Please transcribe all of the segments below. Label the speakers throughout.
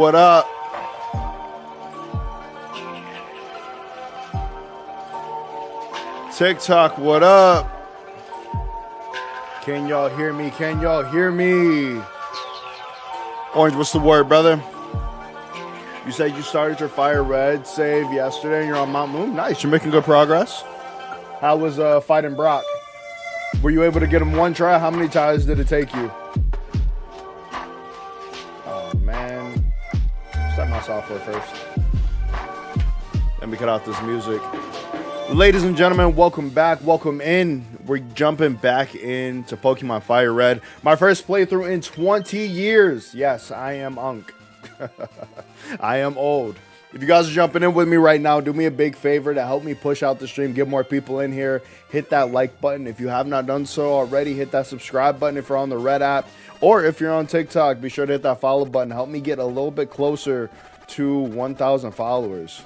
Speaker 1: What up? TikTok, what up? Can y'all hear me? Can y'all hear me? Orange, what's the word, brother? You said you started your Fire Red save yesterday and you're on Mount Moon? Nice, you're making good progress. How was fighting Brock? Were you able to get him one try? How many tries did it take you? Oh, man. Start my software first. Let me cut out this music. Ladies and gentlemen, welcome back. Welcome in. We're jumping back into Pokemon Fire Red. My first playthrough in 20 years. Yes, I am Unk. I am old. If you guys are jumping in with me right now, do me a big favor to help me push out the stream, get more people in here. Hit that like button. If you have not done so already, hit that subscribe button if you're on the Red app. Or if you're on TikTok, be sure to hit that follow button. Help me get a little bit closer to 1,000 followers.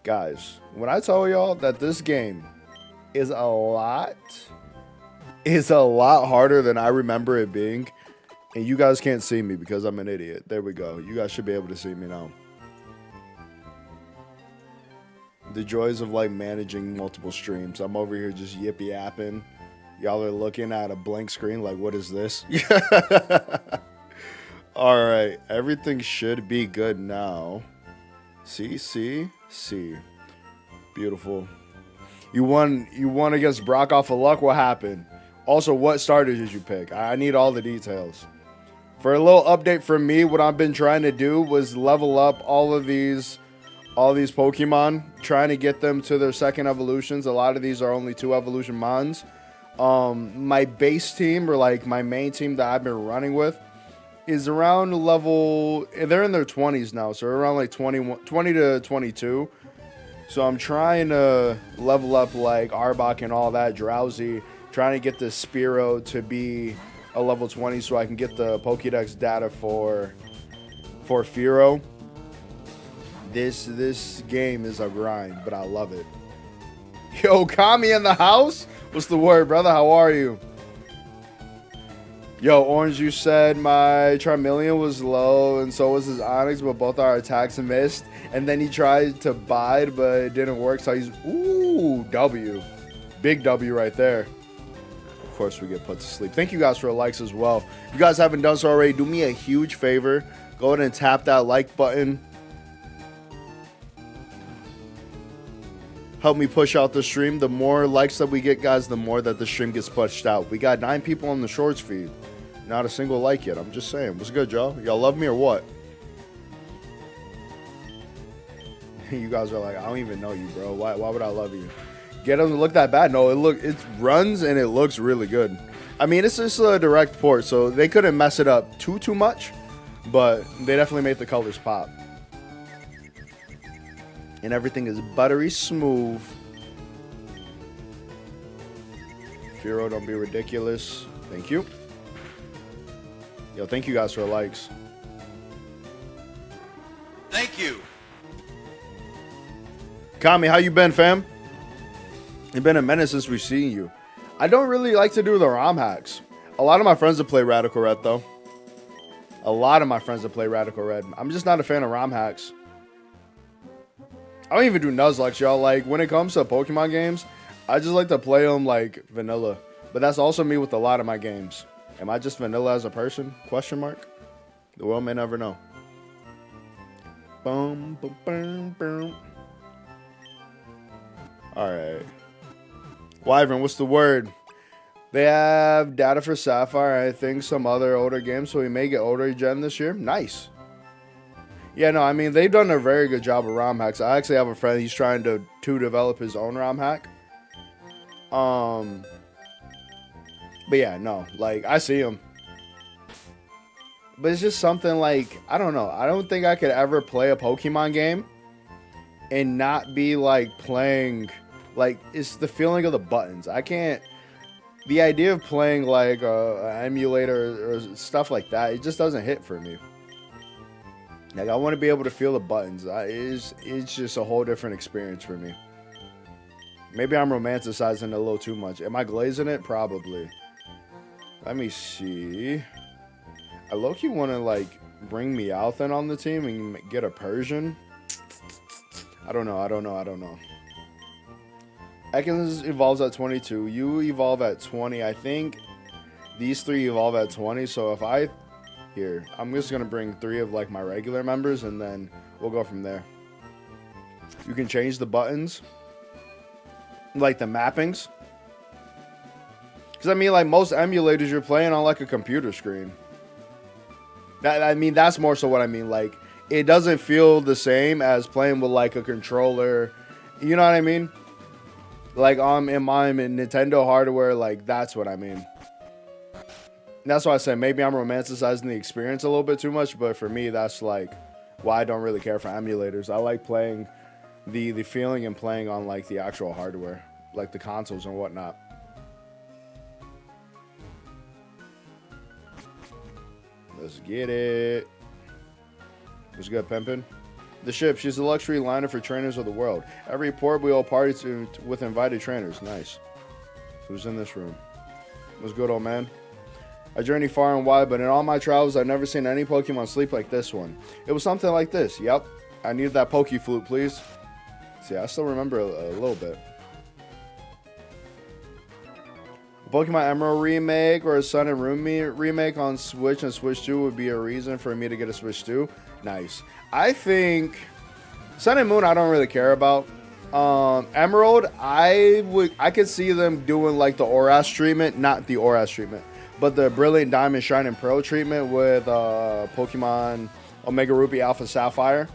Speaker 1: Guys, when I tell y'all that this game is a lot harder than I remember it being, and you guys can't see me because I'm an idiot. There we go. You guys should be able to see me now. The joys of like managing multiple streams. I'm over here just yippee yapping. Y'all are looking at a blank screen like, what is this? All right, everything should be good now. See. Beautiful. You won against Brock off of luck. What happened? Also, what starter did you pick? I need all the details. For a little update from me, what I've been trying to do was level up all these Pokemon, trying to get them to their second evolutions. A lot of these are only 2 evolution mons. My base team, or like my main team that I've been running with, is around level, they're in their 20s now, so around like 20 to 22. So I'm trying to level up like Arbok and all that, Drowsy, trying to get the Spearow to be a level 20 so I can get the Pokédex data for Fearow. This game is a grind, but I love it. Yo, Kami in the house? What's the word, brother? How are you? Yo, Orange, you said my Vermillion was low and so was his Onix, but both our attacks missed. And then he tried to bide, but it didn't work, so he's... Ooh, W. Big W right there. Of course, we get put to sleep. Thank you guys for the likes as well. If you guys haven't done so already, do me a huge favor. Go ahead and tap that like button. Help me push out the stream. The more likes that we get, guys, the more that the stream gets pushed out. We got 9 people on the shorts feed. Not a single like yet. I'm just saying. What's good, y'all? Y'all love me or what? You guys are like, I don't even know you, bro. Why would I love you? Get them to look that bad? No, it runs and it looks really good. I mean, it's just a direct port, so they couldn't mess it up too much, but they definitely made the colors pop. And everything is buttery smooth. Fearow, don't be ridiculous. Thank you. Yo, thank you guys for the likes.
Speaker 2: Thank you.
Speaker 1: Kami, how you been, fam? It's been a minute since we've seen you. I don't really like to do the ROM hacks. A lot of my friends that play Radical Red, though. I'm just not a fan of ROM hacks. I don't even do Nuzlocke, y'all. Like, when it comes to Pokemon games, I just like to play them like vanilla. But that's also me with a lot of my games. Am I just vanilla as a person? Question mark. The world may never know. Boom, boom, boom, boom. Alright. Wyvern, what's the word? They have data for Sapphire, I think some other older games, so we may get older gen this year. Nice. Yeah, no, I mean, they've done a very good job of ROM hacks. I actually have a friend, he's trying to develop his own ROM hack. But yeah, no, like, I see him. But it's just something like, I don't know. I don't think I could ever play a Pokemon game and not be, like, playing, like, it's the feeling of the buttons. I can't, the idea of playing, like, an emulator or stuff like that, it just doesn't hit for me. Like, I want to be able to feel the buttons. It's just a whole different experience for me. Maybe I'm romanticizing it a little too much. Am I glazing it? Probably. Let me see. I low-key want to, like, bring Meowth on the team and get a Persian. I don't know. Ekans evolves at 22. You evolve at 20. I think these three evolve at 20. So if I'm just going to bring 3 of like my regular members and then we'll go from there. You can change the buttons, like the mappings. Because I mean, like most emulators, you're playing on like a computer screen. That's more so what I mean. Like, it doesn't feel the same as playing with like a controller. You know what I mean? Like in my Nintendo hardware, like that's what I mean. That's why I said maybe I'm romanticizing the experience a little bit too much, but for me, that's like why I don't really care for emulators. I like playing the feeling and playing on like the actual hardware, like the consoles and whatnot. Let's get it. What's good, Pimpin'? The ship. She's a luxury liner for trainers of the world. Every port we all party with invited trainers. Nice. Who's in this room? What's good, old man? I journey far and wide, but in all my travels, I've never seen any Pokemon sleep like this one. It was something like this. Yep. I needed that Poke Flute, please. See, I still remember a little bit. A Pokemon Emerald remake or a Sun and Moon remake on Switch and Switch 2 would be a reason for me to get a Switch 2. Nice. I think Sun and Moon I don't really care about. Emerald, I could see them doing like the ORAS treatment, not the ORAS treatment, but the Brilliant Diamond Shine and Pearl treatment with Pokemon Omega Ruby Alpha Sapphire.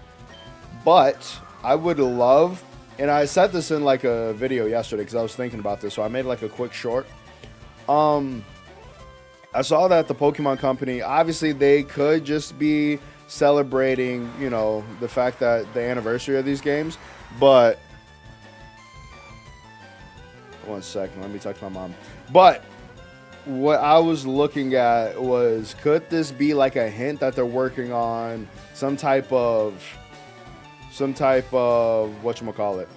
Speaker 1: But I would love, and I said this in like a video yesterday because I was thinking about this, so I made like a quick short. I saw that the Pokemon Company, obviously they could just be celebrating, you know, the fact that the anniversary of these games, but 1 second, let me talk to my mom. But what I was looking at was, could this be like a hint that they're working on some type of whatchamacallit,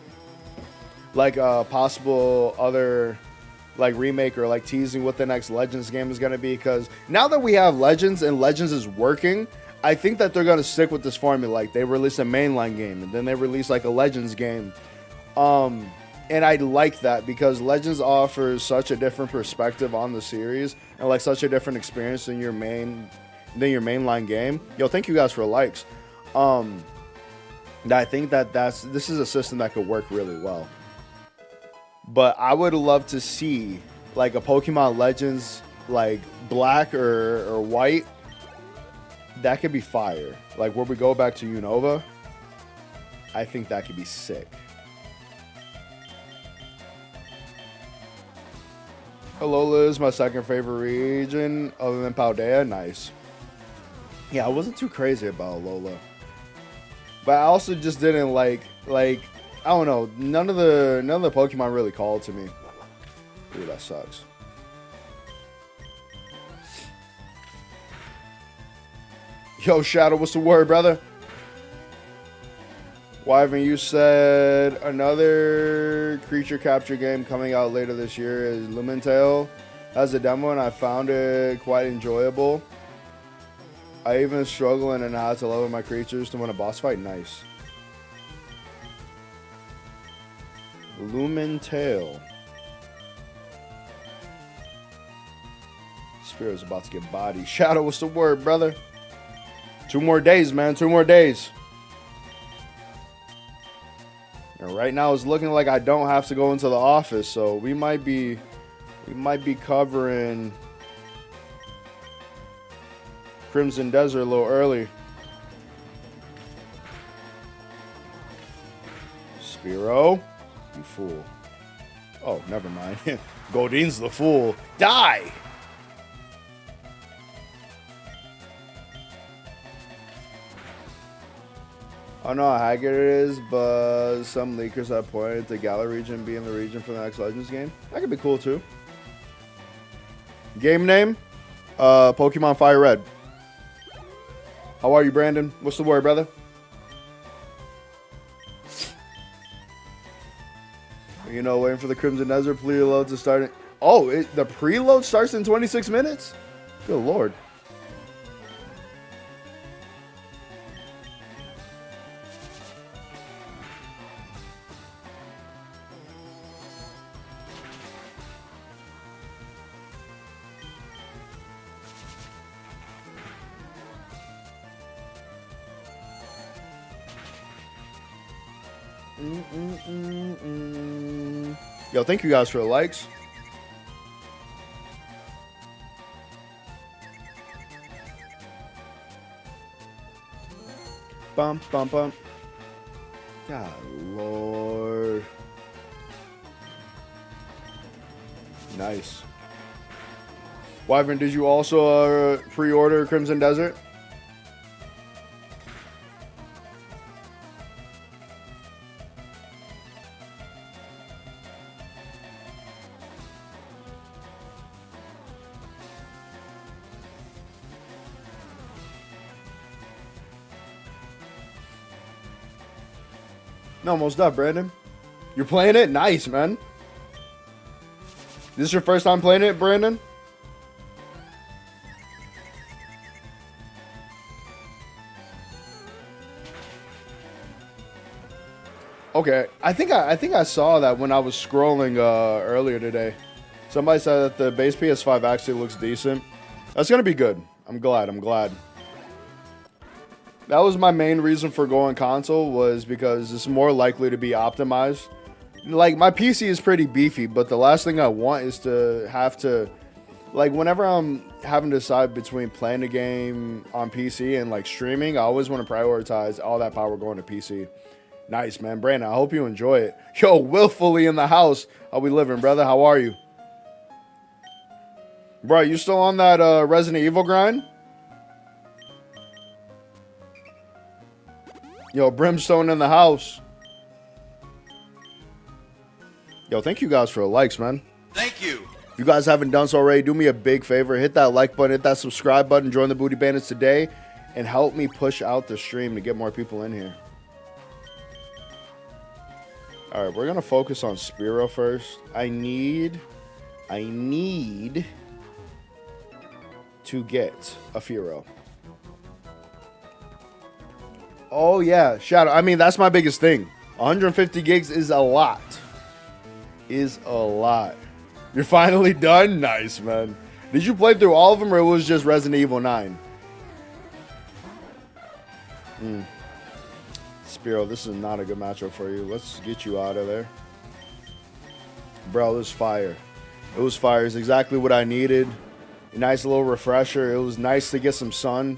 Speaker 1: like a possible other like remake or like teasing what the next Legends game is going to be? Because now that we have Legends and Legends is working, I think that they're going to stick with this formula. Like they release a mainline game and then they release like a Legends game. And I like that because Legends offers such a different perspective on the series and like such a different experience than your mainline game. Yo, thank you guys for the likes. I think this is a system that could work really well. But I would love to see like a Pokemon Legends like black or white. That could be fire. Like where we go back to Unova. I think that could be sick. Alola is my second favorite region other than Paldea. Nice. Yeah, I wasn't too crazy about Alola. But I also just didn't like I don't know, none of the Pokemon really called to me. Ooh, that sucks. Yo, Shadow, what's the word, brother? Wyvern, you said another creature capture game coming out later this year is Lumentale. Has a demo and I found it quite enjoyable. I even struggle and how to level my creatures to win a boss fight. Nice. Lumentale. Spirit's about to get bodied. Shadow, what's the word, brother? 2 more days, man. 2 more days. And right now it's looking like I don't have to go into the office, so we might be covering Crimson Desert a little early. Spearow, you fool. Oh, never mind. Godin's the fool. Die! I don't know how accurate it is, but some leakers have pointed to Galar region being the region for the next Legends game. That could be cool too. Game name? Pokemon Fire Red. How are you, Brandon? What's the word, brother? You know, waiting for the Crimson Desert preload to start. Oh, the preload starts in 26 minutes? Good lord. Yo, thank you guys for the likes. Bum, bum, bum. God, Lord. Nice. Wyvern, did you also pre-order Crimson Desert? No, most up, Brandon. You're playing it? Nice, man. This is your first time playing it, Brandon? Okay, I think I saw that when I was scrolling earlier today. Somebody said that the base PS5 actually looks decent. That's gonna be good. I'm glad. That was my main reason for going console, was because it's more likely to be optimized. Like, my PC is pretty beefy, but the last thing I want is to have to, like, whenever I'm having to decide between playing a game on PC and like streaming, I always want to prioritize all that power going to PC. Nice, man. Brandon, I hope you enjoy it. Yo, willfully in the house. How we living, brother? How are you? Bro, you still on that Resident Evil grind? Yo, Brimstone in the house. Yo, thank you guys for the likes, man.
Speaker 2: Thank you.
Speaker 1: If you guys haven't done so already, do me a big favor. Hit that like button, hit that subscribe button, join the Booty Bandits today, and help me push out the stream to get more people in here. All right, we're going to focus on Spiro first. I need to get a Firo. Oh, yeah, Shadow. I mean, that's my biggest thing. 150 gigs is a lot. You're finally done? Nice, man. Did you play through all of them, or it was just Resident Evil 9? Spiro, this is not a good matchup for you. Let's get you out of there. Bro, it was fire. It was fire. It's exactly what I needed. A nice little refresher. It was nice to get some sun.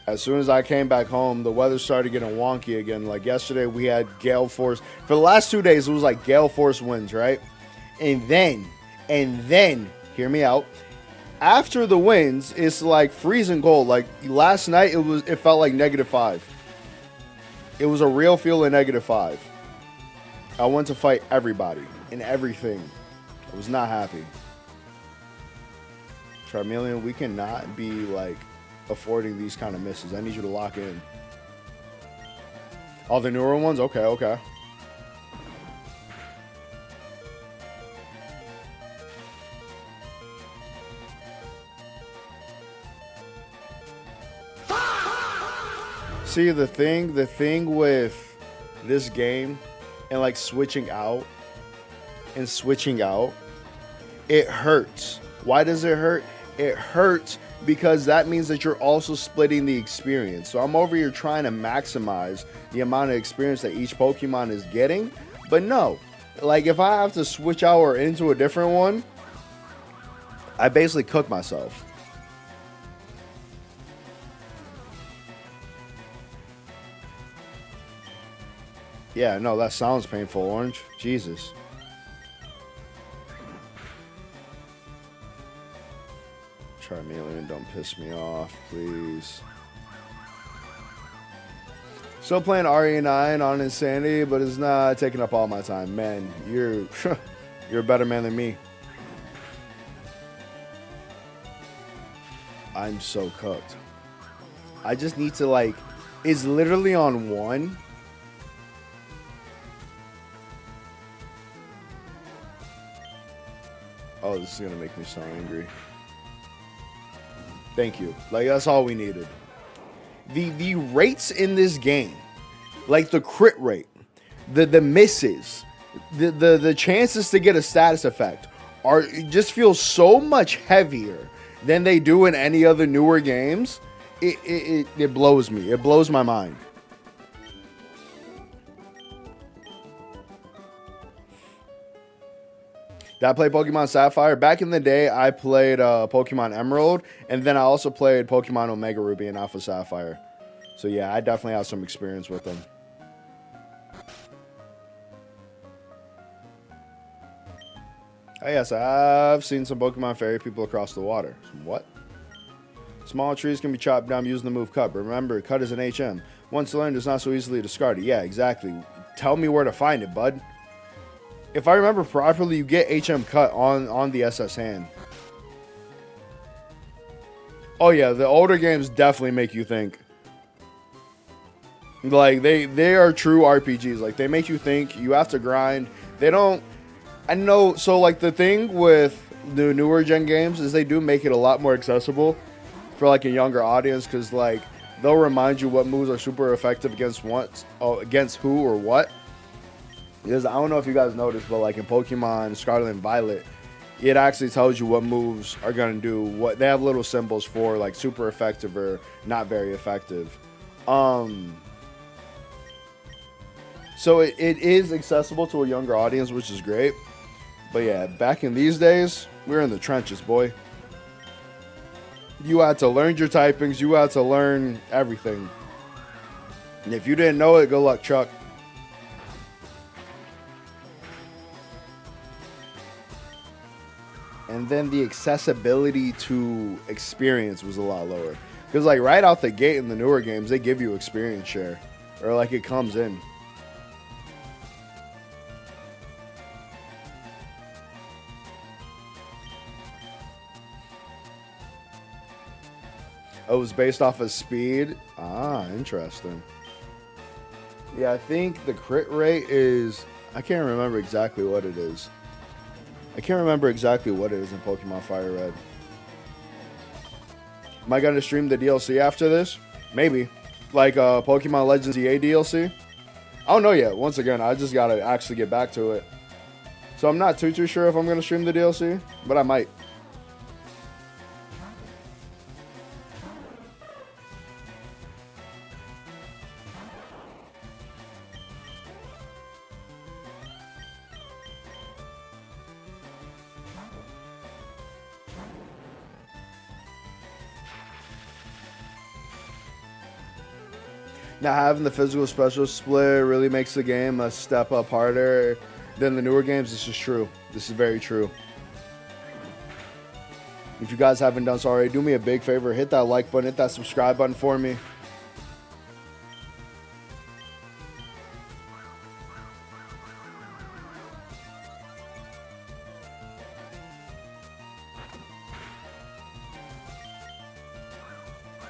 Speaker 1: As soon as I came back home, the weather started getting wonky again. Like yesterday, we had gale force. For the last 2 days, it was like gale force winds, right? And then, hear me out. After the winds, it's like freezing cold. Like last night, it felt like -5. It was a real feel of -5. I went to fight everybody and everything. I was not happy. Vermillion, we cannot be like affording these kind of misses. I need you to lock in. All the newer ones? Okay. See, the thing with this game and like switching out, it hurts. Why does it hurt? It hurts because that means that you're also splitting the experience. So I'm over here trying to maximize the amount of experience that each Pokemon is getting. But no, like if I have to switch out or into a different one, I basically cook myself. Yeah, no, that sounds painful, Orange. Jesus. Vermillion, don't piss me off, please. Still playing RE9 on Insanity, but it's not taking up all my time. Man, you're a better man than me. I'm so cooked. I just need to like, it's literally on 1. Oh, this is gonna make me so angry. Thank you. Like, that's all we needed. The rates in this game, like the crit rate, the misses, the chances to get a status effect just feel so much heavier than they do in any other newer games. It blows me. It blows my mind. Did I play Pokemon Sapphire? Back in the day, I played Pokemon Emerald, and then I also played Pokemon Omega Ruby and Alpha Sapphire. So yeah, I definitely have some experience with them. Oh yes, I've seen some Pokemon Fairy people across the water. What? Small trees can be chopped down using the move Cut. But remember, Cut is an HM. Once learned, it's not so easily discarded. Yeah, exactly. Tell me where to find it, bud. If I remember properly, you get HM Cut on the SS hand. Oh yeah, the older games definitely make you think. Like, they are true RPGs. Like, they make you think. You have to grind. They don't... I know... So, like, the thing with the newer gen games is they do make it a lot more accessible for, like, a younger audience. Because, like, they'll remind you what moves are super effective against what... against who or what. Because I don't know if you guys noticed, but, like, in Pokemon Scarlet and Violet, it actually tells you what moves are going to do. What they have little symbols for, like, super effective or not very effective. So it is accessible to a younger audience, which is great. But yeah, back in these days, we were in the trenches, boy. You had to learn your typings. You had to learn everything. And if you didn't know it, good luck, Chuck. And then the accessibility to experience was a lot lower. Because like right out the gate in the newer games, they give you experience share. Or like it comes in. Oh, it was based off of speed. Ah, interesting. Yeah, I think the crit rate is... I can't remember exactly what it is. I can't remember exactly what it is in Pokemon Fire Red. Am I going to stream the DLC after this? Maybe. Like Pokemon Legends EA DLC? I don't know yet. Once again, I just got to actually get back to it. So I'm not too sure if I'm going to stream the DLC, but I might. Now, having the physical special split really makes the game a step up harder than the newer games. This is true. This is very true. If you guys haven't done so already, do me a big favor. Hit that like button. Hit that subscribe button for me.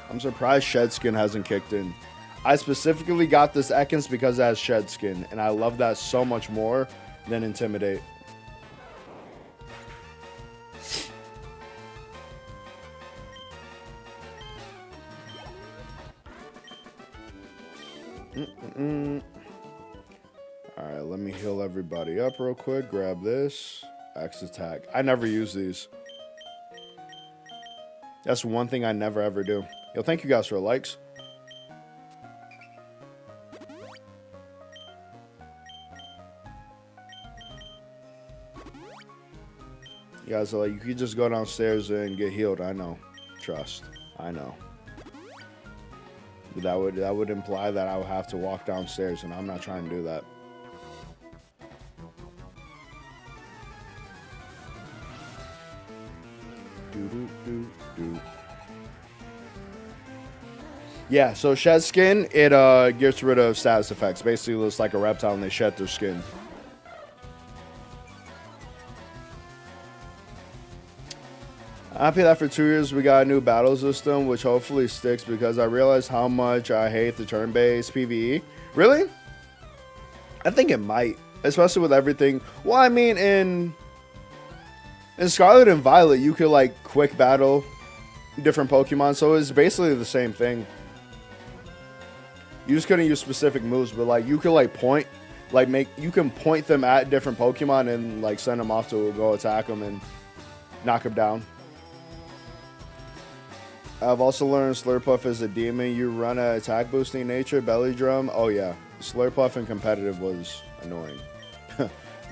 Speaker 1: I'm surprised Shed Skin hasn't kicked in. I specifically got this Ekans because it has Shed Skin, and I love that so much more than Intimidate. Alright, let me heal everybody up real quick. Grab this. X attack. I never use these. That's one thing I never ever do. Yo, thank you guys for the likes. You guys are like, you could just go downstairs and get healed. I know. Trust. I know. But that would imply that I would have to walk downstairs, and I'm not trying to do that. Yeah, so Shed Skin, it gets rid of status effects. Basically, it looks like a reptile and they shed their skin. Happy that for 2 years we got a new battle system, which hopefully sticks because I realized how much I hate the turn-based PvE. Really? I think it might, especially with everything. Well, I mean, in Scarlet and Violet, you could like quick battle different Pokemon, so it's basically the same thing. You just couldn't use specific moves, but like you could like point, like you can point them at different Pokemon and like send them off to go attack them and knock them down. I've also learned Slurpuff is a demon. You run an attack boosting nature, belly drum. Oh yeah, Slurpuff in competitive was annoying.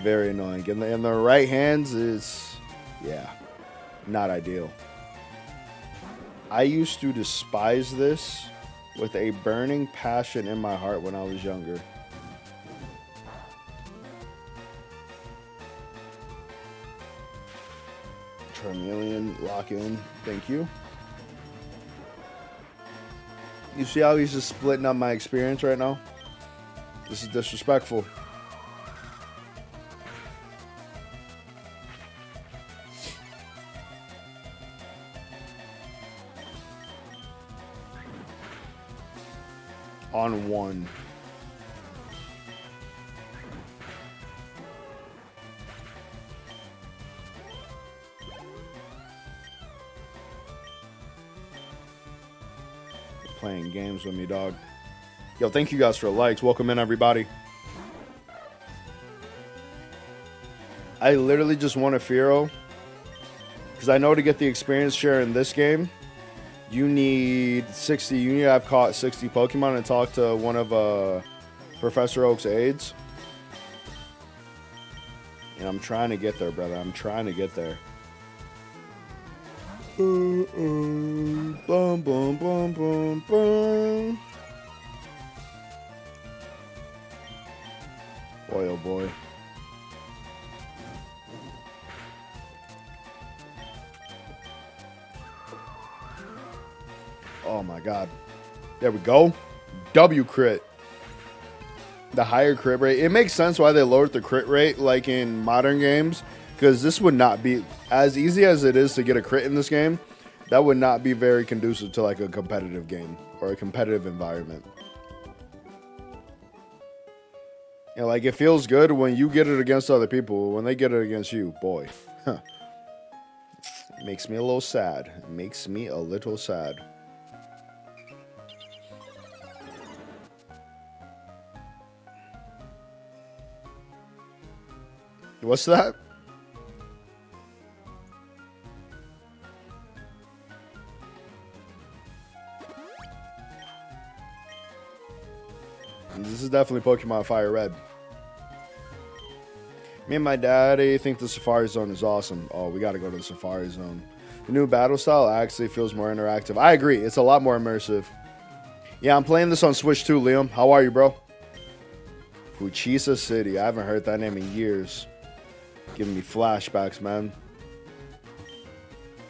Speaker 1: Very annoying. In the right hands is, yeah, not ideal. I used to despise this with a burning passion in my heart when I was younger. Vermillion, lock in. Thank you. You see how he's just splitting up my experience right now? This is disrespectful. On one. Playing games with me, dog. Yo, thank you guys for the likes. Welcome in, everybody. I literally just want a Firo because I know to get the experience share in this game, you need 60. You need to have caught 60 Pokemon and talk to one of Professor Oak's aides. And I'm trying to get there, brother. I'm trying to get there. Boom, boom, boom, boom, boom. Boy, oh boy. Oh my god. There we go. W crit. The higher crit rate. It makes sense why they lowered the crit rate like in modern games. Because this would not be as easy as it is to get a crit in this game. That would not be very conducive to like a competitive game or a competitive environment. You know, like it feels good when you get it against other people. When they get it against you, boy. Huh. It makes me a little sad. It makes me a little sad. What's that? This is definitely Pokemon Fire Red. Me and my daddy think the Safari Zone is awesome. Oh, we got to go to the Safari Zone. The new battle style actually feels more interactive. I agree. It's a lot more immersive. Yeah, I'm playing this on Switch too, Liam. How are you, bro? Fuchisa City. I haven't heard that name in years. Giving me flashbacks, man.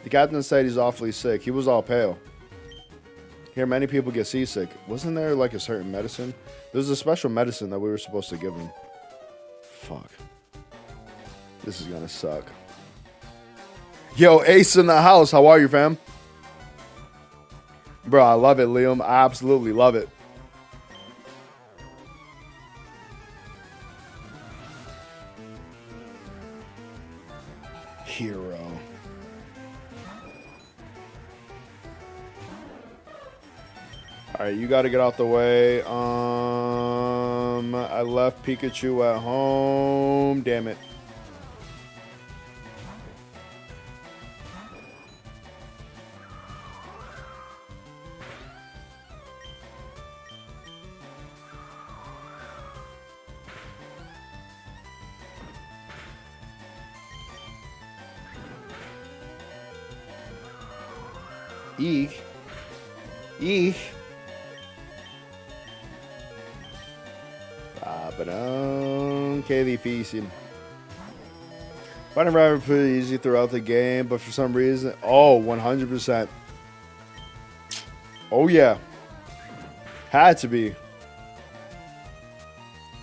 Speaker 1: The captain said he's awfully sick. He was all pale. Here, many people get seasick. Wasn't there like a certain medicine? There's a special medicine that we were supposed to give him. Fuck. This is gonna suck. Yo, Ace in the house. How are you, fam? Bro, I love it, Liam. I absolutely love it. Hero. Alright, you gotta get out the way. I left Pikachu at home. Damn it. Eek. Eek. Okay, difícil. Fighting Rival pretty easy throughout the game, but for some reason, 100%. Oh yeah, had to be.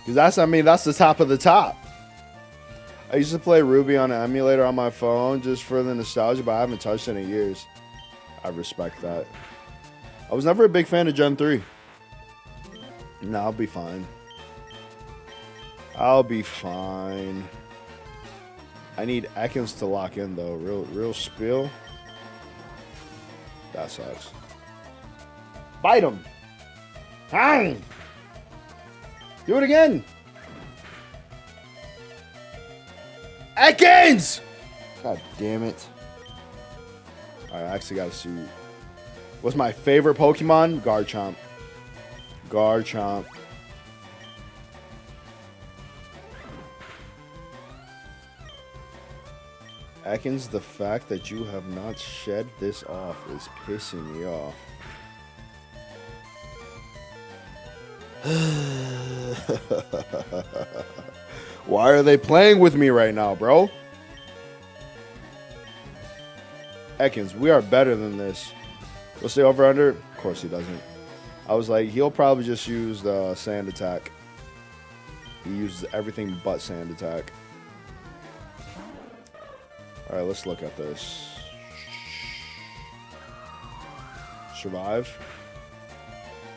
Speaker 1: Because that's the top of the top. I used to play Ruby on an emulator on my phone just for the nostalgia, but I haven't touched it in years. I respect that. I was never a big fan of Gen 3. No, I'll be fine. I'll be fine. I need Ekans to lock in though. Real spill. That sucks. Bite him. Hang. Do it again. Ekans! God damn it. Alright, I actually got to see. What's my favorite Pokemon? Garchomp. Garchomp. Ekans, the fact that you have not shed this off is pissing me off. Why are they playing with me right now, bro? Ekans, we are better than this. What's the over-under? Of course he doesn't. I was like, he'll probably just use the sand attack. He uses everything but sand attack. All right, let's look at this. Survive.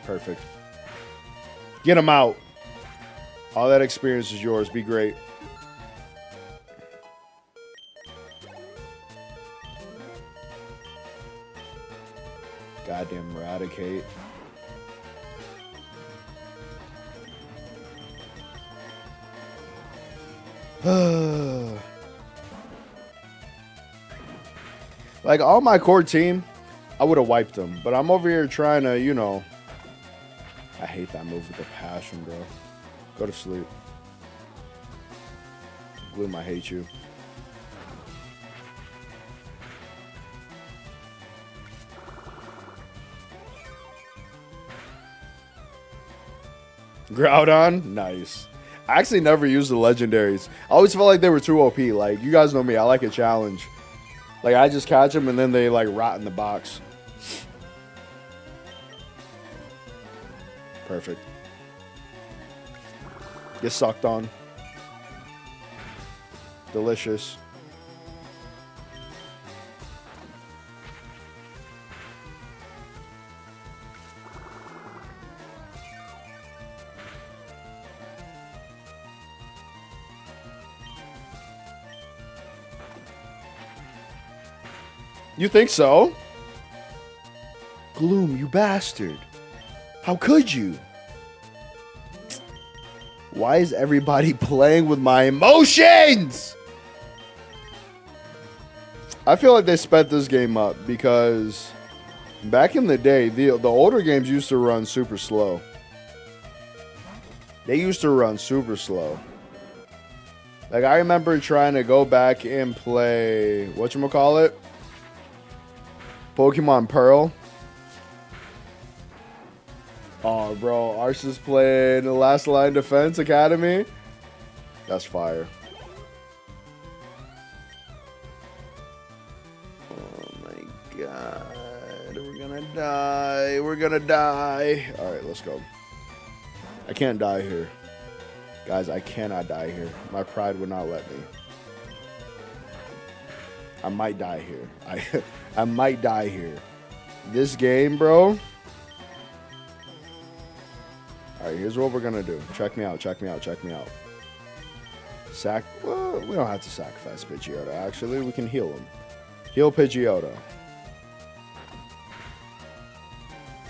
Speaker 1: Perfect. Get him out. All that experience is yours. Be great. Goddamn eradicate. Like, all my core team, I would have wiped them. But I'm over here trying to, you know. I hate that move with a passion, bro. Go to sleep. Gloom, I hate you. Groudon? Nice. I actually never used the legendaries. I always felt like they were too OP. Like, you guys know me. I like a challenge. Like, I just catch them and then they, like, rot in the box. Perfect. Get sucked on. Delicious. You think so? Gloom, you bastard. How could you? Why is everybody playing with my emotions? I feel like they sped this game up because back in the day, the older games used to run super slow. They used to run super slow. Like, I remember trying to go back and play, whatchamacallit? Pokemon Pearl. Oh, bro. Arceus playing the Last Line Defense Academy. That's fire. Oh, my God. We're going to die. We're going to die. All right, let's go. I can't die here. Guys, I cannot die here. My pride would not let me. I might die here. I might die here. This game, bro. All right, here's what we're going to do. Check me out, check me out, check me out. Well, we don't have to sacrifice Pidgeotto, actually. We can heal him. Heal Pidgeotto.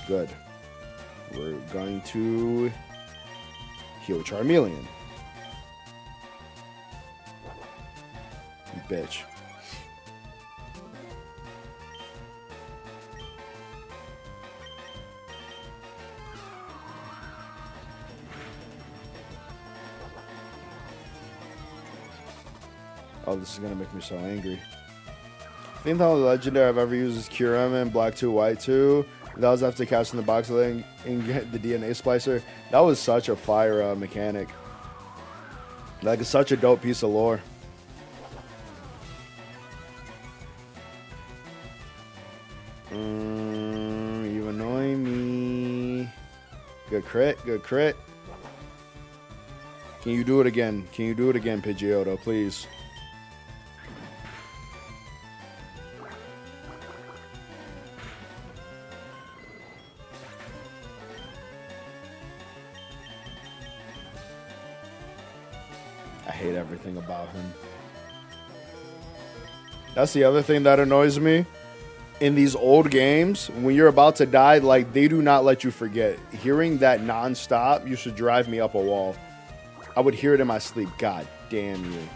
Speaker 1: Good. We're going to heal Charmeleon. You bitch. Oh, this is going to make me so angry. I think the only legendary I've ever used is Kyurem in Black 2, White 2. That was after catching the box and get the DNA splicer. That was such a fire mechanic. Like, it's such a dope piece of lore. You annoy me. Good crit, good crit. Can you do it again? Can you do it again, Pidgeotto, please? I hate everything about him. That's the other thing that annoys me. In these old games, when you're about to die, like, they do not let you forget. Hearing that non-stop used to drive me up a wall. I would hear it in my sleep. God damn you.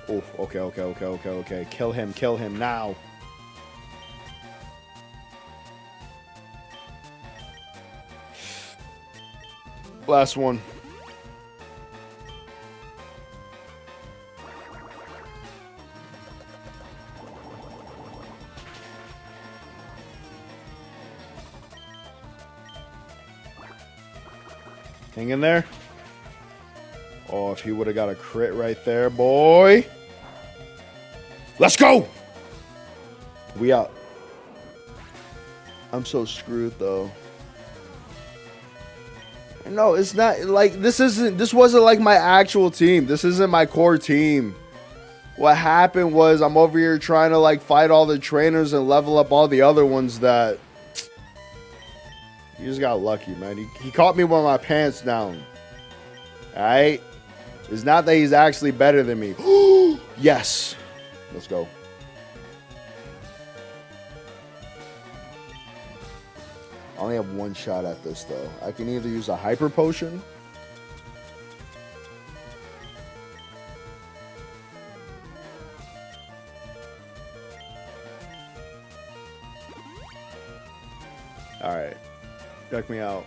Speaker 1: Oh, okay. Kill him now. Last one. Hang in there. Oh, if he would have got a crit right there, boy. Let's go. We out. I'm so screwed, though. No, it's not like this wasn't like my actual team. This isn't my core team. What happened was I'm over here trying to like fight all the trainers and level up all the other ones that he just got lucky, man. He caught me with my pants down. Alright? It's not that he's actually better than me. Yes. Let's go. I only have one shot at this, though. I can either use a hyper potion. Alright. Check me out.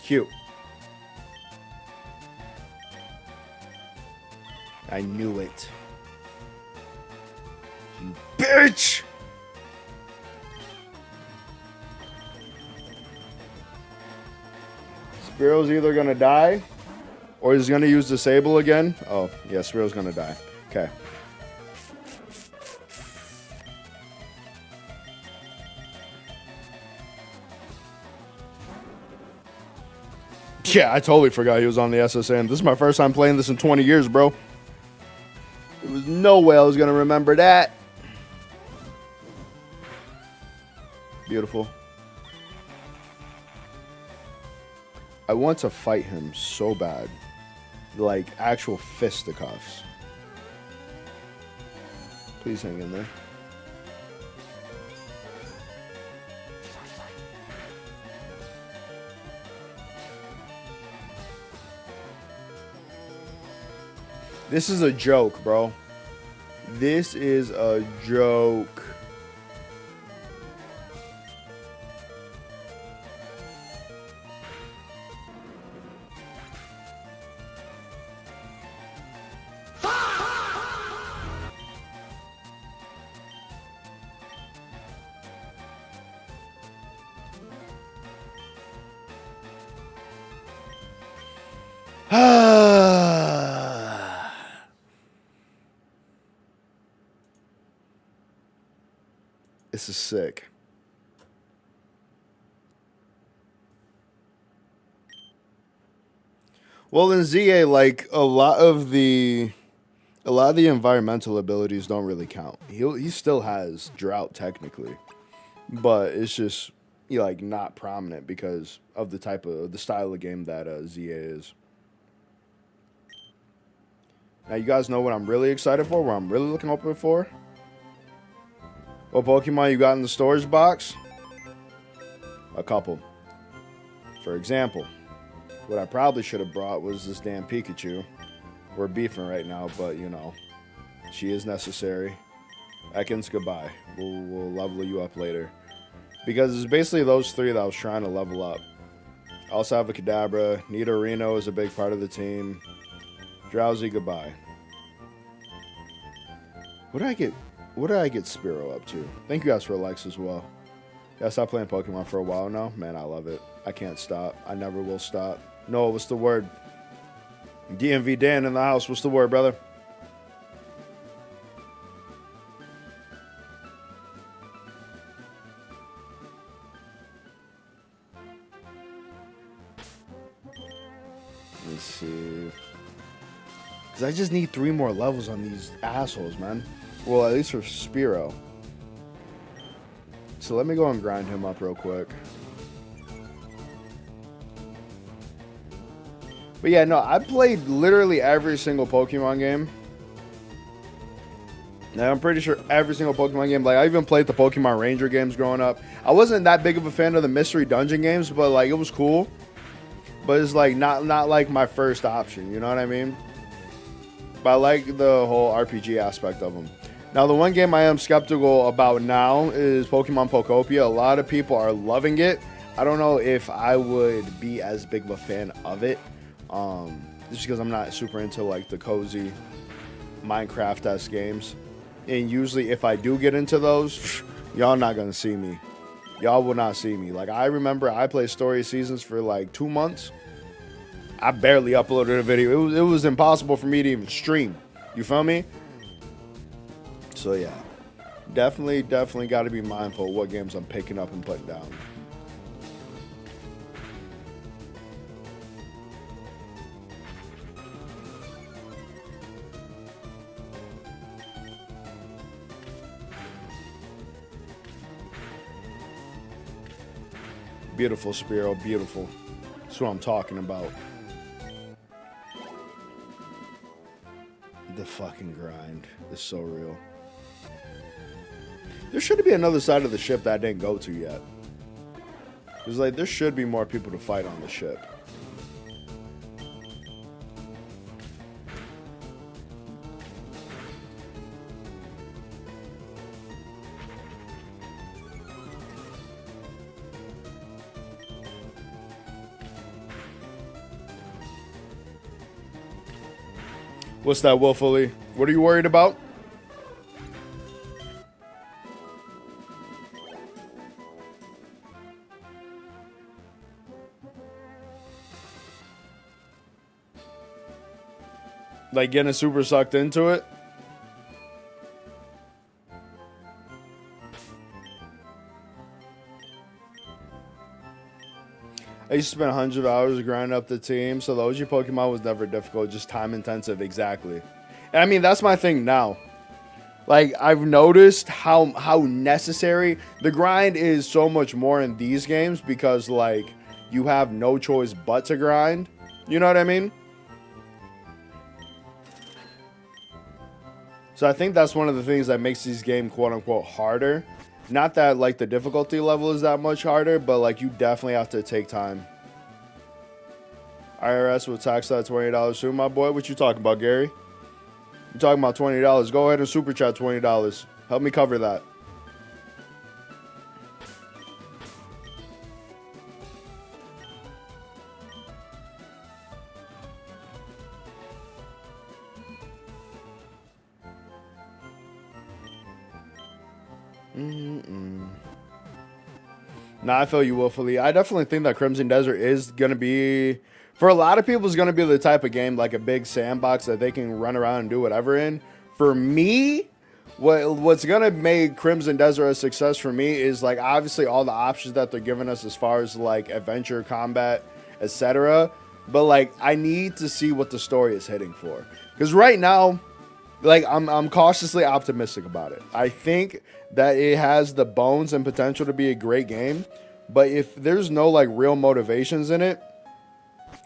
Speaker 1: Cute. I knew it. You bitch! Spiro's either gonna die or he's gonna use Disable again. Oh, yeah, Spiro's gonna die. Okay. Yeah, I totally forgot he was on the SSN. This is my first time playing this in 20 years, bro. There was no way I was gonna remember that. Beautiful. I want to fight him so bad. Like, actual fisticuffs. Please hang in there. This is a joke, bro. This is a joke. This is sick. Well, in ZA, like a lot of the environmental abilities don't really count. He still has drought technically, but it's just like not prominent because of the style of game that ZA is. Now you guys know what I'm really excited for, what I'm really looking open for. What Pokemon you got in the storage box? A couple. For example, what I probably should have brought was this damn Pikachu. We're beefing right now, but you know, she is necessary. Ekans, goodbye. We'll level you up later. Because it's basically those three that I was trying to level up. I also have a Kadabra. Nidorino is a big part of the team. Drowsy, goodbye. What did I get Spearow up to? Thank you guys for likes as well. Yeah, I stopped playing Pokemon for a while now. Man, I love it. I can't stop. I never will stop. No, what's the word? DMV Dan in the house. What's the word, brother? Let's see. Because I just need 3 more levels on these assholes, man. Well, at least for Spearow. So let me go and grind him up real quick. But yeah, no, I played literally every single Pokemon game. Now, I'm pretty sure every single Pokemon game. Like, I even played the Pokemon Ranger games growing up. I wasn't that big of a fan of the Mystery Dungeon games, but, like, it was cool. But it's, like, not like my first option, you know what I mean? But I like the whole RPG aspect of them. Now, the one game I am skeptical about now is Pokemon Pokopia. A lot of people are loving it. I don't know if I would be as big of a fan of it. Just because I'm not super into, like, the cozy Minecraft-esque games. And usually, if I do get into those, y'all not going to see me. y'all will not see me. Like, I remember I played story seasons for like 2 months. I barely uploaded a video. It was impossible for me to even stream. You feel me? So yeah, definitely got to be mindful of what games I'm picking up and putting down. Beautiful, Spiro, beautiful. That's what I'm talking about. The fucking grind is so real. There should be another side of the ship that I didn't go to yet. Because, like, there should be more people to fight on the ship. What's that, Willfully? What are you worried about? Like getting super sucked into it? I used to spend hundreds of hours grinding up the team, so the OG Pokemon was never difficult, just time intensive, exactly. And I mean, that's my thing now. Like, I've noticed how necessary the grind is so much more in these games because, like, you have no choice but to grind. You know what I mean? So I think that's one of the things that makes these games quote-unquote harder. Not that, like, the difficulty level is that much harder, but, like, you definitely have to take time. IRS will tax that $20 soon, my boy. What you talking about, Gary? You talking about $20. Go ahead and super chat $20. Help me cover that. Nah, I feel you willfully. I definitely think that Crimson Desert is going to be, for a lot of people, is going to be the type of game, like a big sandbox that they can run around and do whatever in. For me, what's going to make Crimson Desert a success for me is, like, obviously all the options that they're giving us as far as, like, adventure, combat, etc. But, like, I need to see what the story is hitting for. Because right now, like, I'm cautiously optimistic about it. I think that it has the bones and potential to be a great game, but if there's no, like, real motivations in it,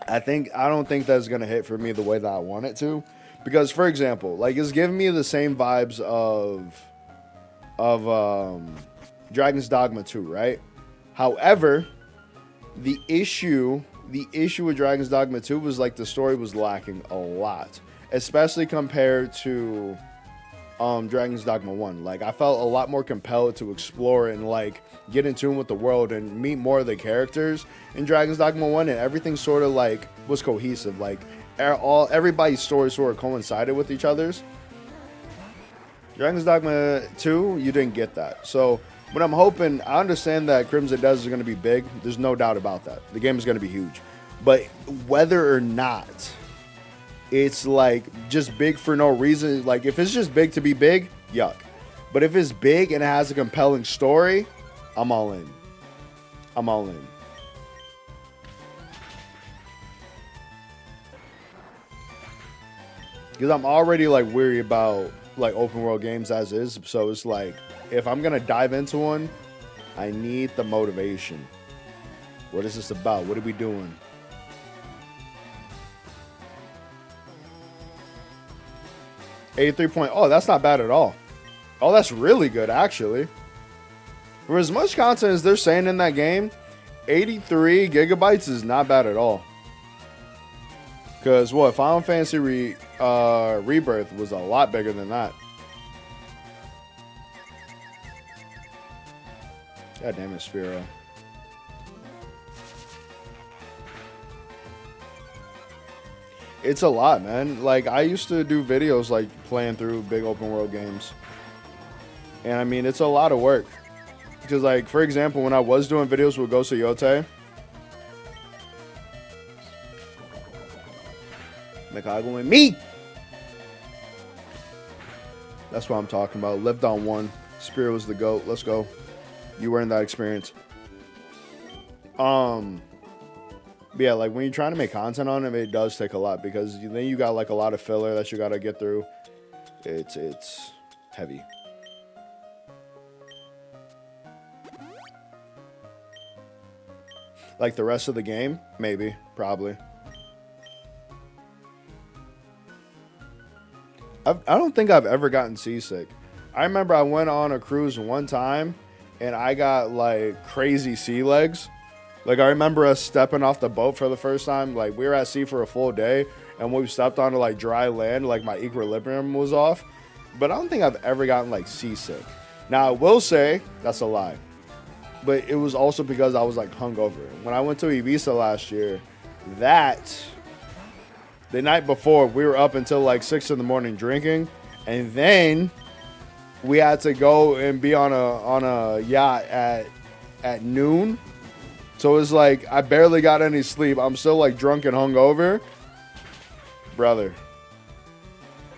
Speaker 1: I don't think that's gonna hit for me the way that I want it to. Because, for example, like, it's giving me the same vibes of Dragon's Dogma 2, right? However, the issue with Dragon's Dogma 2 was, like, the story was lacking a lot, especially compared to Dragon's Dogma 1. Like, I felt a lot more compelled to explore and, like, get in tune with the world and meet more of the characters in Dragon's Dogma 1, and everything sort of, like, was cohesive. Like, everybody's story sort of coincided with each other's. Dragon's Dogma 2, you didn't get that. So, what I'm hoping, I understand that Crimson Desert is going to be big. There's no doubt about that. The game is going to be huge. But whether or not it's, like, just big for no reason. Like, if it's just big to be big, yuck. But if it's big and it has a compelling story, I'm all in. I'm all in. Because I'm already, like, weary about, like, open world games as is. So it's like, if I'm going to dive into one, I need the motivation. What is this about? What are we doing? 83 point. Oh, that's not bad at all. Oh, that's really good, actually. For as much content as they're saying in that game, 83 gigabytes is not bad at all. Because, what, Final Fantasy Rebirth was a lot bigger than that. God damn it, Spiro. It's a lot, man. Like, I used to do videos, like, playing through big open world games. And, I mean, it's a lot of work. because, like, for example, when I was doing videos with Ghost of Yote, me cago en me. That's what I'm talking about. Lived on one. Spirit was the GOAT. Let's go. You were in that experience. But yeah, like when you're trying to make content on it, it does take a lot because then you got like a lot of filler that you got to get through. It's heavy. Like the rest of the game, maybe, probably. I don't think I've ever gotten seasick. I remember I went on a cruise one time and I got like crazy sea legs. Like I remember us stepping off the boat for the first time. Like we were at sea for a full day and when we stepped onto like dry land, like my equilibrium was off. But I don't think I've ever gotten like seasick. Now I will say that's a lie. But it was also because I was like hungover. When I went to Ibiza last year, the night before, we were up until like 6 in the morning drinking, and then we had to go and be on a yacht at noon. So it was like I barely got any sleep. I'm still like drunk and hungover, brother.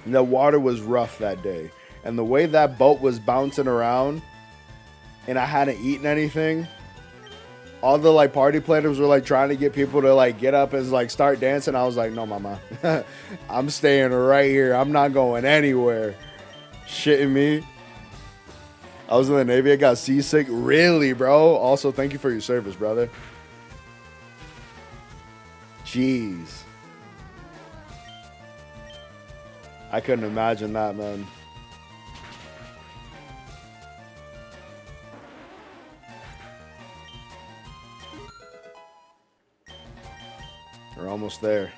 Speaker 1: The water was rough that day, and the way that boat was bouncing around, and I hadn't eaten anything. All the like party planners were like trying to get people to like get up and like start dancing. I was like, no, mama, I'm staying right here. I'm not going anywhere. Shitting me. I was in the Navy. I got seasick. Really, bro? Also, thank you for your service, brother. Jeez. I couldn't imagine that, man. We're almost there.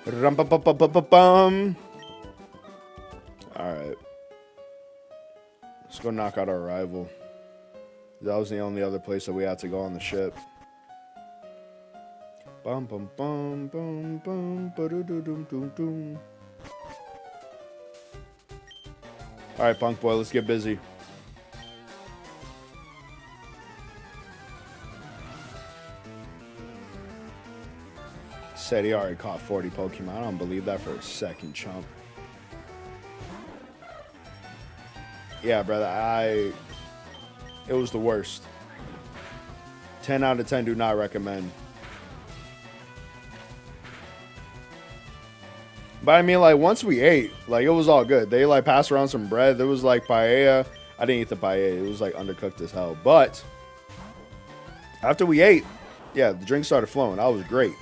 Speaker 1: Rum-pa-pa-pa-pa-pum. All right. Let's go knock out our rival. That was the only other place that we had to go on the ship. Bum bum bum bum bum ba-do-do-dum-dum-dum. All right, punk boy, let's get busy. Said he already caught 40 Pokemon. I don't believe that for a second, chump. Yeah, brother, it was the worst. 10 out of 10 do not recommend. But I mean, like, once we ate, like, it was all good. They, like, passed around some bread. There was, like, paella. I didn't eat the paella. It was, like, undercooked as hell. But after we ate, yeah, the drink started flowing. That was great.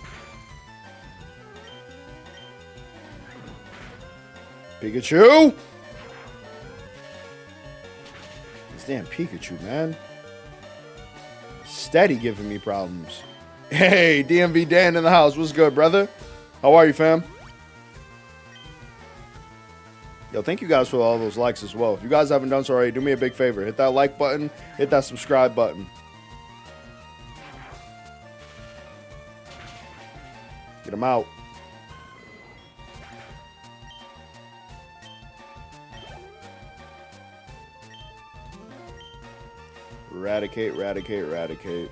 Speaker 1: Pikachu! This damn Pikachu, man. Steady giving me problems. Hey, DMV Dan in the house. What's good, brother? How are you, fam? Yo, thank you guys for all those likes as well. If you guys haven't done so already, do me a big favor. Hit that like button. Hit that subscribe button. Get them out. Eradicate, eradicate, eradicate.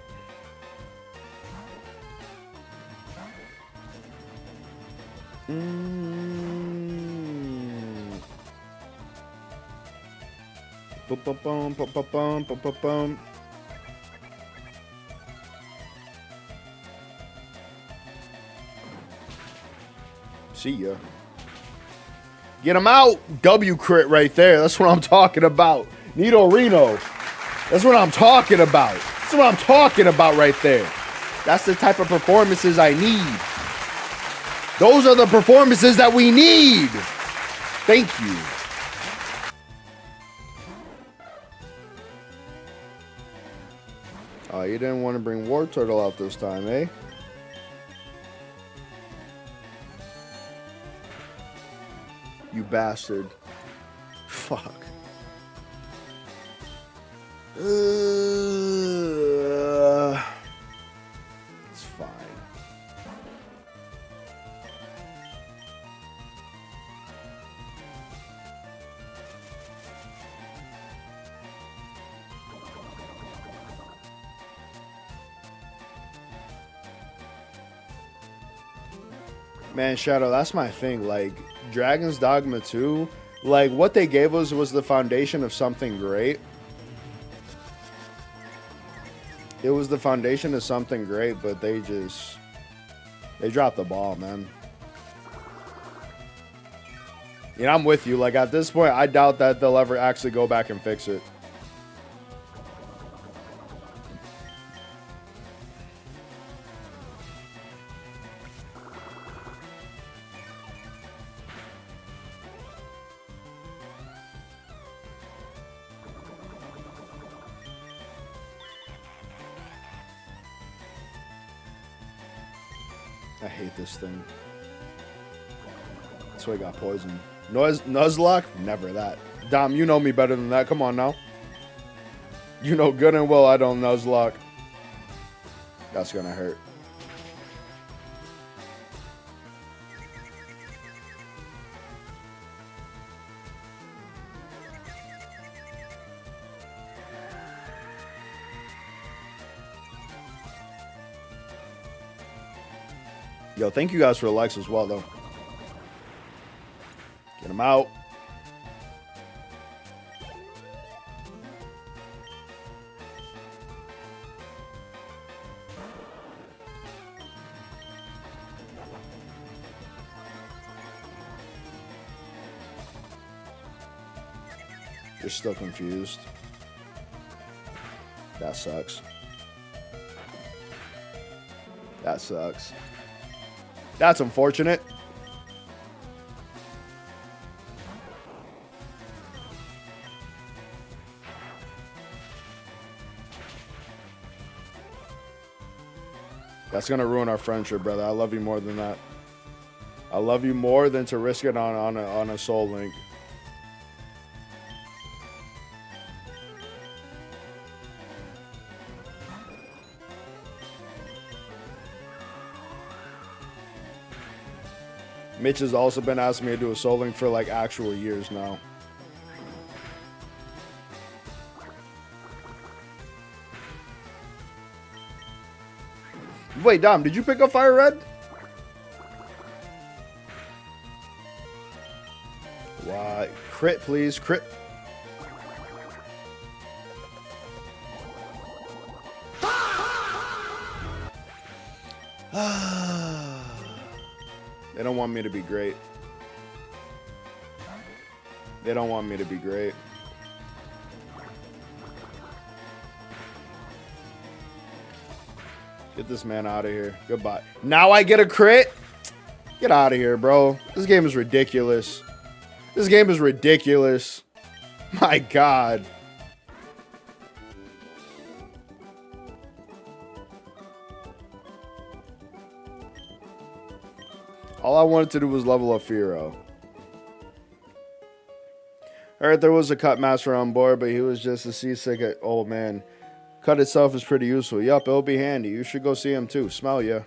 Speaker 1: Boom, boom, boom, boom, boom, boom, boom, boom, boom. See ya. Get him out. W crit right there. That's what I'm talking about. Nito Reno. That's what I'm talking about. That's what I'm talking about right there. That's the type of performances I need. Those are the performances that we need. Thank you. Oh, you didn't want to bring War Turtle out this time, eh? You bastard. Fuck. It's fine. Man, Shadow, that's my thing. Like, Dragon's Dogma 2, like, what they gave us was the foundation of something great. It was the foundation of something great, but they dropped the ball, man. You know, I'm with you. Like, at this point, I doubt that they'll ever actually go back and fix it. I hate this thing. That's why I got poisoned. Nuzlocke? Never that. Dom, you know me better than that. Come on now. You know good and well I don't Nuzlocke. That's gonna hurt. Yo, thank you guys for the likes as well, though. Get them out. You're still confused. That sucks. That sucks. That's unfortunate. That's gonna ruin our friendship, brother. I love you more than that. I love you more than to risk it on a soul link. Mitch has also been asking me to do a soul link for like actual years now. Wait, Dom, did you pick up Fire Red? Why? Crit, please. Crit. They don't want me to be great. They don't want me to be great. Get this man out of here. Goodbye. Now I get a crit? Get out of here, bro. This game is ridiculous. This game is ridiculous. My God. All I wanted to do was level up Firo. Alright, there was a cut master on board, but he was just a seasick old man. Cut itself is pretty useful. Yup, it'll be handy. You should go see him too. Smell ya.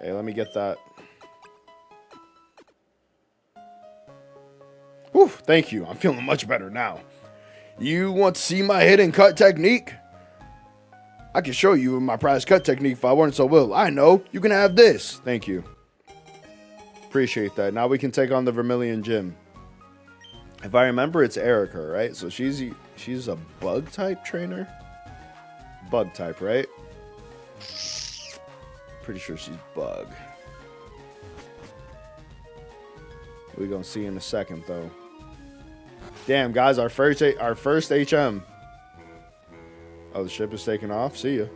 Speaker 1: Hey, let me get that. Whew, thank you. I'm feeling much better now. You want to see my hidden cut technique? I can show you my prize cut technique if I weren't so ill. I know. You can have this. Thank you. Appreciate that. Now we can take on the Vermillion Gym. If I remember, it's Erica, right? So she's a bug type trainer? Bug type, right? Pretty sure she's bug. We're going to see in a second, though. Damn, guys, our first HM. Oh, the ship is taking off. See ya.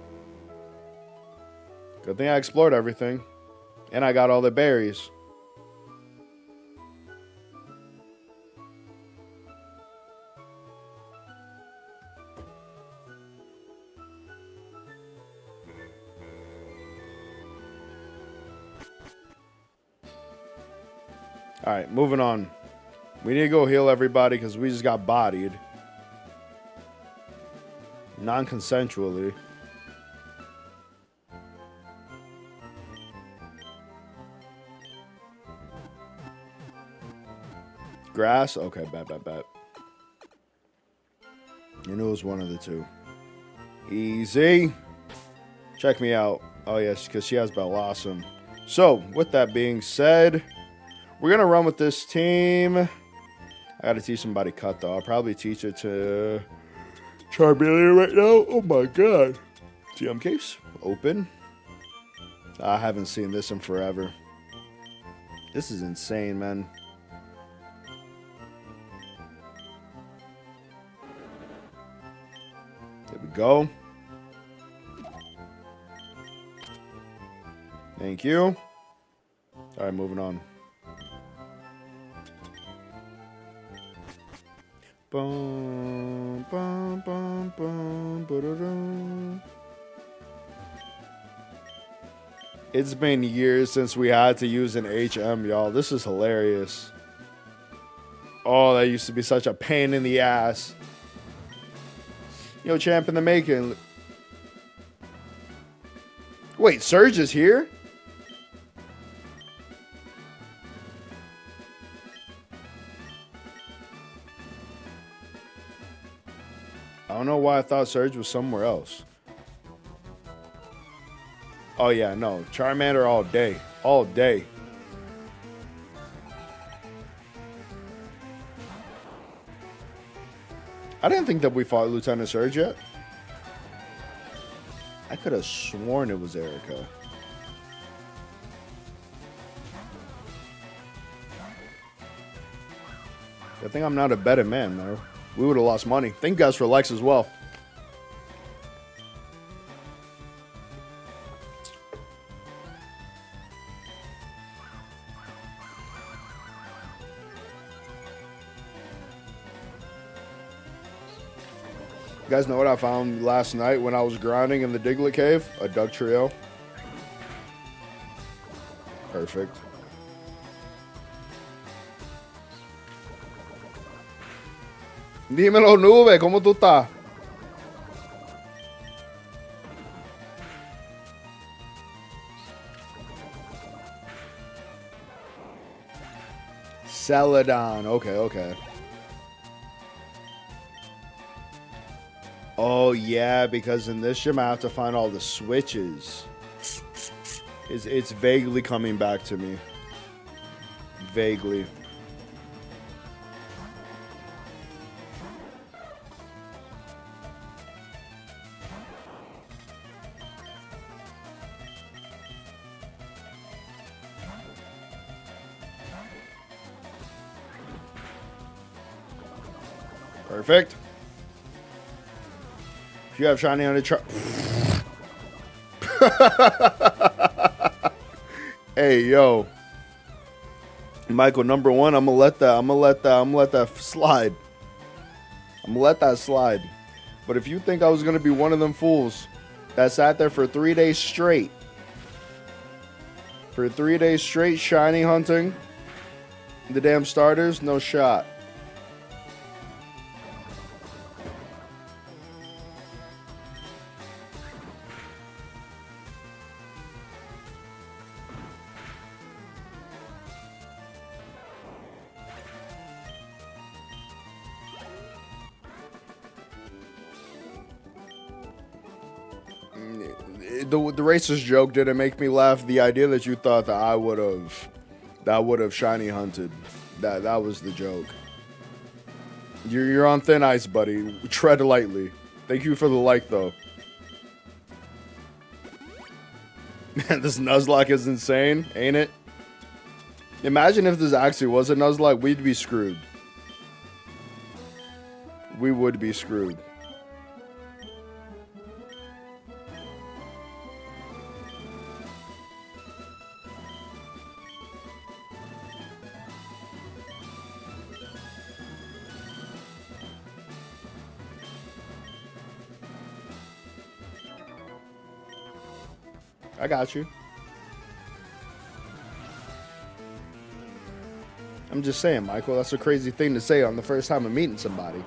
Speaker 1: Good thing I explored everything. And I got all the berries. All right, moving on. We need to go heal everybody because we just got bodied. Non-consensually. Grass? Okay, bet. You knew it was one of the two. Easy. Check me out. Oh, yes, because she has Bellossom. So, with that being said, we're going to run with this team. I got to teach somebody cut, though. I'll probably teach it to Charmeleon right now. Oh, my God. GM case. Open. I haven't seen this in forever. This is insane, man. There we go. Thank you. All right, moving on. Boom, boom, boom, boom, ba-da-dum. It's been years since we had to use an HM, y'all. This is hilarious. Oh, that used to be such a pain in the ass. Yo, champ in the making. Wait, Surge is here? I don't know why I thought Surge was somewhere else. Oh, yeah, no. Charmander all day. All day. I didn't think that we fought Lieutenant Surge yet. I could have sworn it was Erica. I think I'm not a betting man, though. We would have lost money. Thank you guys for likes as well. You guys know what I found last night when I was grinding in the Diglett Cave? A Duck Trio. Perfect. Dímelo, Nube, ¿cómo tú estás? Celadon. Okay. Oh, yeah, because in this gym I have to find all the switches. It's vaguely coming back to me. Vaguely. Perfect. If you have shiny on the truck. Hey, yo. Michael, number one, I'm gonna let that slide. I'm gonna let that slide. But if you think I was gonna be one of them fools that sat there for 3 days straight. For 3 days straight shiny hunting the damn starters, no shot. The racist joke didn't make me laugh. The idea that you thought that I would have shiny hunted, that was the joke. You're on thin ice, buddy. Tread lightly. Thank you for the like, though. Man, this Nuzlocke is insane, ain't it? Imagine if this actually was a Nuzlocke, we'd be screwed. We would be screwed. I got you. I'm just saying, Michael, that's a crazy thing to say on the first time of meeting somebody.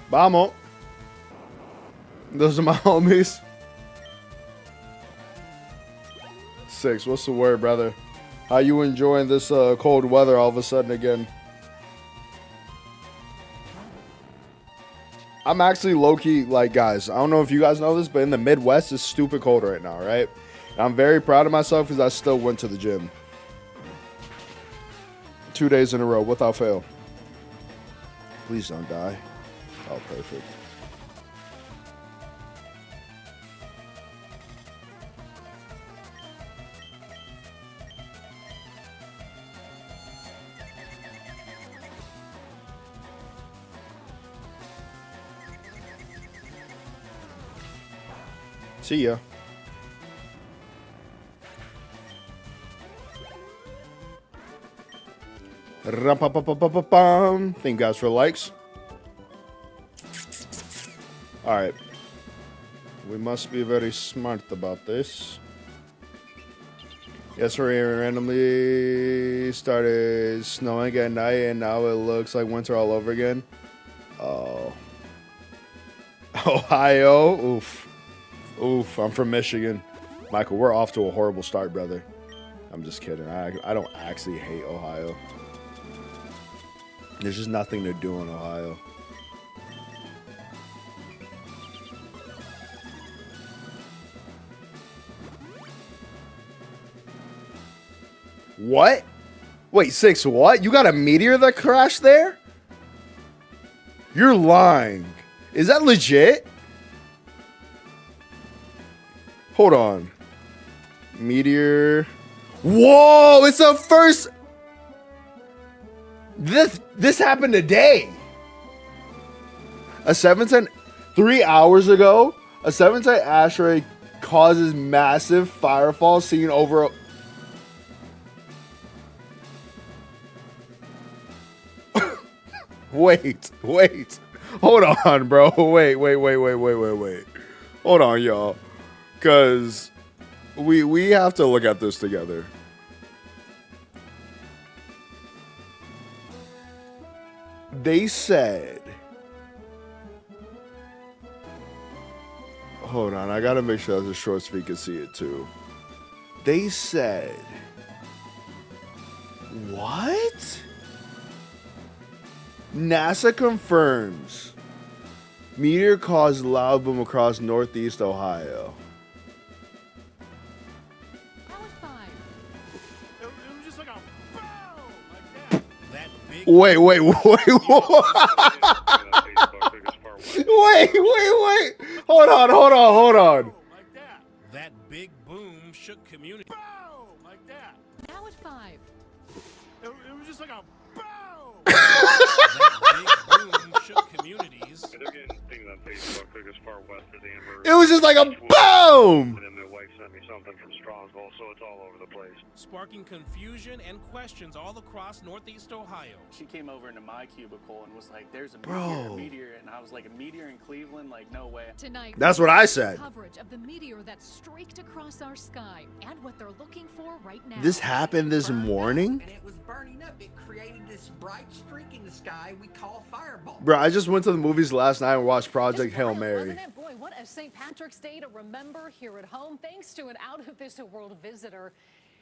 Speaker 1: Vamos. Those are my homies. 6, what's the word, brother? How you enjoying this cold weather all of a sudden again? I'm actually low-key, like, guys, I don't know if you guys know this, but in the Midwest, it's stupid cold right now, right? And I'm very proud of myself because I still went to the gym. 2 days in a row, without fail. Please don't die. Oh, perfect. See ya. Rum-pa-pa-pa-pa-pam. Thank you guys for the likes. All right. We must be very smart about this. Yesterday, randomly started snowing at night, and now it looks like winter all over again. Oh. Ohio? Oof. Oof. I'm from Michigan. Michael, we're off to a horrible start, brother. I'm just kidding. I don't actually hate Ohio. There's just nothing to do in Ohio. What? Wait, 6, what? You got a meteor that crashed there? You're lying. Is that legit? Hold on. Meteor. Whoa, it's the first. This happened today. A 710, 3 hours ago, a 710 asteroid causes massive firefall seen over. Wait. Hold on, bro. Wait. Hold on, y'all. Cause we have to look at this together. They said, hold on, I gotta make sure that the short speed can see it too. They said, what? NASA confirms meteor caused loud boom across northeast Ohio. Wait. Wait. Hold on.
Speaker 2: Like that. That big boom shook community. Boom! Like that.
Speaker 3: Now at 5.
Speaker 2: It was just like a boom! That big boom shook communities.
Speaker 4: They're getting things on Facebook as far west as Amber.
Speaker 1: It was just like a boom!
Speaker 4: And then my wife sent me something from Strongsville, so it's all over the place.
Speaker 2: Sparking confusion and questions all across northeast Ohio.
Speaker 5: She came over into my cubicle and was like, there's a meteor, and I was like, a meteor in Cleveland? Like, no way.
Speaker 3: Tonight,
Speaker 1: that's what I said.
Speaker 3: Coverage of the meteor that streaked across our sky and what they're looking for right now.
Speaker 1: This happened this morning?
Speaker 6: And it was burning up. It created this bright streak in the sky we call fireball.
Speaker 1: Bro, I just went to the movies last night and watched Project Hail Mary.
Speaker 3: Boy, what a St. Patrick's Day to remember here at home, thanks to an out-of-this-world visitor.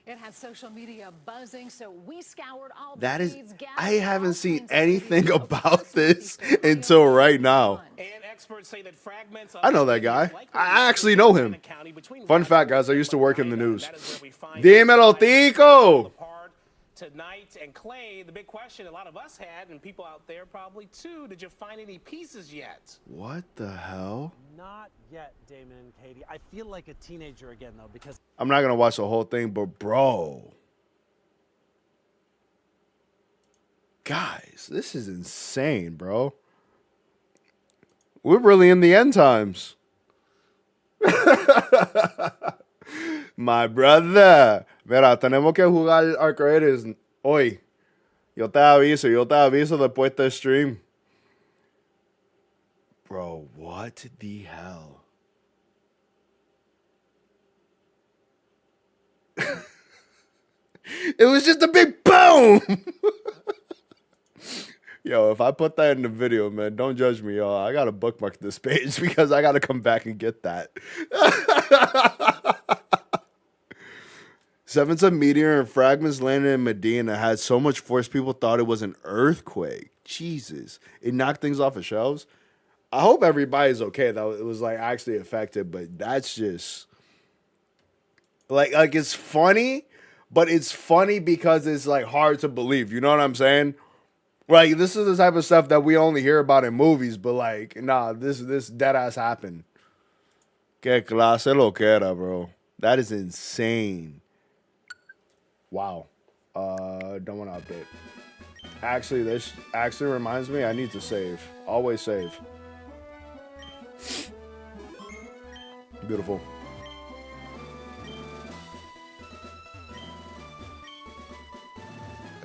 Speaker 3: It had social media buzzing, so we scoured all the feeds.
Speaker 1: I haven't seen anything about this until right now.
Speaker 2: And experts say that fragments
Speaker 1: I know that guy. I actually know him. Fun fact, guys, I used to work in the news. Dímelo, Tico!
Speaker 2: tonight. And Clay, the big question a lot of us had, and people out there probably too, did you find any pieces yet?
Speaker 1: What the hell?
Speaker 7: Not yet, Damon and Katie. I feel like a teenager again, though, because
Speaker 1: I'm not gonna watch the whole thing, but bro, guys, this is insane, bro. We're really in the end times. My brother. Mira, tenemos que jugar arcades hoy. Yo te aviso después del stream. Bro, what the hell? It was just a big boom. Yo, if I put that in the video, man, don't judge me, y'all. I gotta bookmark this page because I gotta come back and get that. Seven's a meteor and fragments landed in Medina had so much force people thought it was an earthquake. Jesus. It knocked things off of shelves. I hope everybody's okay though. It was like actually affected, but that's just like it's funny, but it's funny because it's like hard to believe. You know what I'm saying? Like this is the type of stuff that we only hear about in movies, but like, nah, this dead ass happened. Que clase lo que era, bro. That is insane. Wow. Don't want to update. Actually, this actually reminds me I need to save. Always save. Beautiful.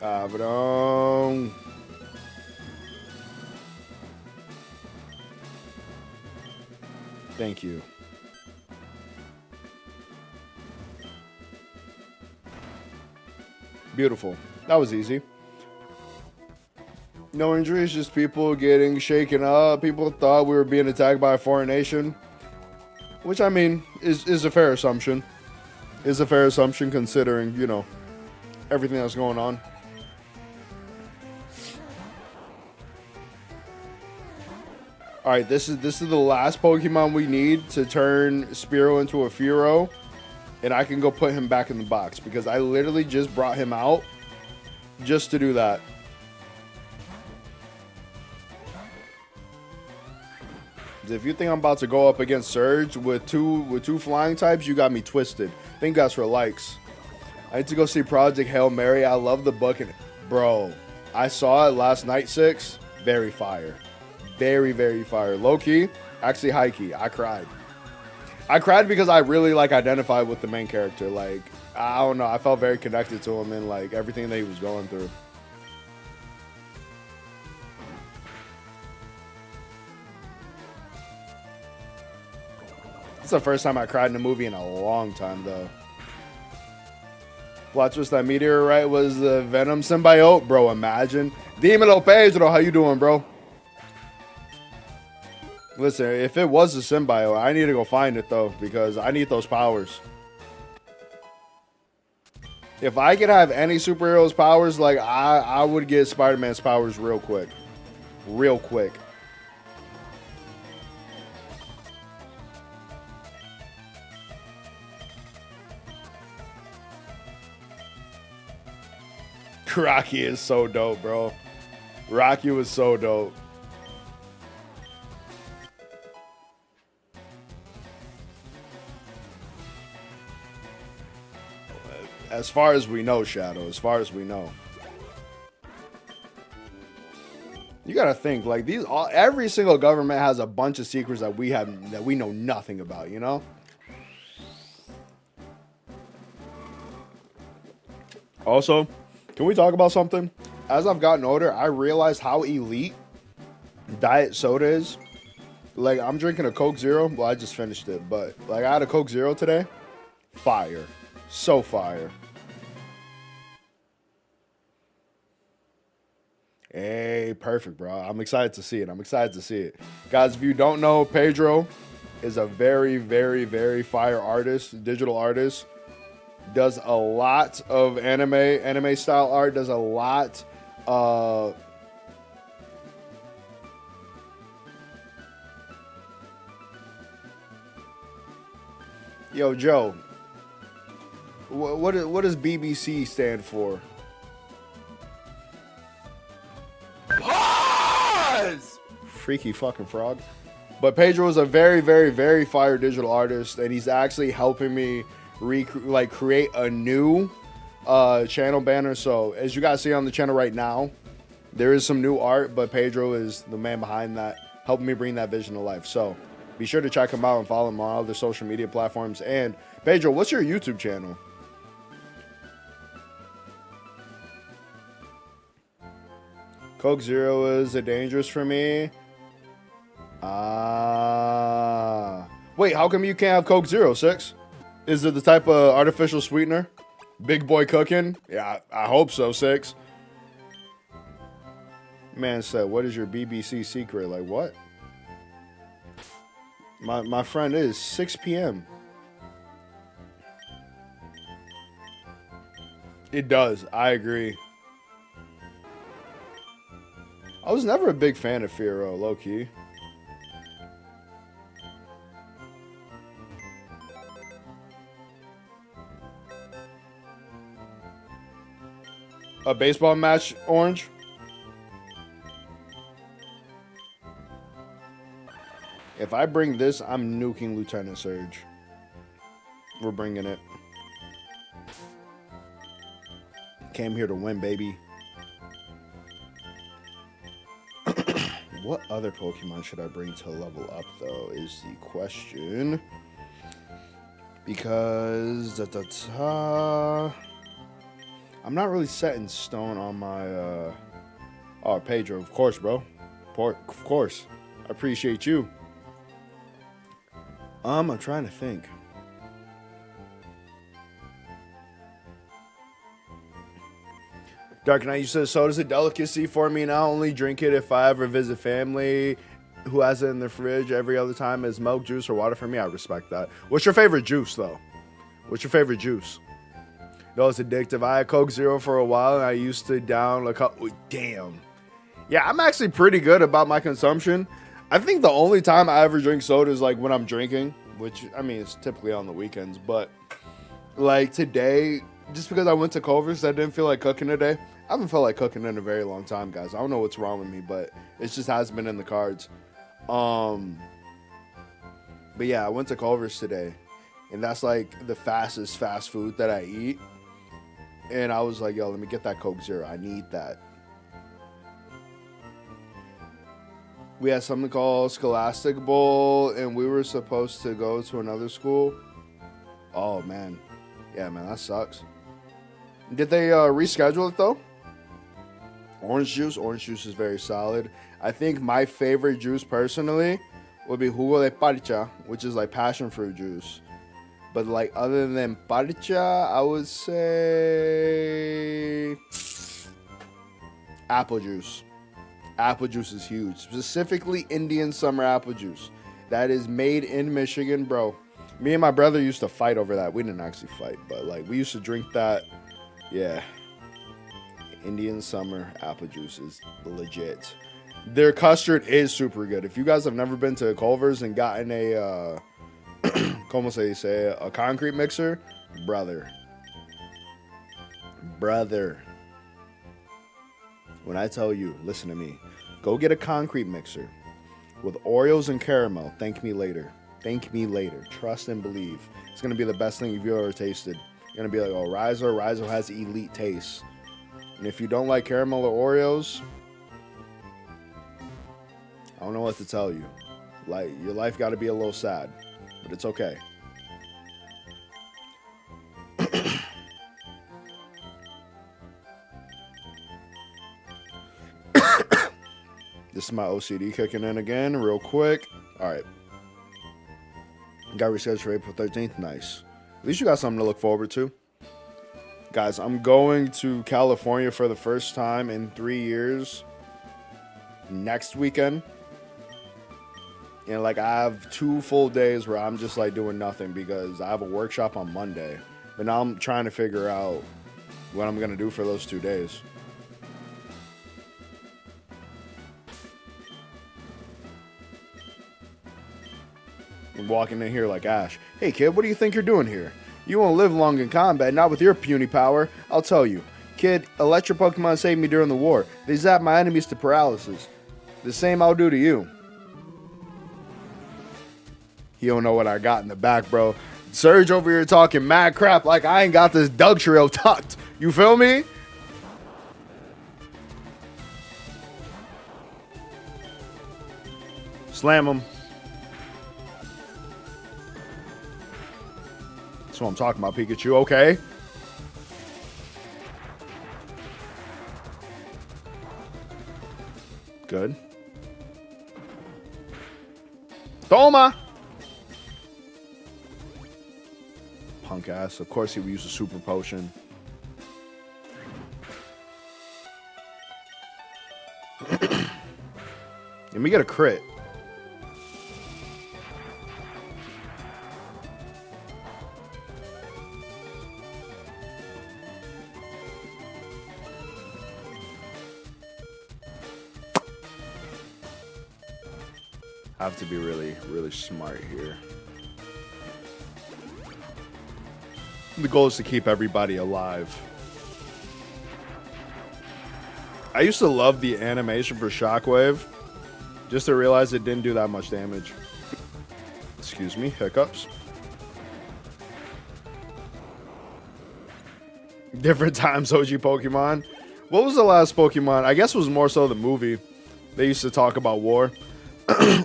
Speaker 1: Cabrón. Thank you. Beautiful. That was easy. No injuries, just people getting shaken up. People thought we were being attacked by a foreign nation. Which, I mean, is a fair assumption. Is a fair assumption considering, you know, everything that's going on. Alright, this is the last Pokemon we need to turn Spearow into a Fearow. And I can go put him back in the box because I literally just brought him out just to do that. If you think I'm about to go up against Surge with two flying types, you got me twisted. Thank you guys for likes. I need to go see Project Hail Mary. I love the book. And bro, I saw it last night, 6. Very fire. Very, very fire. Low key, actually high key. I cried. I cried because I really like identified with the main character. Like, I don't know. I felt very connected to him and like everything that he was going through. It's the first time I cried in a movie in a long time, though. Watch what's that meteorite was the Venom symbiote, bro. Imagine. Dímelo, Pedro. How you doing, bro? Listen, if it was a symbiote, I need to go find it though because I need those powers. If I could have any superheroes' powers, like I would get Spider-Man's powers real quick. Real quick. Rocky is so dope, bro. Rocky was so dope. As far as we know, Shadow, as far as we know. You gotta think, like every single government has a bunch of secrets that we know nothing about, you know? Also, can we talk about something? As I've gotten older, I realized how elite diet soda is. Like, I'm drinking a Coke Zero. Well, I just finished it, but like I had a Coke Zero today. Fire. So fire. Hey, perfect, bro. I'm excited to see it. I'm excited to see it. Guys, if you don't know, Pedro is a very, very, very fire artist, digital artist. Does a lot of anime style art, does a lot Yo, Joe, what does BBC stand for? freaky fucking frog. But Pedro is a very, very, very fire digital artist, and he's actually helping me create a new channel banner. So as you guys see on the channel right now, there is some new art, but Pedro is the man behind that, helping me bring that vision to life. So be sure to check him out and follow him on all other social media platforms. And Pedro, what's your YouTube channel? Coke Zero is dangerous for me. Wait, how come you can't have Coke Zero, 6? Is it the type of artificial sweetener? Big boy cooking? Yeah, I hope so, 6. Man said, what is your BBC secret? Like, what? My friend, is 6 p.m. It does. I agree. I was never a big fan of Firo, low-key. A baseball match, Orange? If I bring this, I'm nuking Lieutenant Surge. We're bringing it. Came here to win, baby. What other Pokemon should I bring to level up, though, is the question. Because I'm not really set in stone on my oh, Pedro, of course, bro. Of course. I appreciate you. I'm trying to think. Dark Knight, you said soda's a delicacy for me now. Only drink it if I ever visit family who has it in the fridge. Every other time is milk, juice, or water for me. I respect that. What's your favorite juice, though? What's your favorite juice? No, it's addictive. I had Coke Zero for a while, and I used to down a couple. Damn. Yeah, I'm actually pretty good about my consumption. I think the only time I ever drink soda is like when I'm drinking, which, I mean, it's typically on the weekends. But like today, just because I went to Culver's, I didn't feel like cooking today. I haven't felt like cooking in a very long time, guys. I don't know what's wrong with me, but it just hasn't been in the cards. But yeah, I went to Culver's today, and that's like the fastest fast food that I eat. And I was like, yo, let me get that Coke Zero. I need that. We had something called Scholastic Bowl, and we were supposed to go to another school. Oh, man. Yeah, man, that sucks. Did they reschedule it, though? Orange juice. Orange juice is very solid. I think my favorite juice, personally, would be jugo de parcha, which is like passion fruit juice. But like other than parcha, I would say apple juice. Apple juice is huge. Specifically Indian summer apple juice. That is made in Michigan, bro. Me and my brother used to fight over that. We didn't actually fight, but like we used to drink that. Yeah. Indian summer apple juice is legit. Their custard is super good. If you guys have never been to Culver's and gotten a como se dice, a concrete mixer, brother. When I tell you, listen to me. Go get a concrete mixer with Oreos and caramel. Thank me later. Thank me later. Trust and believe. It's going to be the best thing you've ever tasted. You're going to be like, oh, Rizzo has elite taste. And if you don't like caramel or Oreos, I don't know what to tell you. Like, your life got to be a little sad, but it's okay. This is my OCD kicking in again, real quick. All right. Got rescheduled for April 13th. Nice. At least you got something to look forward to. Guys, I'm going to California for the first time in 3 years next weekend. And like I have 2 full days where I'm just like doing nothing because I have a workshop on Monday. But now I'm trying to figure out what I'm going to do for those 2 days. I'm walking in here like Ash. Hey kid, what do you think you're doing here? You won't live long in combat, not with your puny power. I'll tell you. Kid, electric Pokemon saved me during the war. They zapped my enemies to paralysis. The same I'll do to you. He don't know what I got in the back, bro. Surge over here talking mad crap like I ain't got this Doug trio tucked. You feel me? Slam him. That's what I'm talking about, Pikachu. Okay. Good. Toma! Punk ass. Of course he would use a super potion. And we get a crit. I have to be really, really smart here. The goal is to keep everybody alive. I used to love the animation for Shockwave, just to realize it didn't do that much damage. Excuse me, hiccups. Different times, OG Pokemon. What was the last Pokemon? I guess it was more so the movie. They used to talk about war.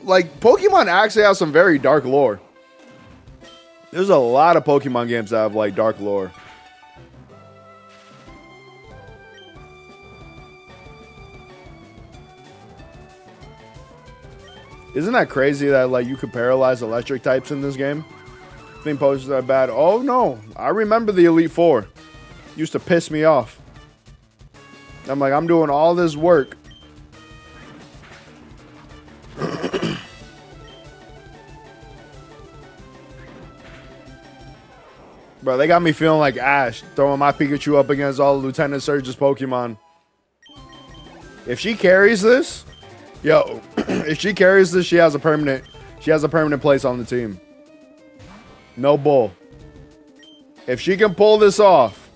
Speaker 1: Like, Pokemon actually have some very dark lore. There's a lot of Pokemon games that have, like, dark lore. Isn't that crazy that, like, you could paralyze electric types in this game? Think potions are bad. Oh, no. I remember the Elite Four. Used to piss me off. I'm like, I'm doing all this work. Bro, they got me feeling like Ash, throwing my Pikachu up against all of Lieutenant Surge's Pokemon. If she carries this, yo, if she carries this, she has a permanent place on the team. No bull. If she can pull this off,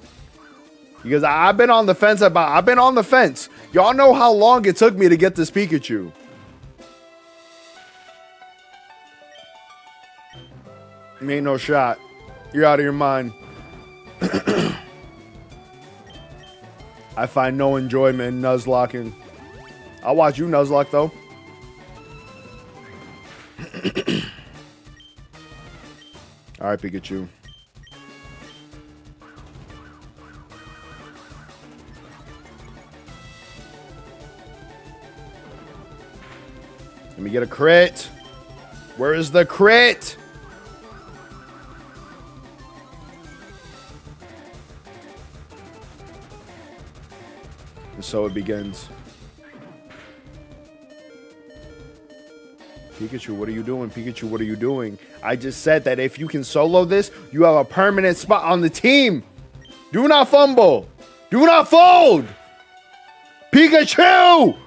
Speaker 1: because I've been on the fence about, I've been on the fence. Y'all know how long it took me to get this Pikachu. Ain't no shot. You're out of your mind. I find no enjoyment in nuzlocking. I'll watch you nuzlock though. All right, Pikachu. Let me get a crit. Where is the crit? And so it begins. Pikachu, what are you doing? Pikachu, what are you doing? I just said that if you can solo this, you have a permanent spot on the team. Do not fumble. Do not fold. Pikachu!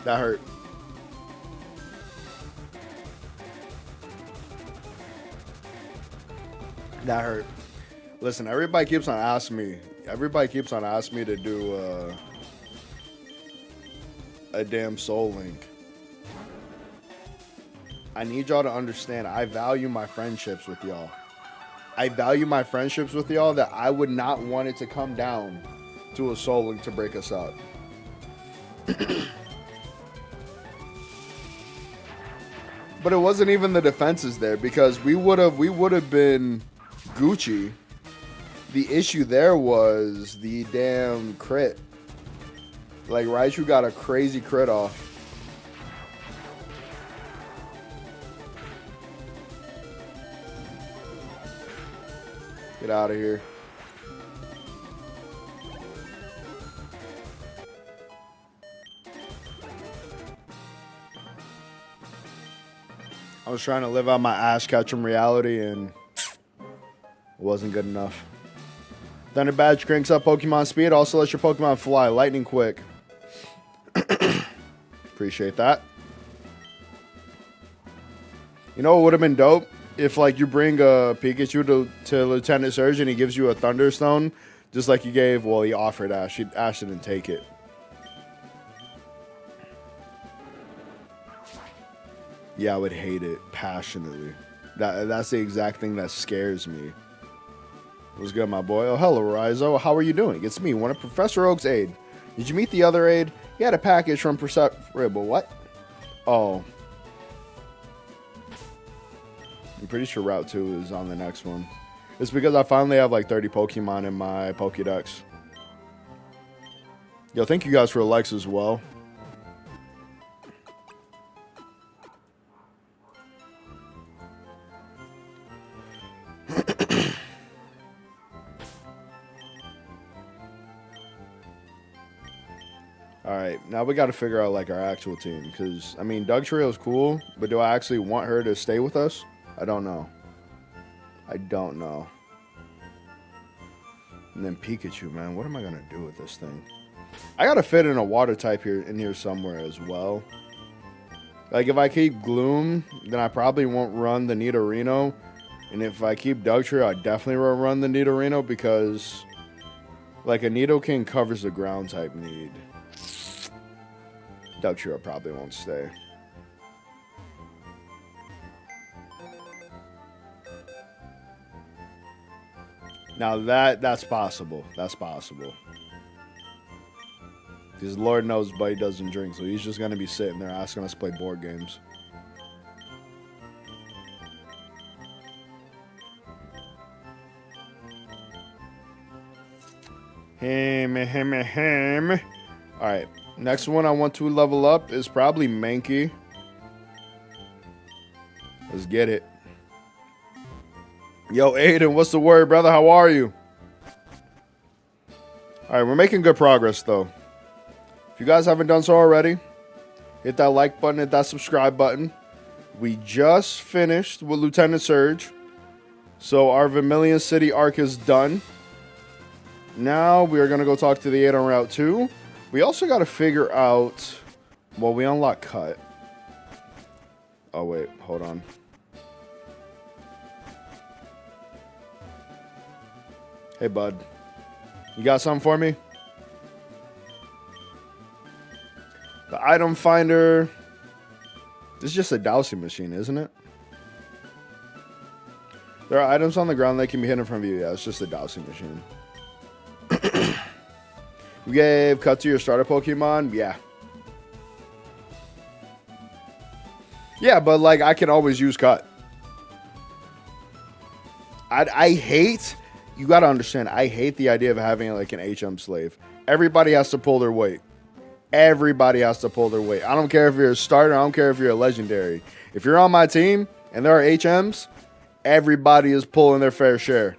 Speaker 1: That hurt. That hurt. Listen, everybody keeps on asking me. Everybody keeps on asking me to do a damn Soul Link. I need y'all to understand. I value my friendships with y'all. I value my friendships with y'all that I would not want it to come down to a Soul Link to break us up. But it wasn't even the defenses there because we would have been Gucci. The issue there was the damn crit. Like Raichu got a crazy crit off. Get out of here. I was trying to live out my Ash Ketchum reality, and it wasn't good enough. Thunder Badge cranks up Pokemon speed. Also lets your Pokemon fly lightning quick. Appreciate that. You know what would have been dope? If, like, you bring a Pikachu to Lieutenant Surge and he gives you a Thunderstone, just like you gave, well, he offered Ash. Ash didn't take it. Yeah, I would hate it passionately. That's the exact thing that scares me. What's good, my boy? Oh, hello, Rizo. How are you doing? It's me, one of Professor Oak's aide. Did you meet the other aide? He had a package from But what? Oh. I'm pretty sure Route 2 is on the next one. It's because I finally have like 30 Pokemon in my Pokédex. Yo, thank you guys for the likes as well. Alright, now we got to figure out like our actual team. Because, I mean, Dugtrio is cool, but do I actually want her to stay with us? I don't know. I don't know. And then Pikachu, man. What am I going to do with this thing? I got to fit in a water type in here somewhere as well. Like, if I keep Gloom, then I probably won't run the Nidorino. And if I keep Dugtrio, I definitely will run the Nidorino because, like, a Nidoking covers the ground type need. Dugtrio probably won't stay. Now that's possible. That's possible. Because Lord knows Buddy doesn't drink, so he's just going to be sitting there asking us to play board games. Him. Alright, next one I want to level up is probably Mankey. Let's get it. Yo, Aiden, what's the word, brother? How are you? Alright, we're making good progress, though. If you guys haven't done so already, hit that like button, hit that subscribe button. We just finished with Lieutenant Surge. So our Vermillion City arc is done. Now we are going to go talk to the 8 on Route 2. We also got to figure out... Well, we unlock Cut. Oh, wait. Hold on. Hey, bud. You got something for me? The item finder. This is just a dowsing machine, isn't it? There are items on the ground that can be hidden from view. Yeah, it's just a dowsing machine. You gave Cut to your starter Pokemon? Yeah. Yeah, but like I can always use Cut. I hate... You gotta understand, I hate the idea of having like an HM slave. Everybody has to pull their weight. Everybody has to pull their weight. I don't care if you're a starter. I don't care if you're a legendary. If you're on my team and there are HMs, everybody is pulling their fair share.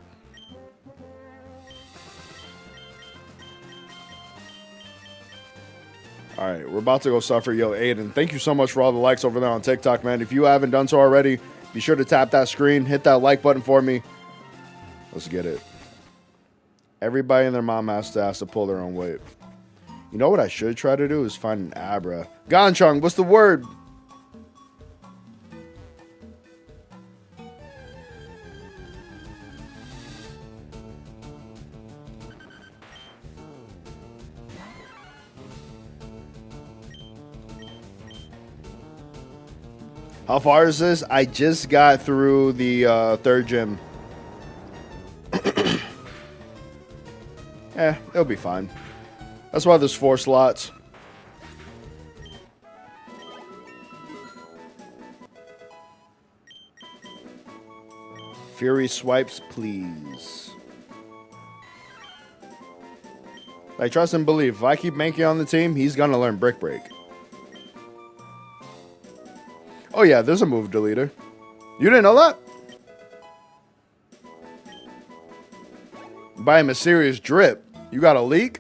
Speaker 1: All right, we're about to go suffer. Yo, Aiden, thank you so much for all the likes over there on TikTok, man. If you haven't done so already, be sure to tap that screen. Hit that like button for me. Let's get it. Everybody and their mom has to pull their own weight. You know what I should try to do is find an Abra. Ganchong, what's the word? How far is this? I just got through the 3rd gym. It'll be fine. That's why there's 4 slots. Fury swipes, please. I trust and believe. If I keep Mankey on the team, he's gonna learn Brick Break. Oh yeah, there's a move deleter. You didn't know that? By a mysterious drip. You got a leak?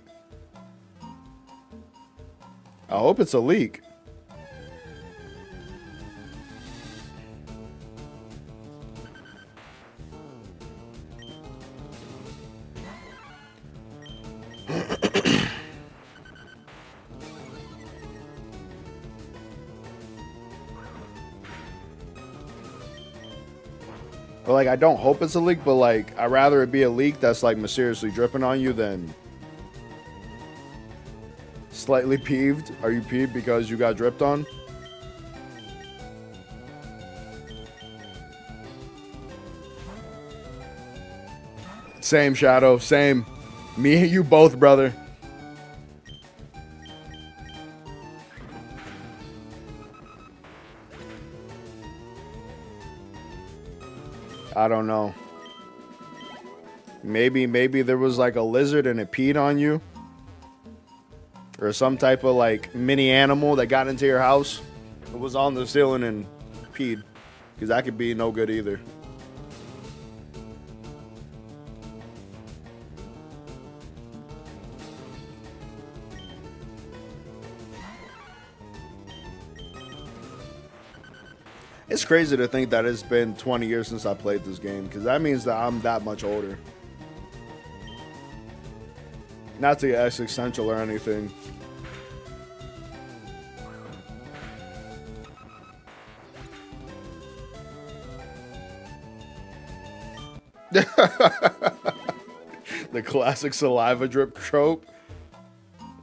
Speaker 1: I hope it's a leak. But like, I don't hope it's a leak, but like, I'd rather it be a leak that's like mysteriously dripping on you than slightly peeved. Are you peeved because you got dripped on? Same, Shadow, same. Me and you both, brother. I don't know. Maybe there was like a lizard and it peed on you. Or some type of like mini animal that got into your house. It was on the ceiling and peed. Because that could be no good either. It's crazy to think that it's been 20 years since I played this game, because that means that I'm that much older. Not to get existential or anything. The classic saliva drip trope.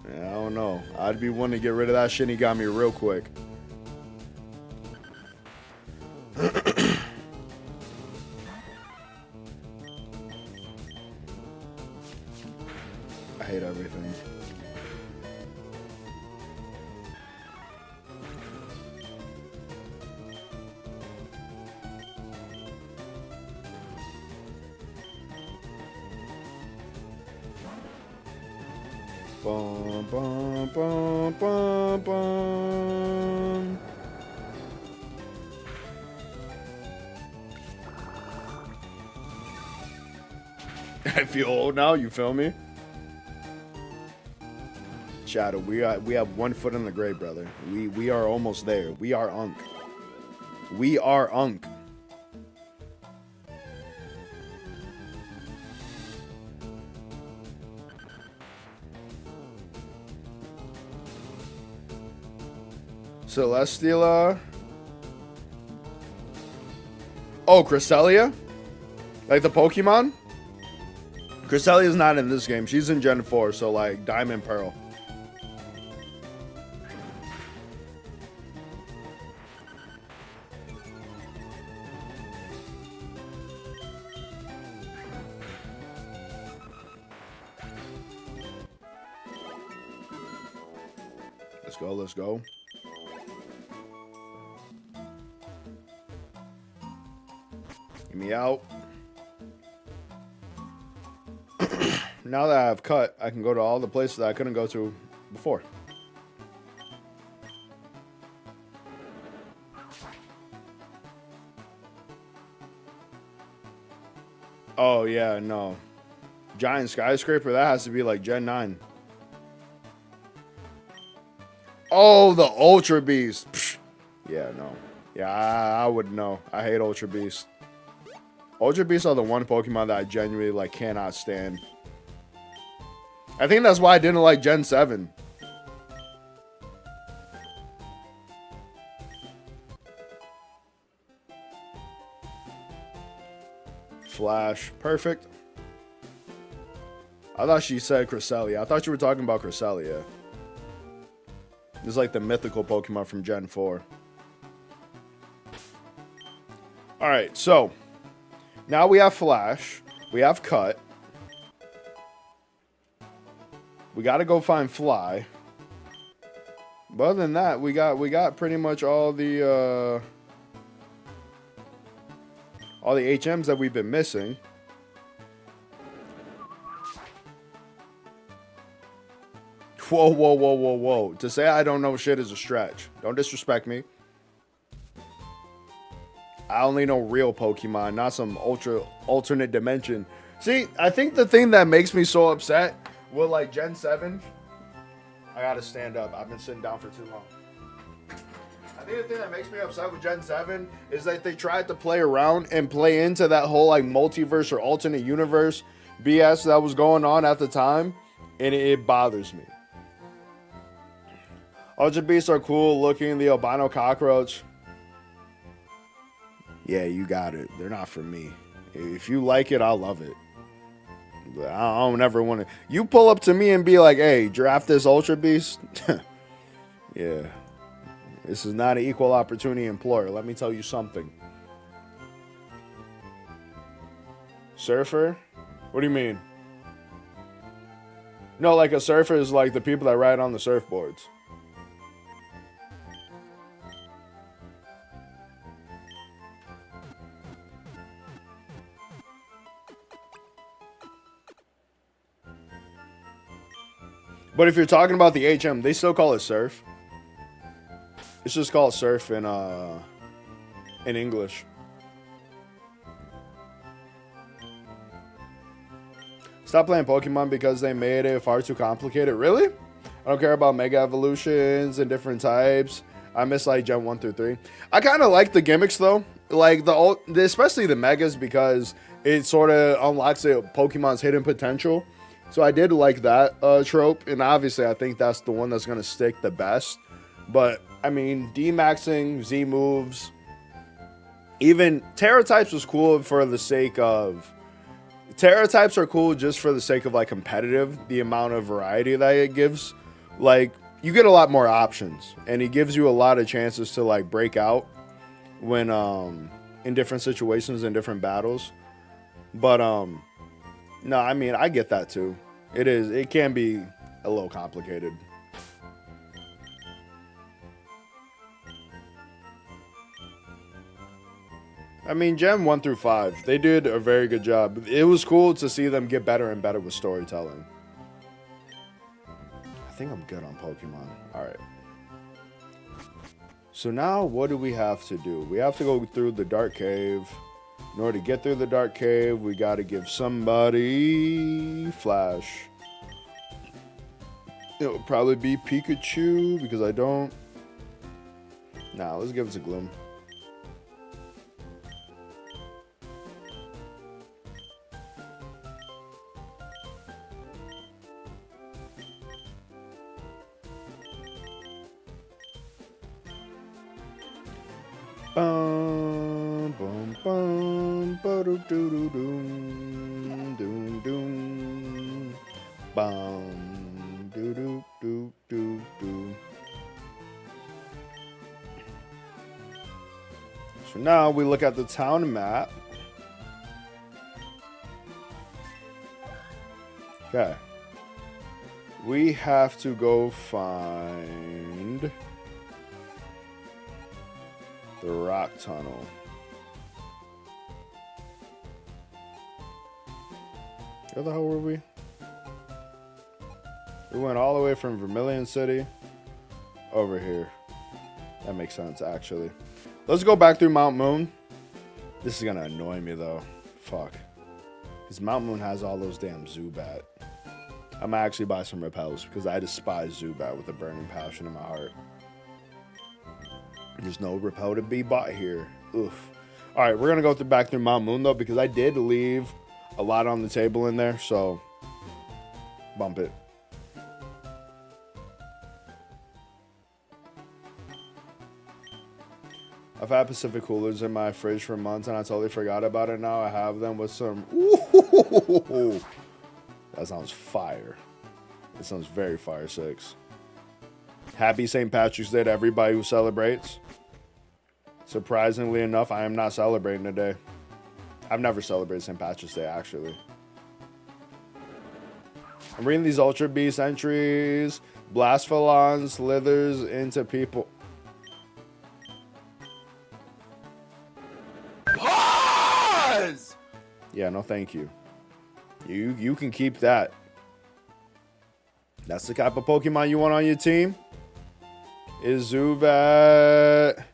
Speaker 1: Yeah, I don't know. I'd be one to get rid of that shit. He got me real quick. I hate everything. Bum, bum, bum, bum, bum. I feel old now, you feel me? Shadow, we have 1 foot in the grave, brother. We are almost there. We are Unk. We are Unk. Celesteela. Oh, Cresselia? Like the Pokemon? Cresselia's not in this game. She's in Gen 4, so like Diamond Pearl. Let's go, let's go. Get me out. Now that I've cut, I can go to all the places that I couldn't go to before. Oh, yeah, no. Giant Skyscraper, that has to be like Gen 9. Oh, the Ultra Beast. Psh. Yeah, no. Yeah, I would know. I hate Ultra Beast. Ultra Beasts are the one Pokemon that I genuinely like cannot stand. I think that's why I didn't like Gen 7. Flash. Perfect. I thought she said Cresselia. I thought you were talking about Cresselia. It's like the mythical Pokemon from Gen 4. Alright, so now we have Flash. We have Cut. We gotta go find Fly. But other than that, we got pretty much all the HMs that we've been missing. Whoa, whoa, whoa, whoa, whoa. To say I don't know shit is a stretch. Don't disrespect me. I only know real Pokemon, not some alternate dimension. See, I think the thing that makes me so upset with like Gen 7, I gotta stand up. I've been sitting down for too long. I think the thing that makes me upset with Gen 7 is that they tried to play around and play into that whole like multiverse or alternate universe BS that was going on at the time. And it bothers me. Ultra Beasts are cool looking. The albino cockroach. Yeah, you got it. They're not for me. If you like it, I'll love it. But I don't ever want to. You pull up to me and be like, hey, draft this Ultra Beast. Yeah. This is not an equal opportunity employer. Let me tell you something. Surfer? What do you mean? No, like a surfer is like the people that ride on the surfboards. But if you're talking about the HM, they still call it surf. It's just called surf in English. Stop playing Pokemon because they made it far too complicated. Really? I don't care about Mega Evolutions and different types. I miss like Gen 1 through 3. I kind of like the gimmicks though. Like especially the Megas because it sort of unlocks Pokemon's hidden potential. So I did like that trope. And obviously I think that's the one that's going to stick the best. But I mean, D-maxing, Z moves, even Terra types was cool for the sake of... Terra types are cool just for the sake of like competitive, the amount of variety that it gives. Like you get a lot more options and it gives you a lot of chances to like break out when in different situations and different battles. But no, I mean, I get that too. It can be a little complicated. I mean, Gen 1 through 5, they did a very good job. It was cool to see them get better and better with storytelling. I think I'm good on Pokemon. All right. So now what do we have to do? We have to go through the Dark Cave. In order to get through the Dark Cave, we got to give somebody Flash. It would probably be Pikachu because I don't... Nah, let's give it to Gloom. Bum, bum, bum, ba-do-do-do-doom, doom, doom, bum, do-do-do-do-do. So now we look at the town map. Okay. We have to go find the rock tunnel. Where the hell were we? We went all the way from Vermillion City over here. That makes sense, actually. Let's go back through Mount Moon. This is gonna annoy me though. Fuck. Because Mount Moon has all those damn Zubat. I'm gonna actually buy some repels because I despise Zubat with a burning passion in my heart. There's no repel to be bought here. Oof. All right, we're going to go back through Mount Moon, though, because I did leave a lot on the table in there, so bump it. I've had Pacific Coolers in my fridge for months, and I totally forgot about it now. I have them with some... Ooh, that sounds fire. That sounds very fire, 6. Happy St. Patrick's Day to everybody who celebrates. Surprisingly enough, I am not celebrating today. I've never celebrated St. Patrick's Day, actually. I'm reading these Ultra Beast entries. Blasphalon slithers into people. Pause! Yeah, no thank you. You can keep that. That's the type of Pokemon you want on your team? Is Zubat...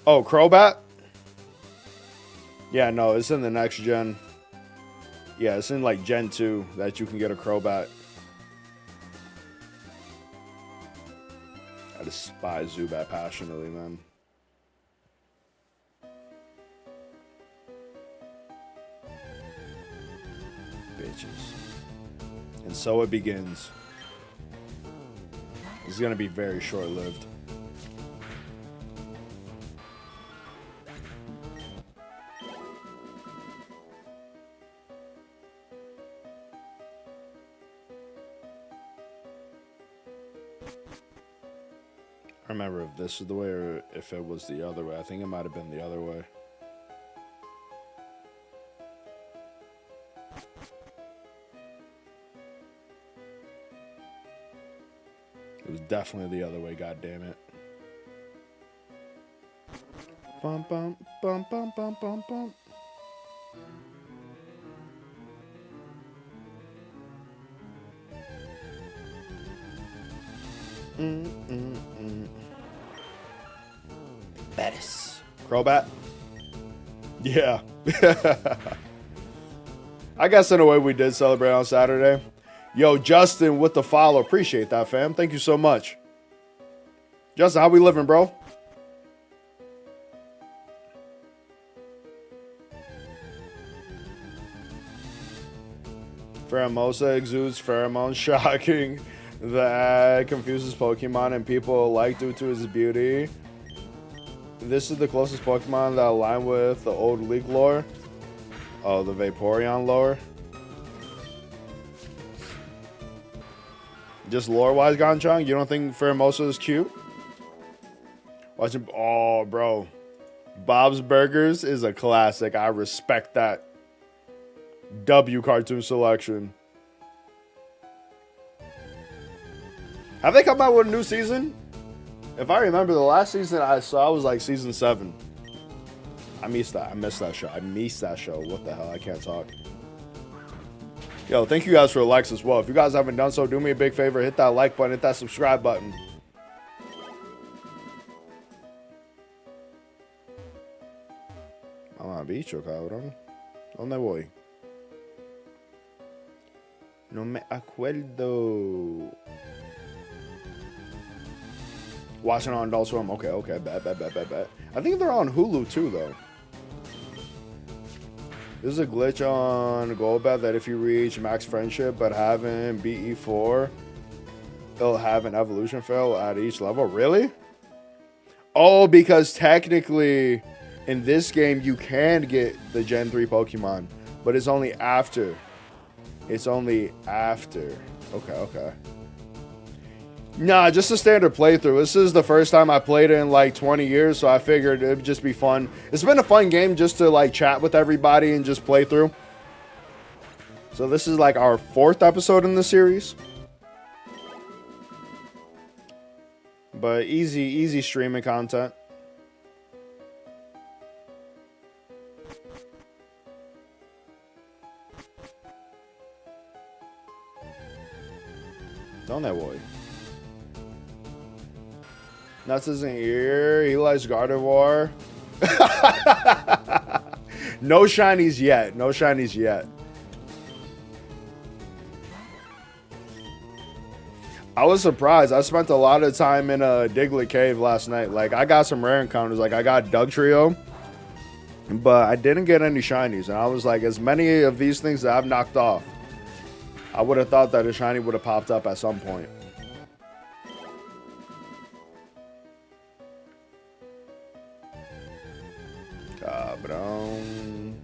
Speaker 1: Oh, Crobat? Yeah, no, it's in the next gen. Yeah, it's in like Gen 2 that you can get a Crobat. I despise Zubat passionately, man. And so it begins. This is going to be very short-lived. I remember if this is the way or if it was the other way. I think it might have been the other way. It was definitely the other way, god damn it. Bum bum bum bum bum bum bum. Bettis. Crobat? Yeah. I guess in a way we did celebrate on Saturday. Yo, Justin with the follow. Appreciate that, fam. Thank you so much. Justin, how we living, bro? Pheromosa exudes pheromones. Shocking. That confuses Pokemon and people alike due to his beauty. This is the closest Pokemon that align with the old League lore. Oh, the Vaporeon lore. Just lore-wise, Gonchong, you don't think Pheromosa is cute? Watch him. Oh, bro. Bob's Burgers is a classic. I respect that. W cartoon selection. Have they come out with a new season? If I remember, the last season I saw was like season 7. I missed that. I missed that show. I missed that show. What the hell? I can't talk. Yo, thank you guys for the likes as well. If you guys haven't done so, do me a big favor. Hit that like button. Hit that subscribe button. Ah, bicho, cabrón. ¿Dónde voy? No me acuerdo. Watching on Adult Swim. Okay. Bet. I think they're on Hulu too, though. This is a glitch on Golbat that if you reach max friendship but haven't BE4, it'll have an evolution fail at each level. Really? Oh, because technically in this game you can get the Gen 3 Pokemon, but it's only after. It's only after. Okay. Nah, just a standard playthrough. This is the first time I played it in like 20 years, so I figured it'd just be fun. It's been a fun game just to like chat with everybody and just play through. So this is like our 4th episode in the series. But easy streaming content. Don't that boy. Nuts isn't here. He likes Gardevoir. No shinies yet. No shinies yet. I was surprised. I spent a lot of time in a Diglett cave last night. Like, I got some rare encounters. Like, I got Dugtrio, but I didn't get any shinies. And I was like, as many of these things that I've knocked off, I would have thought that a shiny would have popped up at some point. Cabrón.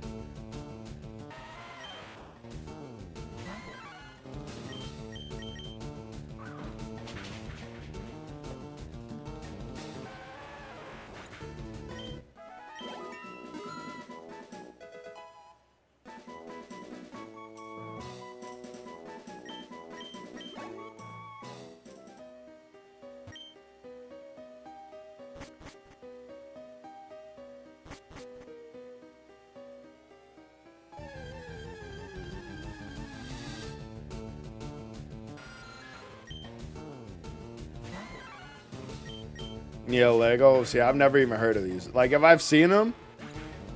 Speaker 1: Yeah, Lego. See, I've never even heard of these. Like, if I've seen them,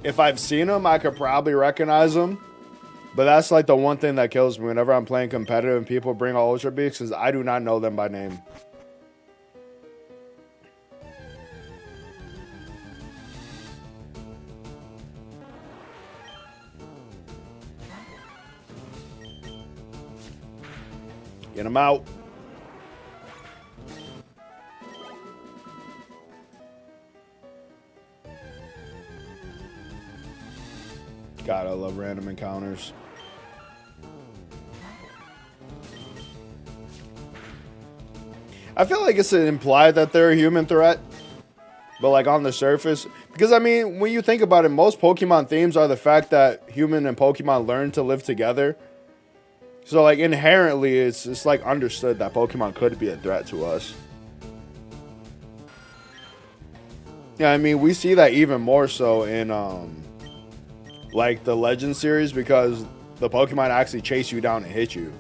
Speaker 1: I could probably recognize them. But that's like the one thing that kills me whenever I'm playing competitive and people bring all Ultra Beaks, because I do not know them by name. Get him out. God, I love random encounters. I feel like it's implied that they're a human threat, but like on the surface, because I mean, when you think about it, most Pokemon themes are the fact that human and Pokemon learn to live together. So like inherently, it's like understood that Pokemon could be a threat to us. Yeah, I mean, we see that even more so in like the Legend series, because the Pokemon actually chase you down and hit you.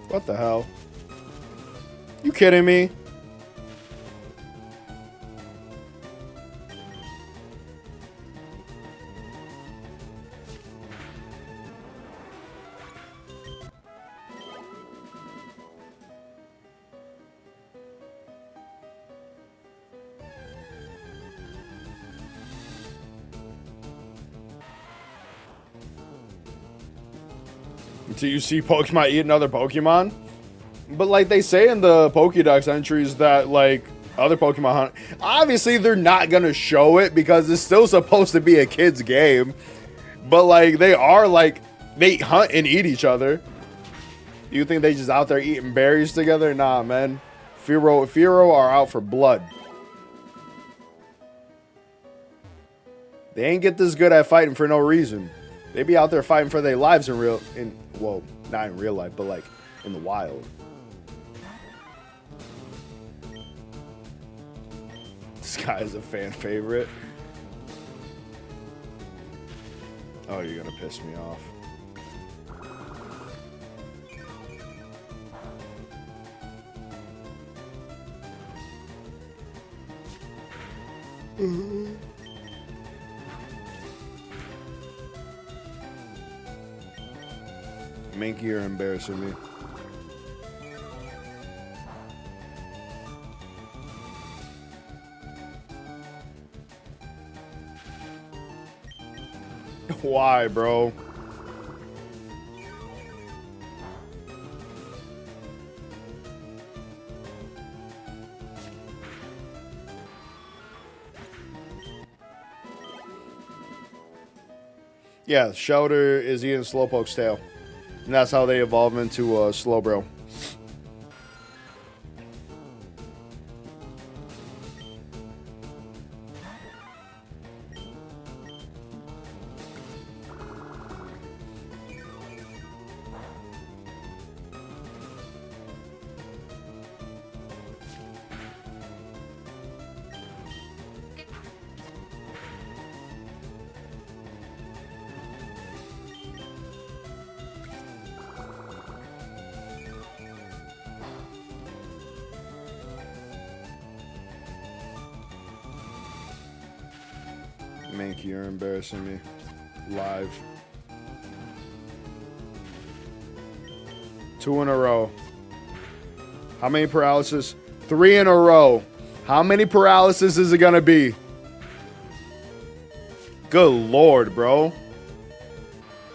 Speaker 1: What the hell? You kidding me? Until you see Pokemon eat another Pokemon? But like they say in the Pokédex entries that like other Pokemon hunt, obviously they're not gonna show it because it's still supposed to be a kid's game. But like they are like, they hunt and eat each other. You think they just out there eating berries together? Nah, man. Firo are out for blood. They ain't get this good at fighting for no reason. They be out there fighting for their lives well, not in real life, but like in the wild. This guy is a fan favorite. Oh, you're gonna piss me off. Minky, you're embarrassing me. Why, bro? Yeah, Shelter is eating Slowpoke's tail. And that's how they evolve into Slowbro. Mankey, you're embarrassing me. Live. 2 in a row. How many paralysis? 3 in a row. How many paralysis is it gonna be? Good lord, bro.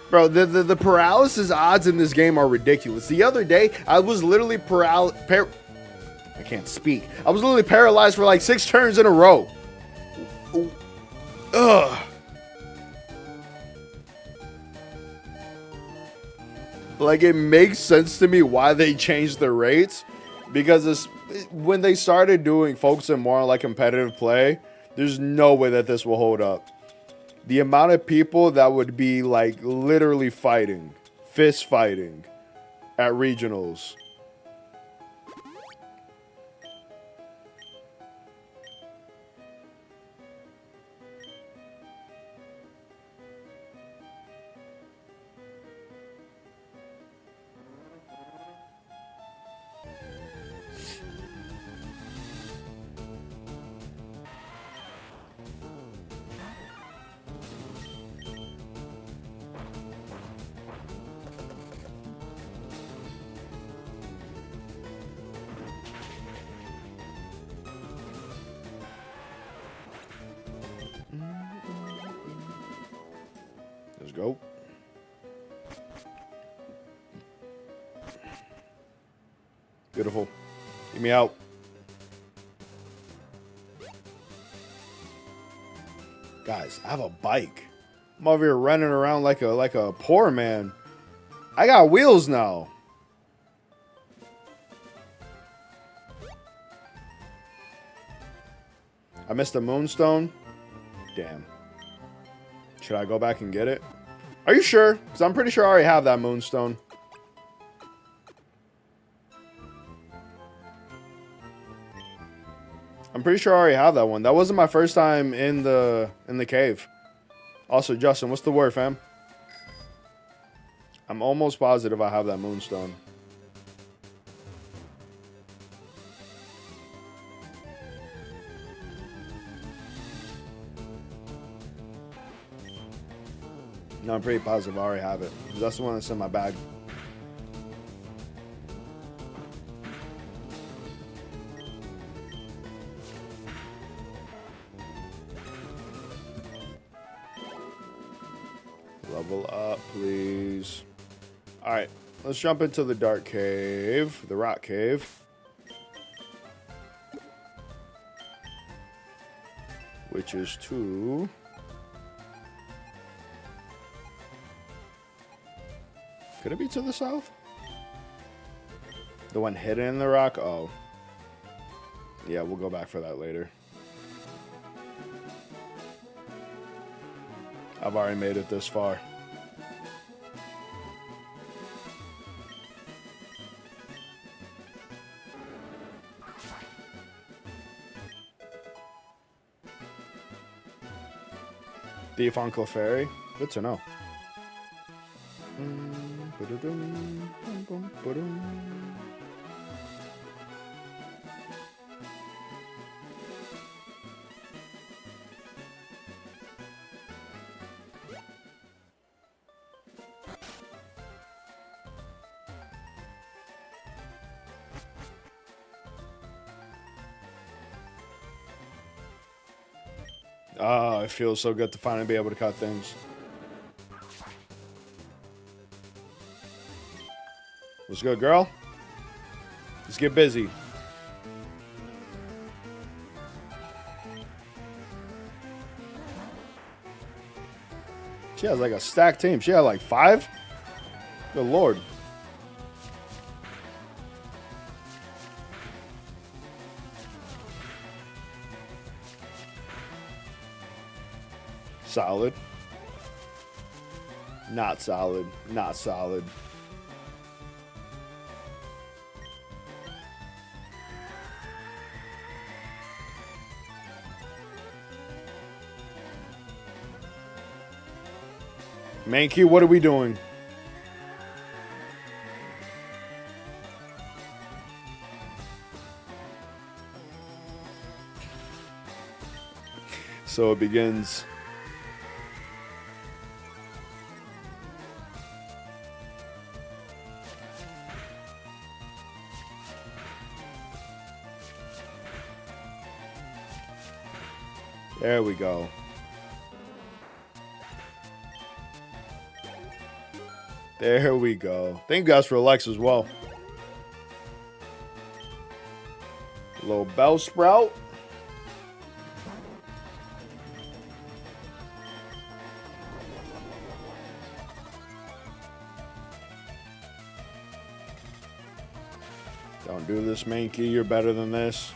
Speaker 1: Bro, the paralysis odds in this game are ridiculous. The other day, I was literally I can't speak. I was literally paralyzed for like 6 turns in a row. Ugh. Like, it makes sense to me why they changed the rates, because when they started focusing more on like competitive play, there's no way that this will hold up. The amount of people that would be like literally fighting, fist fighting at regionals. go. Beautiful. Get me out. Guys, I have a bike. I'm over here running around like a poor man. I got wheels now. I missed a moonstone. Damn. Should I go back and get it? Are you sure? Because I'm pretty sure I already have that moonstone. I'm pretty sure I already have that one. That wasn't my first time in the cave. Also, Justin, what's the word, fam? I'm almost positive I have that moonstone. No, I'm pretty positive I already have it. That's the one that's in my bag. Level up, please. All right, let's jump into the dark cave, the rock cave. Which is to... Could it be to the south? The one hidden in the rock? Oh. Yeah, we'll go back for that later. I've already made it this far. Thief on Clefairy? Good to know. Oh, it feels so good to finally be able to cut things. What's good, girl? Let's get busy. She has like a stacked team. She had like 5? Good lord. Solid. Not solid. Not solid. Main queue, what are we doing? So it begins. There we go. There we go. Thank you guys for likes as well. A little bell sprout. Don't do this, main key. You're better than this.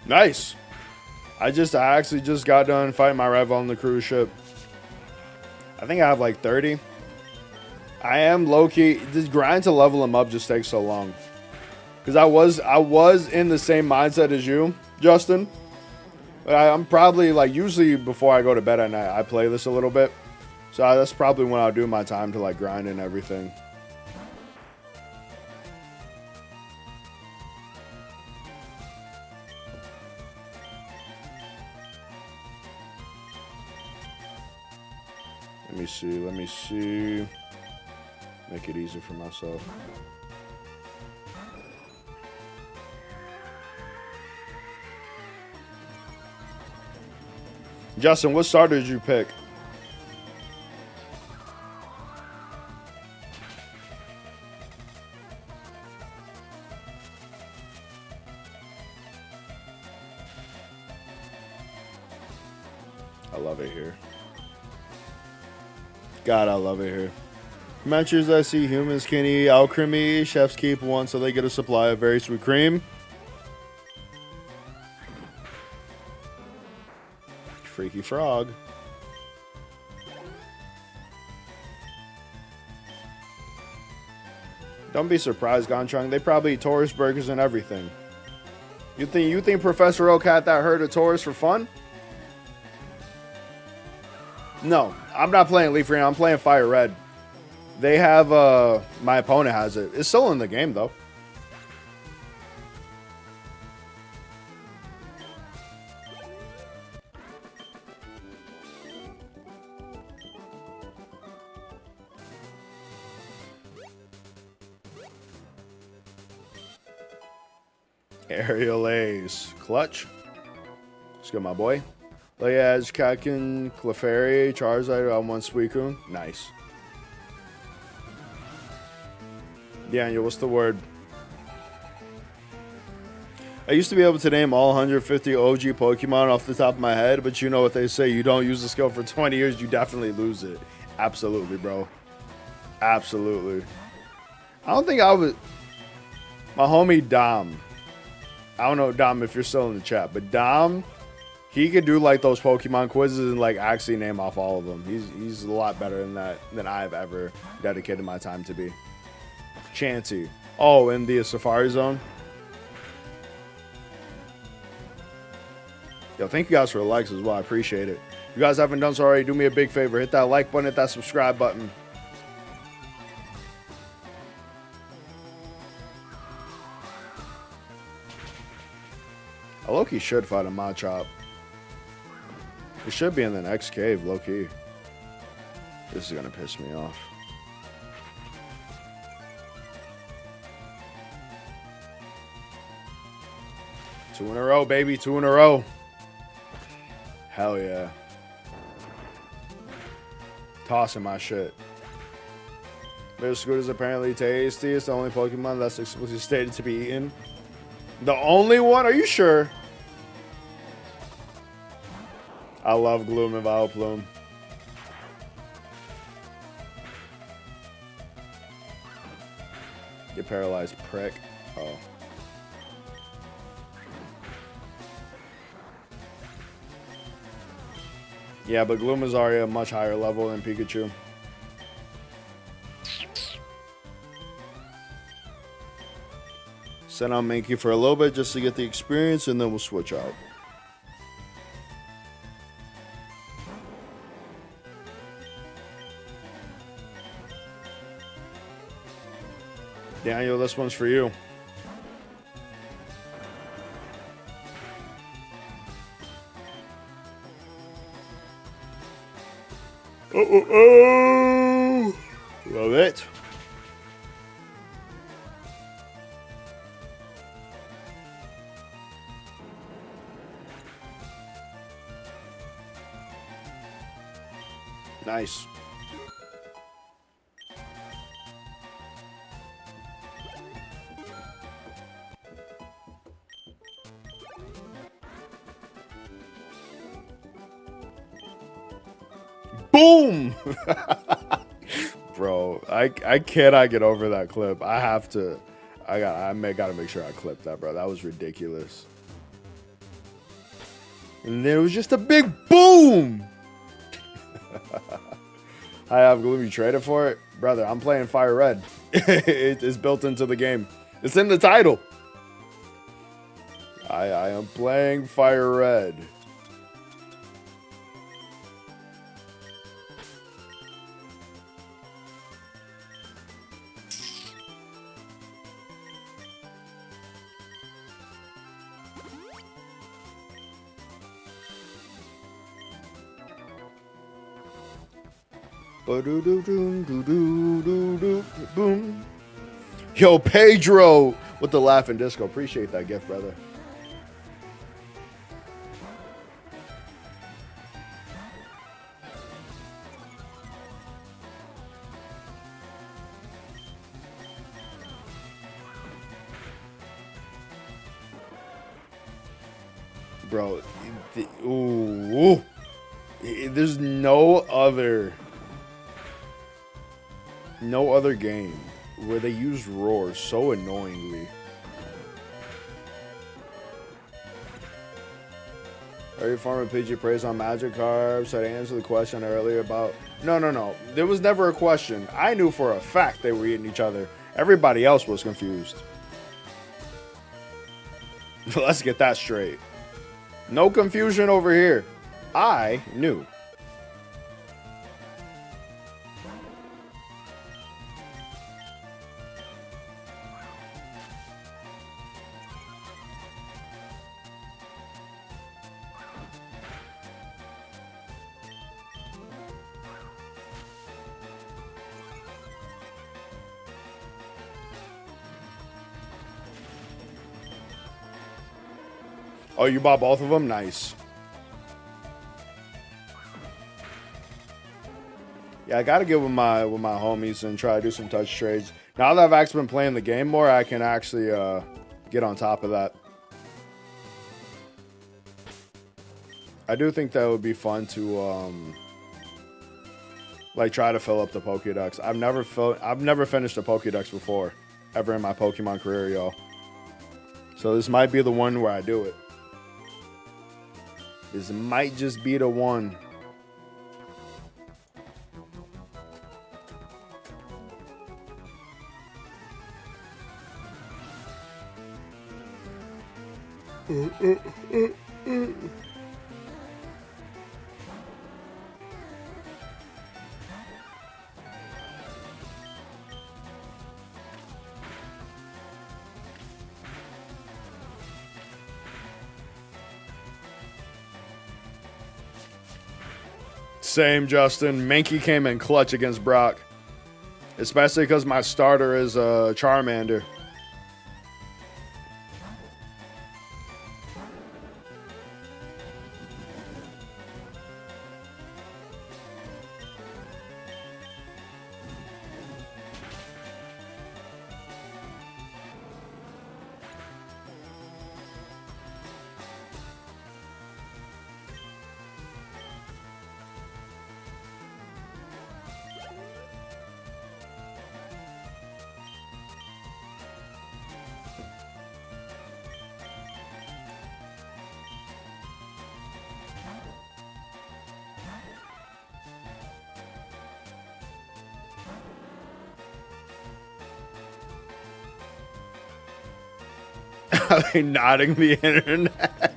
Speaker 1: Nice. I actually just got done fighting my rival on the cruise ship. I think I have like 30. I am low-key. This grind to level him up just takes so long. Because I was in the same mindset as you, Justin. I'm probably like, usually before I go to bed at night, I play this a little bit. So that's probably when I'll do my time to like grind and everything. Let me see. Let me see. Make it easy for myself. Justin, what starter did you pick? I love it here. God, I love it here. Mentures I see humans can eat alchemy. Chefs keep one so they get a supply of very sweet cream. Freaky frog. Don't be surprised, Gonchong. They probably eat Taurus burgers and everything. You think Professor Oak had that herd of Taurus for fun? No, I'm not playing Leaf Green. I'm playing Fire Red. They have, my opponent has it. It's still in the game, though. Aerial Ace. Clutch. Let's go, my boy. Leaz, Kakin, Clefairy, Charizard on one Suicune. Nice. Daniel, what's the word? I used to be able to name all 150 OG Pokemon off the top of my head, but you know what they say. You don't use the skill for 20 years, you definitely lose it. Absolutely, bro. Absolutely. I don't think I would... My homie Dom. I don't know, Dom, if you're still in the chat, but Dom... He could do like those Pokemon quizzes and like actually name off all of them. He's a lot better than that than I've ever dedicated my time to be. Chansey. Oh, in the Safari Zone. Yo, thank you guys for the likes as well. I appreciate it. If you guys haven't done so already, do me a big favor. Hit that like button, hit that subscribe button. I low-key should fight a Machop. It should be in the next cave, low-key. This is gonna piss me off. Two in a row, baby. 2 in a row. Hell yeah. Tossing my shit. Mr. Scooter's apparently tasty. It's the only Pokemon that's explicitly stated to be eaten. The only one? Are you sure? I love Gloom and Vileplume. Get paralyzed, prick. Oh. Yeah, but Gloom is already a much higher level than Pikachu. Send on Mankey for a little bit just to get the experience, and then we'll switch out. Daniel, this one's for you. Oh. Love it. Nice. Boom! Bro, I cannot get over that clip. I have to. I gotta make sure I clip that, bro. That was ridiculous. And then it was just a big boom! I have Gloomy traded for it. Brother, I'm playing Fire Red. It's built into the game. It's in the title. I am playing Fire Red. Boom. Yo, Pedro with the laughing disco. Appreciate that gift, brother. Bro, ooh, there's no other game where they use roar so annoyingly. Are you farming PG praise on magic cards? So to answer the question earlier about no. There was never a question. I knew for a fact they were eating each other. Everybody else was confused. Let's get that straight. No confusion over here. I knew. Oh, you bought both of them? Nice. Yeah, I gotta get with my homies and try to do some touch trades. Now that I've actually been playing the game more, I can actually get on top of that. I do think that would be fun to like try to fill up the Pokédex. I've never finished a Pokédex before, ever in my Pokemon career, y'all. So this might be the one where I do it. This might just be the one. Same, Justin. Mankey came in clutch against Brock. Especially because my starter is Charmander. Nodding the internet.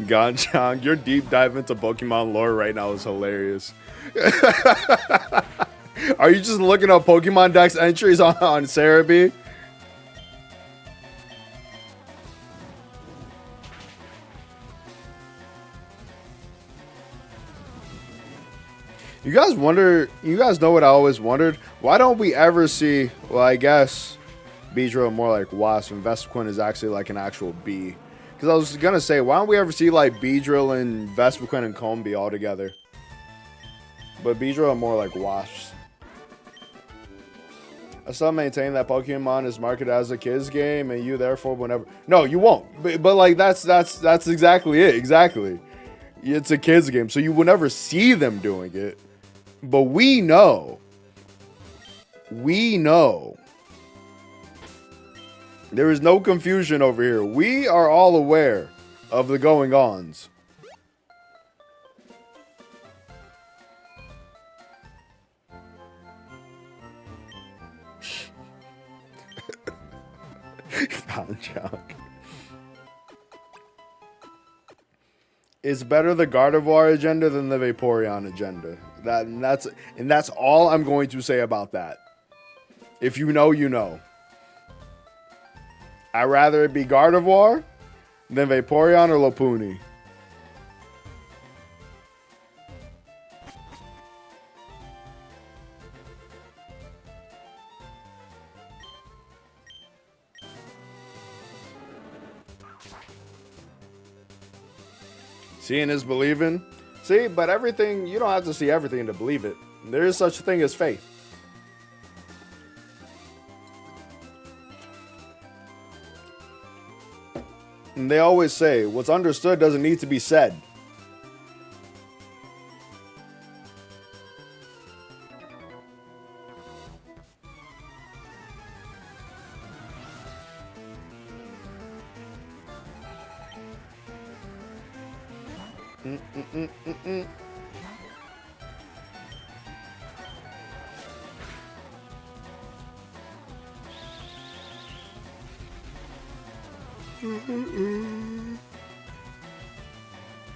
Speaker 1: Ganchang, your deep dive into Pokemon lore right now is hilarious. Are you just looking up Pokemon Dex entries on Cerebi? You guys know what I always wondered? Why don't we ever see, well, I guess Beedrill more like Wasp and Vespiquen is actually like an actual bee. Because I was going to say, why don't we ever see like Beedrill and Vespiquen and Combee all together? But Beedrill are more like wasps. I still maintain that Pokemon is marketed as a kid's game and you therefore whenever... No, you won't. But like that's exactly it. Exactly. It's a kid's game. So you will never see them doing it. But we know. We know. There is no confusion over here. We are all aware of the going-ons. It's better the Gardevoir agenda than the Vaporeon agenda. That's all I'm going to say about that. If you know, you know. I'd rather it be Gardevoir than Vaporeon or Lopunny. Seeing is believing. See, but everything, you don't have to see everything to believe it. There is such a thing as faith. And they always say, what's understood doesn't need to be said.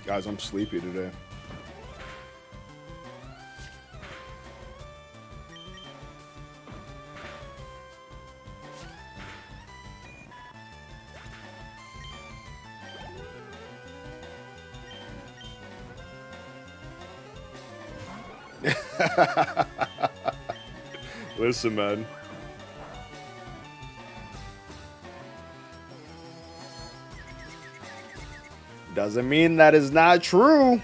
Speaker 1: Guys, I'm sleepy today. Listen, man. Doesn't mean that is not true.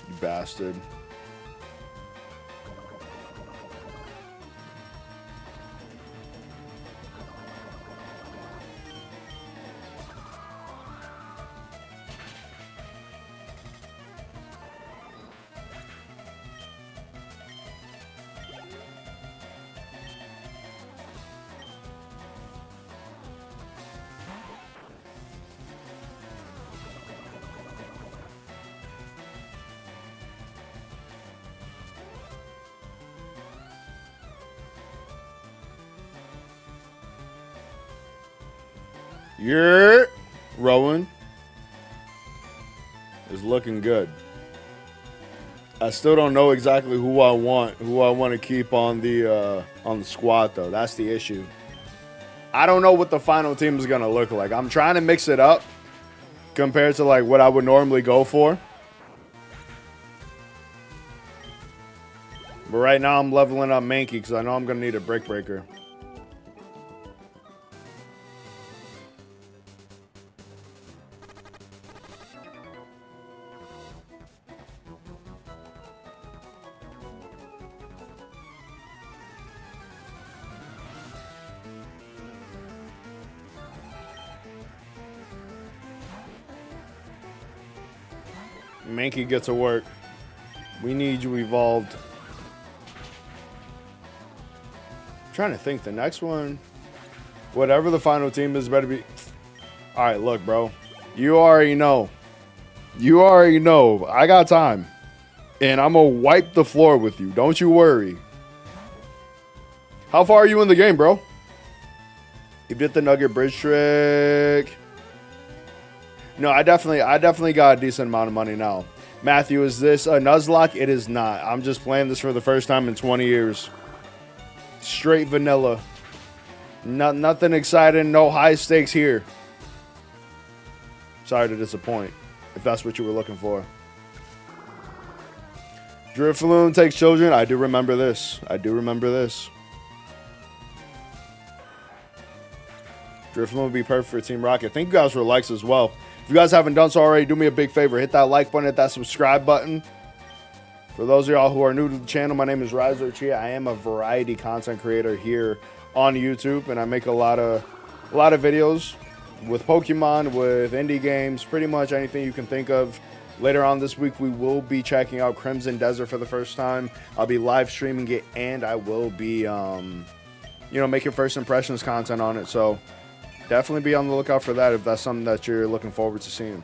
Speaker 1: You bastard. You're Rowan is looking good. I still don't know exactly who I want to keep on the squad though. That's the issue. I don't know what the final team is gonna look like. I'm trying to mix it up compared to like what I would normally go for. But right now I'm leveling up Mankey because I know I'm gonna need a brick breaker. Mankey, get to work. We need you evolved. I'm trying to think. The next one, whatever the final team is, better be. All right, look, bro. You already know. You already know. I got time. And I'm going to wipe the floor with you. Don't you worry. How far are you in the game, bro? You did the Nugget Bridge trick. No, I definitely got a decent amount of money now. Matthew, is this a Nuzlocke? It is not. I'm just playing this for the first time in 20 years. Straight vanilla. Nothing exciting. No high stakes here. Sorry to disappoint, if that's what you were looking for. Drifloon takes children. I do remember this. Drifloon would be perfect for Team Rocket. Thank you guys for likes as well. If you guys haven't done so already, do me a big favor. Hit that like button, hit that subscribe button. For those of y'all who are new to the channel, my name is Riser Chia. I am a variety content creator here on YouTube, and I make a lot of videos with Pokemon, with indie games, pretty much anything you can think of. Later on this week, we will be checking out Crimson Desert for the first time. I'll be live streaming it, and I will be, making first impressions content on it. So definitely be on the lookout for that if that's something that you're looking forward to seeing.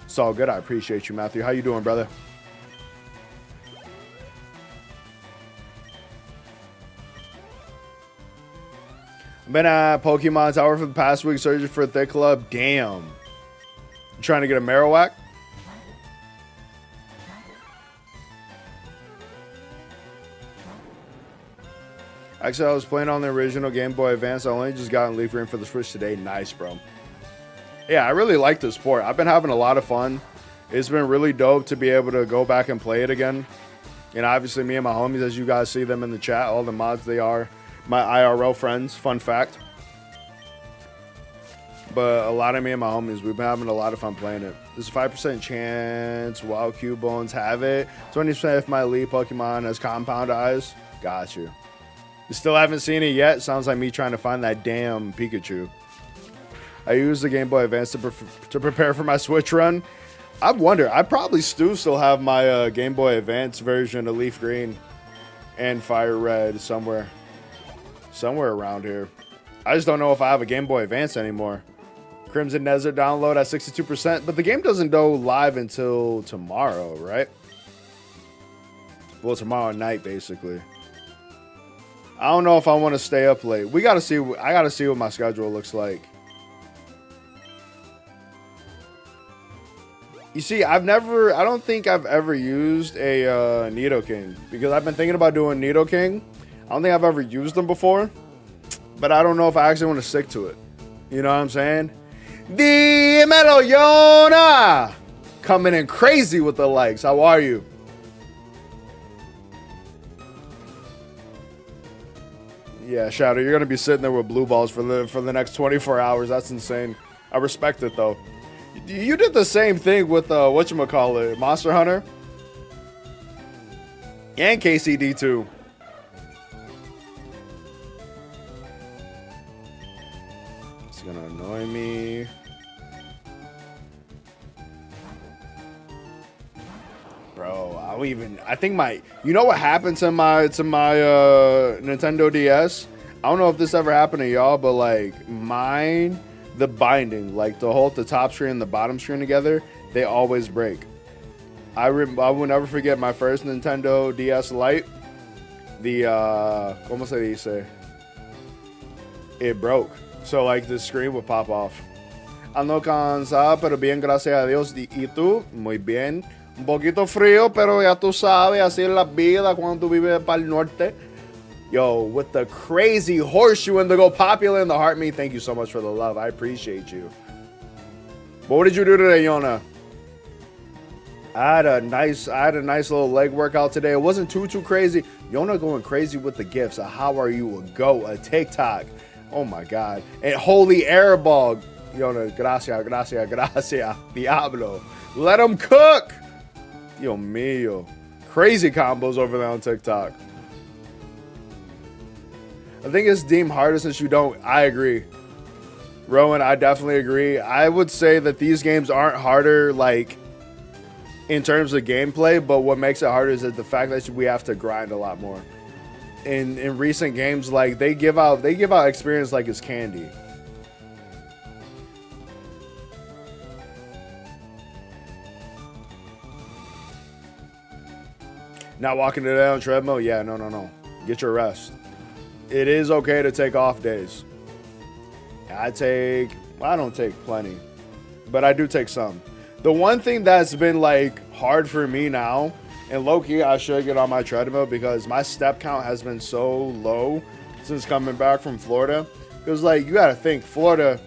Speaker 1: It's all good. I appreciate you, Matthew. How you doing, brother? I've been at Pokemon Tower for the past week searching for a thick club. Damn. You trying to get a Marowak? Actually, I was playing on the original Game Boy Advance. I only just got in Leaf Green for the Switch today. Nice, bro. Yeah, I really like this port. I've been having a lot of fun. It's been really dope to be able to go back and play it again. And obviously, me and my homies, as you guys see them in the chat, all the mods, they are my IRL friends. Fun fact. But a lot of me and my homies, we've been having a lot of fun playing it. There's a 5% chance Wild Cubones have it. 20% if my elite Pokemon has compound eyes. Got you. You still haven't seen it yet? Sounds like me trying to find that damn Pikachu. I used the Game Boy Advance to prepare for my Switch run. I wonder, I probably still have my Game Boy Advance version of Leaf Green and Fire Red somewhere around here. I just don't know if I have a Game Boy Advance anymore. Crimson Desert download at 62%, but the game doesn't go live until tomorrow, right? Well, tomorrow night, basically. I don't know if I want to stay up late. I gotta see what my schedule looks like. You see, I don't think I've ever used a Nidoking because I've been thinking about doing Nidoking. I don't think I've ever used them before, but I don't know if I actually want to stick to it. You know what I'm saying? Dímelo, Yona! Coming in crazy with the likes. How are you? Yeah, Shadow, you're going to be sitting there with blue balls for the next 24 hours. That's insane. I respect it, though. You did the same thing with, whatchamacallit, Monster Hunter? And KCD, too. It's going to annoy me. Bro, I think you know what happened to my Nintendo DS? I don't know if this ever happened to y'all, but like mine, the binding, like to hold the top screen and the bottom screen together, they always break. I will never forget my first Nintendo DS Lite. The ¿cómo se dice? It broke. So like the screen would pop off. Ando cansada, pero bien, gracias a Dios. ¿Y tú? Muy bien. Un poquito frío, pero ya tú sabes, así es la vida cuando tú vives para el norte. Yo, with the crazy horseshoe and the go popular in the heart me, thank you so much for the love. I appreciate you. But what did you do today, Yona? I had a nice little leg workout today. It wasn't too crazy. Yona going crazy with the gifts. How are you? A TikTok. Oh my God. And holy airball. Yona, gracias. Diablo. Let him cook. Yo mío. Crazy combos over there on TikTok. I think it's deemed harder since you don't. I agree. Rowan, I definitely agree. I would say that these games aren't harder, like, in terms of gameplay, but what makes it harder is that the fact that we have to grind a lot more. In recent games, like, they give out experience like it's candy. Not walking today on treadmill? Yeah, no. Get your rest. It is okay to take off days. I don't take plenty, but I do take some. The one thing that's been like hard for me now, and low-key I should get on my treadmill because my step count has been so low since coming back from Florida. Because like you gotta think, Florida,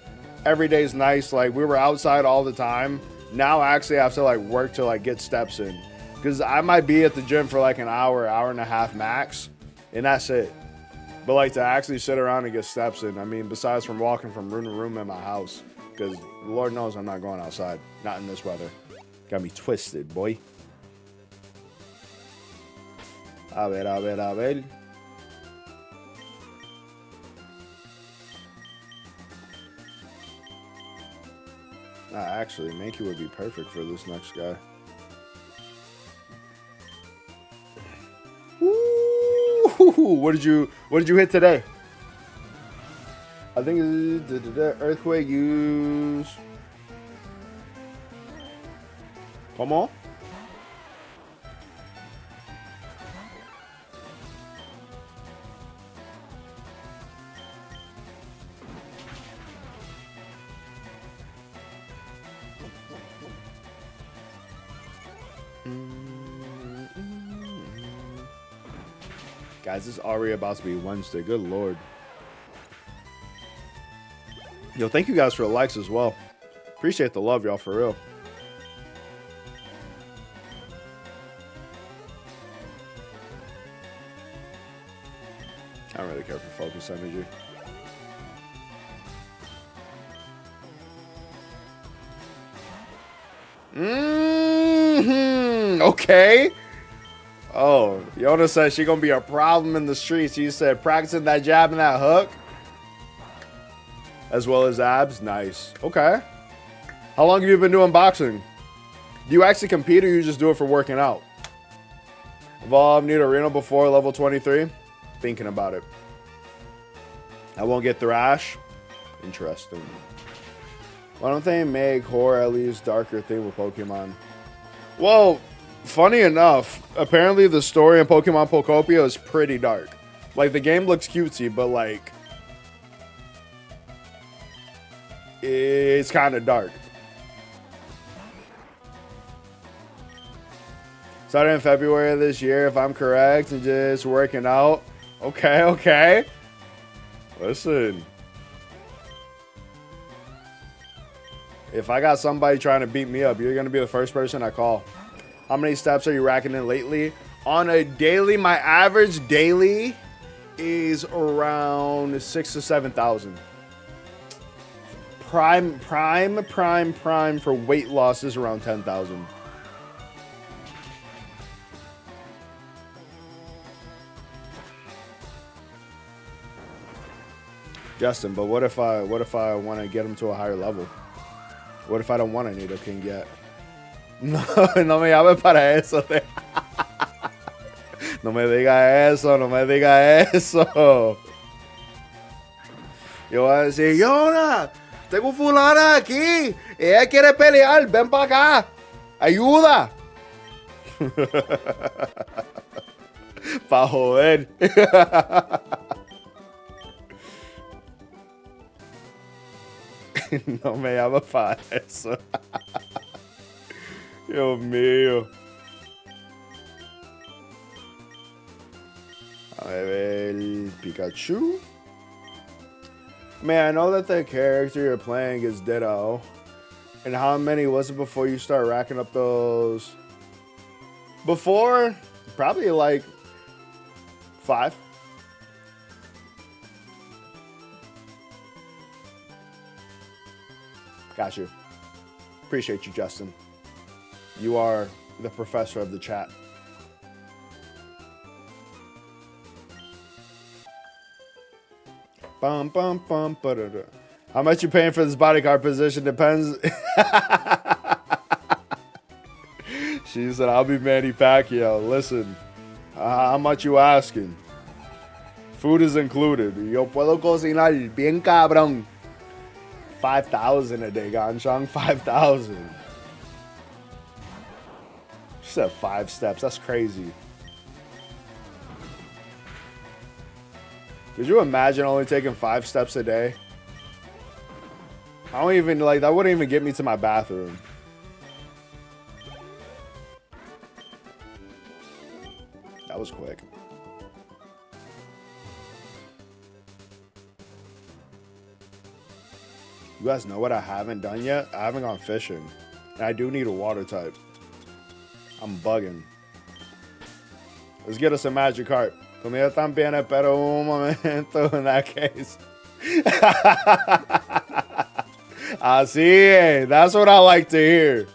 Speaker 1: every day's nice. Like we were outside all the time. Now actually I have to like work to like get steps in. Because I might be at the gym for like an hour and a half max, and that's it. But like to actually sit around and get steps in, I mean, besides from walking from room to room in my house, because Lord knows I'm not going outside, not in this weather. Got me twisted, boy. A ver. Actually, Mankey would be perfect for this next guy. Ooh, what did you hit today? I think it's the earthquake use. Come on. Guys, this is already about to be Wednesday. Good lord. Yo, thank you guys for the likes as well. Appreciate the love, y'all, for real. I don't really care for focus energy. Okay. Oh, Yona said she gonna be a problem in the streets. She said practicing that jab and that hook, as well as abs. Nice. Okay. How long have you been doing boxing? Do you actually compete or you just do it for working out? Evolve, need arena before level 23. Thinking about it. I won't get thrash. Interesting. Why don't they make horror at least darker thing with Pokemon? Well, funny enough, apparently the story in Pokemon Pokopia is pretty dark. Like, the game looks cutesy, but like, it's kind of dark. Started in February of this year, if I'm correct, and just working out. Okay, okay. Listen. If I got somebody trying to beat me up, you're going to be the first person I call. How many steps are you racking in lately? On a daily, my average daily is around 6,000 to 7,000. Prime for weight loss is around 10,000. Justin, but what if I want to get him to a higher level? What if I don't want any that can get? No, no me llame para eso. No me diga eso, no me diga eso. Yo voy a decir, Yona, tengo fulana aquí. Ella quiere pelear, ven para acá. Ayuda. Pa' joder. No me llama para eso. Dios mío. A ver, Pikachu. Man, I know that the character you're playing is Ditto. And how many was it before you start racking up those? Before, probably like 5. Got you. Appreciate you, Justin. You are the professor of the chat. Bum, bum, bum, ba-da-da. How much you paying for this bodyguard position depends. She said, I'll be Manny Pacquiao. Listen, how much you asking? Food is included. Yo puedo cocinar bien cabrón. 5,000 a day, Ganshang. 5,000. She said 5 steps. That's crazy. Could you imagine only taking 5 steps a day? I don't even, like, that wouldn't even get me to my bathroom. That was quick. You guys know what I haven't done yet? I haven't gone fishing. And I do need a water type. I'm bugging. Let's get us a Magikarp. Comida también, pero un momento in that case. Así es. That's what I like to hear.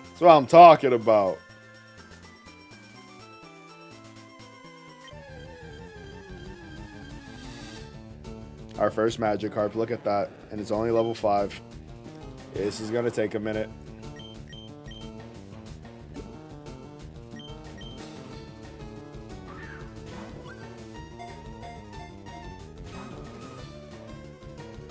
Speaker 1: That's what I'm talking about. Our first Magikarp, look at that. And it's only level 5. This is going to take a minute.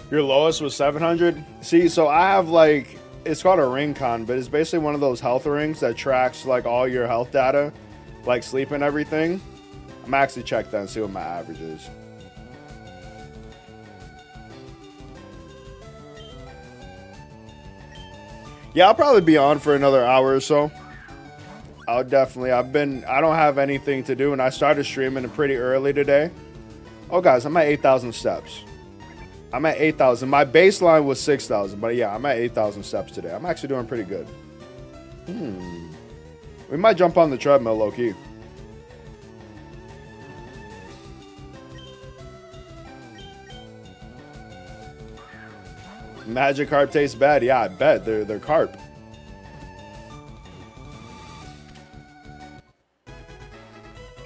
Speaker 1: Your lowest was 700? See, so I have like, it's called a ring con, but it's basically one of those health rings that tracks like all your health data, like sleep and everything. I'm actually check that and see what my average is. Yeah, I'll probably be on for another hour or so. I'll definitely. I don't have anything to do, and I started streaming pretty early today. Oh, guys, I'm at 8,000 steps. I'm at 8,000. My baseline was 6,000, but yeah, I'm at 8,000 steps today. I'm actually doing pretty good. We might jump on the treadmill, low-key. Magic carp tastes bad. Yeah, I bet. They're carp.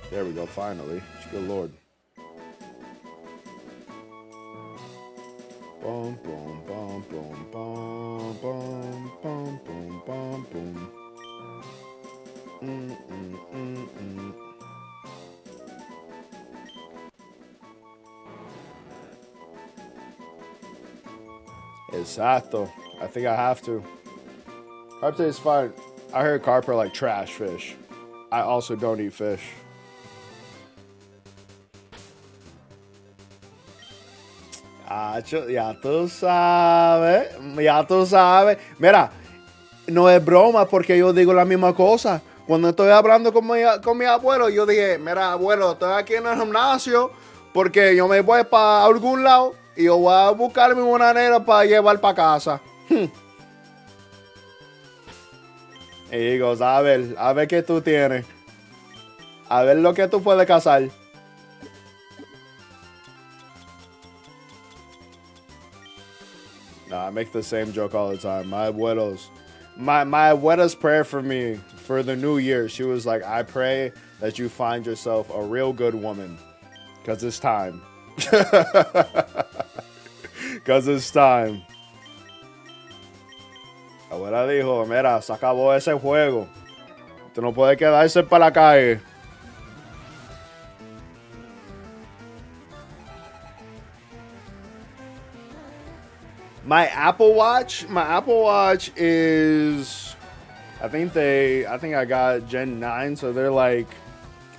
Speaker 1: There we go, finally. Good lord. Boom, boom, boom, boom, boom, boom, boom, boom, boom, boom. Exacto. I think I have to. Carp tastes fine. I heard carp are like trash fish. I also don't eat fish. Ya tú sabes. Ya tú sabes. Mira, no es broma porque yo digo la misma cosa. Cuando estoy hablando con mi abuelo, yo dije, mira, abuelo, estoy aquí en el gimnasio porque yo me voy para algún lado y yo voy a buscarme una nena para llevar para casa. Y digo, a ver qué tú tienes. A ver lo que tú puedes cazar. Nah, I make the same joke all the time. My abuela's prayer for me for the new year, she was like, I pray that you find yourself a real good woman. Because it's time. Because it's time. Abuela dijo, mira, se acabó ese juego. Usted no puede quedarse para la calle. My Apple Watch is, I think I got Gen 9, so they're like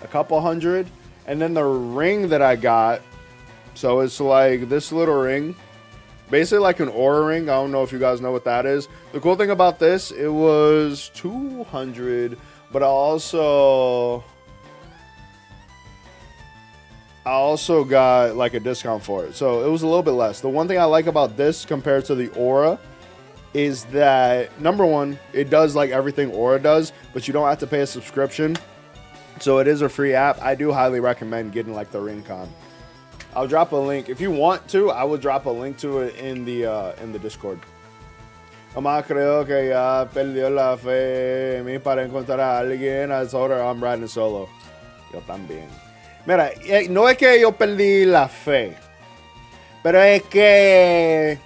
Speaker 1: a couple hundred. And then the ring that I got, so it's like this little ring, basically like an Aura ring. I don't know if you guys know what that is. The cool thing about this, it was 200, but I also got like a discount for it. So it was a little bit less. The one thing I like about this compared to the Aura is that, number one, it does like everything Aura does, but you don't have to pay a subscription. So it is a free app. I do highly recommend getting like the Ringcon. I'll drop a link. If you want to, I will drop a link to it in the Discord. Mamá, creo que ya perdió la fe en mí para encontrar a alguien. I told her I'm riding solo. Yo también. Mira, no es que yo perdí la fe, pero es que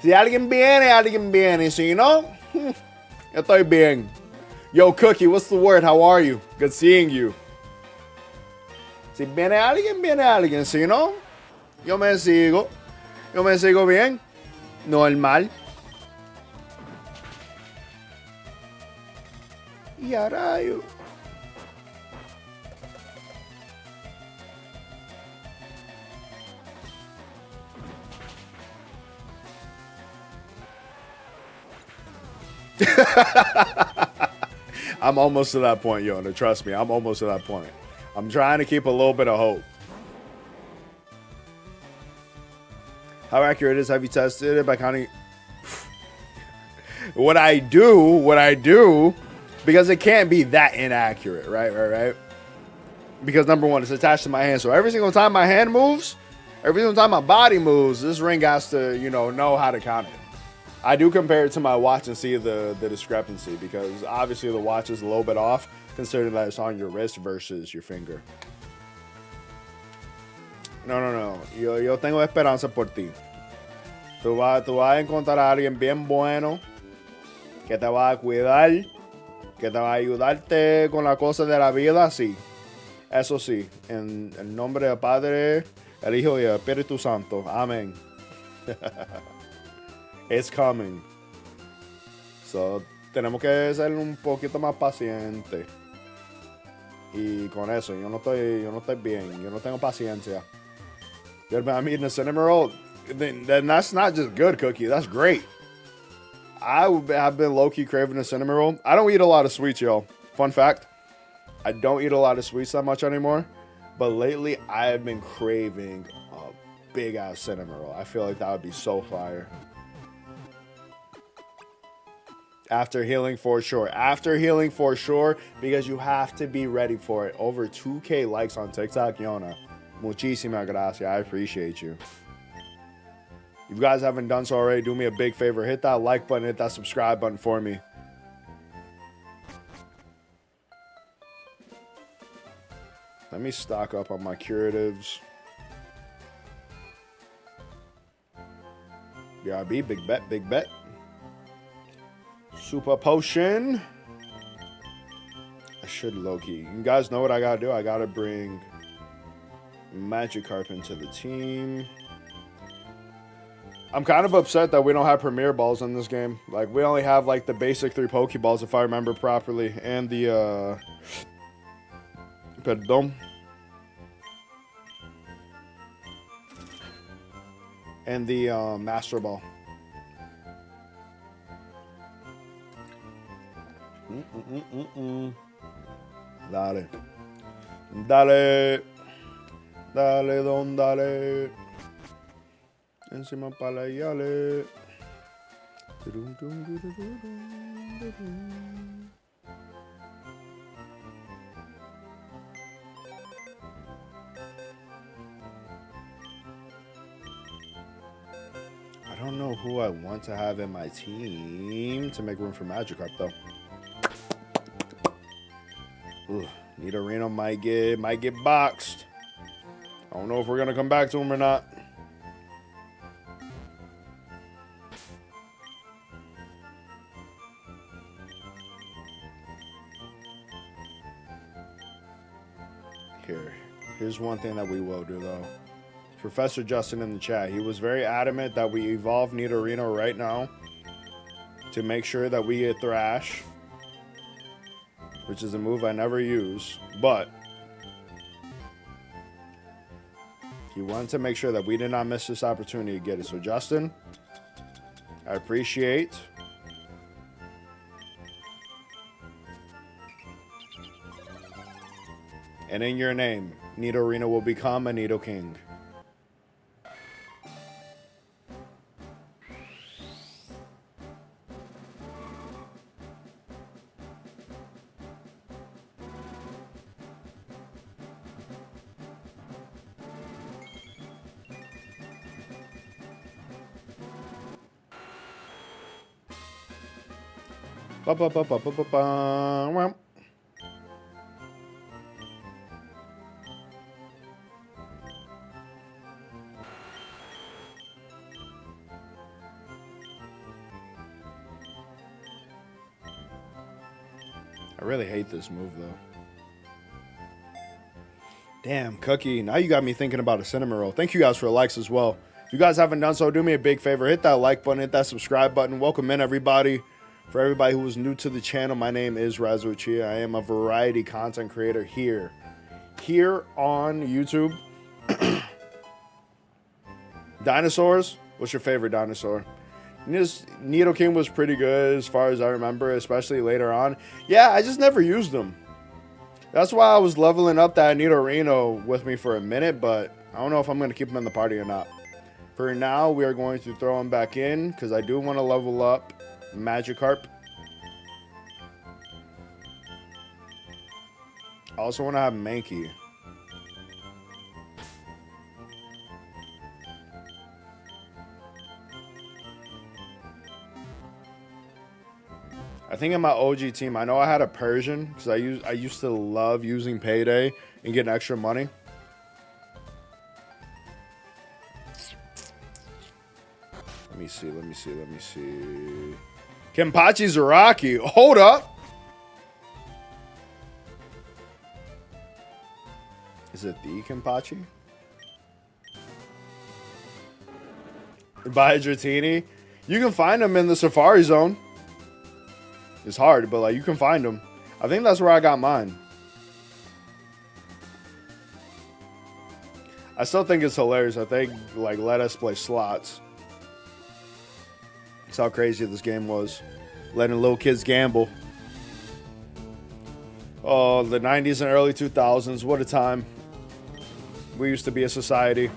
Speaker 1: si alguien viene. Si no, yo estoy bien. Yo, Cookie, what's the word? How are you? Good seeing you. Si viene alguien. Si no, yo me sigo bien. Normal. Y a rayo. I'm almost to that point, Yona. Trust me, I'm almost to that point. I'm trying to keep a little bit of hope. How accurate is? Have you tested it by counting? What I do, because it can't be that inaccurate, right? Because number one, it's attached to my hand. So every single time my hand moves, every single time my body moves, this ring has to, know how to count it. I do compare it to my watch and see the discrepancy, because obviously the watch is a little bit off considering that it's on your wrist versus your finger. No. Yo tengo esperanza por ti. Tú vas a encontrar a alguien bien bueno que te va a cuidar, que te va a ayudarte con la cosa de la vida, sí. Eso sí, en el nombre del Padre, el Hijo y el Espíritu Santo. Amén. It's coming. So, tenemos que ser un poquito más pacientes. Y con eso, yo no estoy bien. Yo no tengo paciencia. I'm eating a cinnamon roll. Then that's not just good, Cookie. That's great. I have been low-key craving a cinnamon roll. I don't eat a lot of sweets, y'all. Fun fact, I don't eat a lot of sweets that much anymore, but lately I have been craving a big ass cinnamon roll. I feel like that would be so fire. After healing for sure. After healing for sure, because you have to be ready for it. Over 2K likes on TikTok, Yona. Muchísimas gracias. I appreciate you. If you guys haven't done so already, do me a big favor. Hit that like button, hit that subscribe button for me. Let me stock up on my curatives. BRB, big bet, big bet. Super potion. I should low-key. You guys know what I gotta do? I gotta bring Magikarp into the team. I'm kind of upset that we don't have Premier Balls in this game. Like, we only have, like, the basic 3 Pokeballs, if I remember properly. And the, Perdón. And the, Master Ball. Dale. Dale. Dale, don, dale. Encima para la yale. I don't know who I want to have in my team to make room for Magikarp, though. Ugh, Nidorino might get boxed. I don't know if we're gonna come back to him or not. Here's one thing that we will do, though. Professor Justin in the chat, he was very adamant that we evolve Nidorino right now to make sure that we get Thrash, which is a move I never use, but he wanted to make sure that we did not miss this opportunity to get it. So, Justin, I appreciate. And in your name, Nidorino will become a Nidoking. Ba-ba-ba-ba-ba-ba-ba. I really hate this move, though. Damn, Cookie. Now you got me thinking about a cinnamon roll. Thank you guys for the likes as well. If you guys haven't done so, do me a big favor. Hit that like button. Hit that subscribe button. Welcome in, everybody. For everybody who is new to the channel, my name is Razuchia. I am a variety content creator here on YouTube. Dinosaurs? What's your favorite dinosaur? Nidoking was pretty good as far as I remember, especially later on. Yeah, I just never used them. That's why I was leveling up that Nidorino with me for a minute, but I don't know if I'm going to keep him in the party or not. For now, we are going to throw him back in because I do want to level up Magikarp. I also want to have Mankey. I think in my OG team, I know I had a Persian because I used to love using Payday and getting extra money. Let me see. Kenpachi Zaraki. Hold up. Is it the Kenpachi? By Dratini. You can find them in the Safari Zone. It's hard, but like you can find them. I think that's where I got mine. I still think it's hilarious. I think like let us play slots. That's how crazy this game was. Letting little kids gamble. Oh, the 90s and early 2000s. What a time. We used to be a society.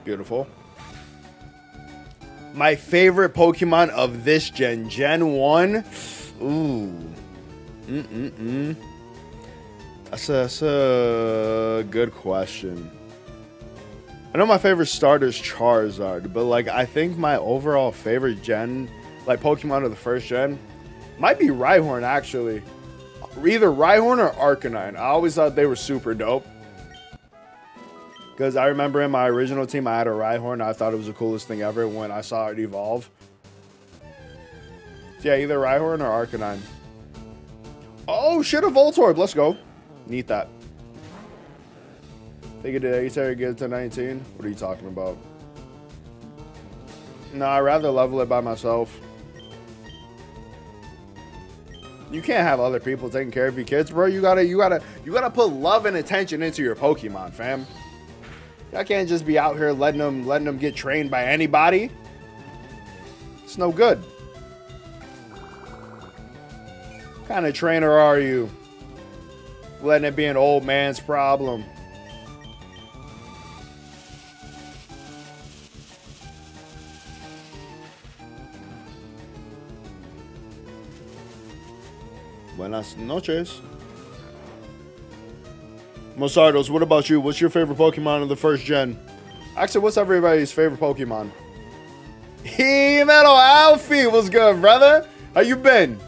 Speaker 1: Beautiful. My favorite Pokemon of this gen, Gen 1. Ooh. That's a good question. I know my favorite starter is Charizard, but like I think my overall favorite gen, like Pokemon of the first gen, might be Rhyhorn actually. Either Rhyhorn or Arcanine. I always thought they were super dope. Because I remember in my original team, I had a Rhyhorn. I thought it was the coolest thing ever when I saw it evolve. So yeah, either Rhyhorn or Arcanine. Oh, shit, a Voltorb. Let's go. Neat that. Think it did 8 get it to 19? What are you talking about? No, I'd rather level it by myself. You can't have other people taking care of your kids, bro. You gotta put love and attention into your Pokemon, fam. I can't just be out here letting them get trained by anybody. It's no good. What kind of trainer are you? Letting it be an old man's problem. Buenas noches. Mosardos, what about you? What's your favorite Pokemon of the first gen? Actually, what's everybody's favorite Pokemon? Hey, Metal Alfie, what's good, brother? How you been?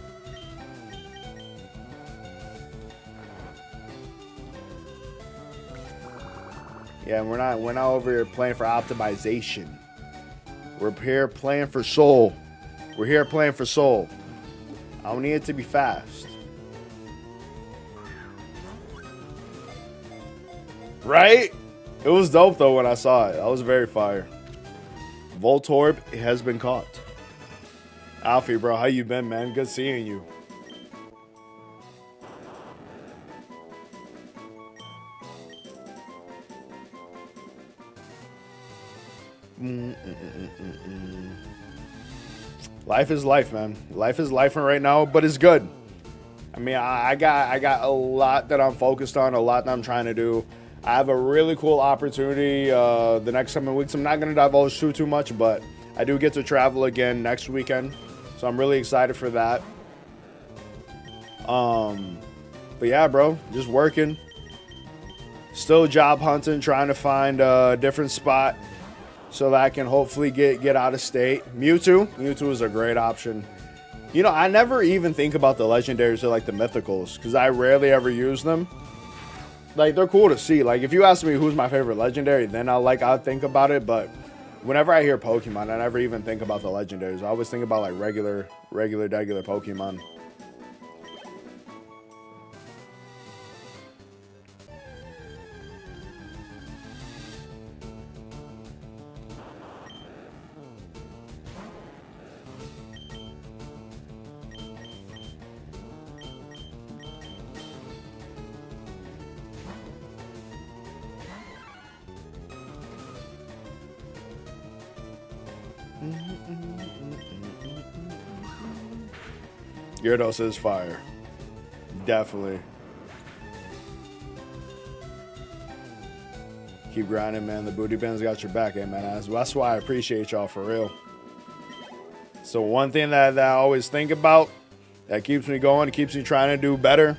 Speaker 1: Yeah, we're not over here playing for optimization. We're here playing for soul. We're here playing for soul. I don't need it to be fast. Right? It was dope though when I saw it. I was very fire. Voltorb has been caught. Alfie, bro, how you been, man? Good seeing you. Life is life, man. Life is life right now, but it's good. I mean, I got a lot that I'm focused on, a lot that I'm trying to do. I have a really cool opportunity the next coming weeks. I'm not going to divulge too much, but I do get to travel again next weekend. So I'm really excited for that. But yeah, bro, just working. Still job hunting, trying to find a different spot so that I can hopefully get out of state. Mewtwo is a great option. You know, I never even think about the legendaries or like the mythicals because I rarely ever use them. Like, they're cool to see. Like, if you ask me who's my favorite legendary, then I'll think about it. But whenever I hear Pokemon, I never even think about the legendaries. I always think about like regular Pokemon. Gyarados is fire. Definitely. Keep grinding, man. The booty bins got your back, man. That's why I appreciate y'all for real. So one thing that I always think about that keeps me going, keeps me trying to do better.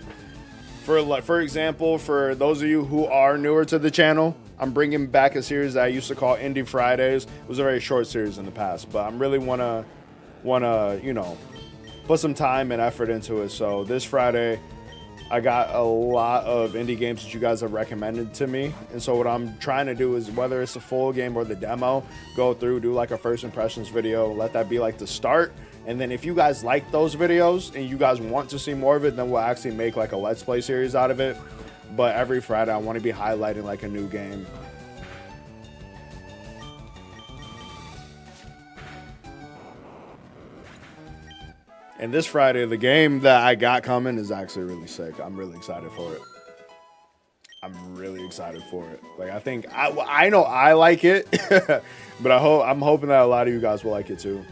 Speaker 1: For example, for those of you who are newer to the channel, I'm bringing back a series that I used to call Indie Fridays. It was a very short series in the past, but I really wanna, you know, put some time and effort into it. So this Friday, I got a lot of indie games that you guys have recommended to me. And so what I'm trying to do is, whether it's the full game or the demo, go through, do like a first impressions video, let that be like the start. And then if you guys like those videos and you guys want to see more of it, then we'll actually make like a Let's Play series out of it. but every Friday I want to be highlighting like a new game. And this Friday, the game that I got coming is actually really sick. I'm really excited for it. I'm really excited for it. Like, I think I know I like it, but I'm hoping that a lot of you guys will like it too.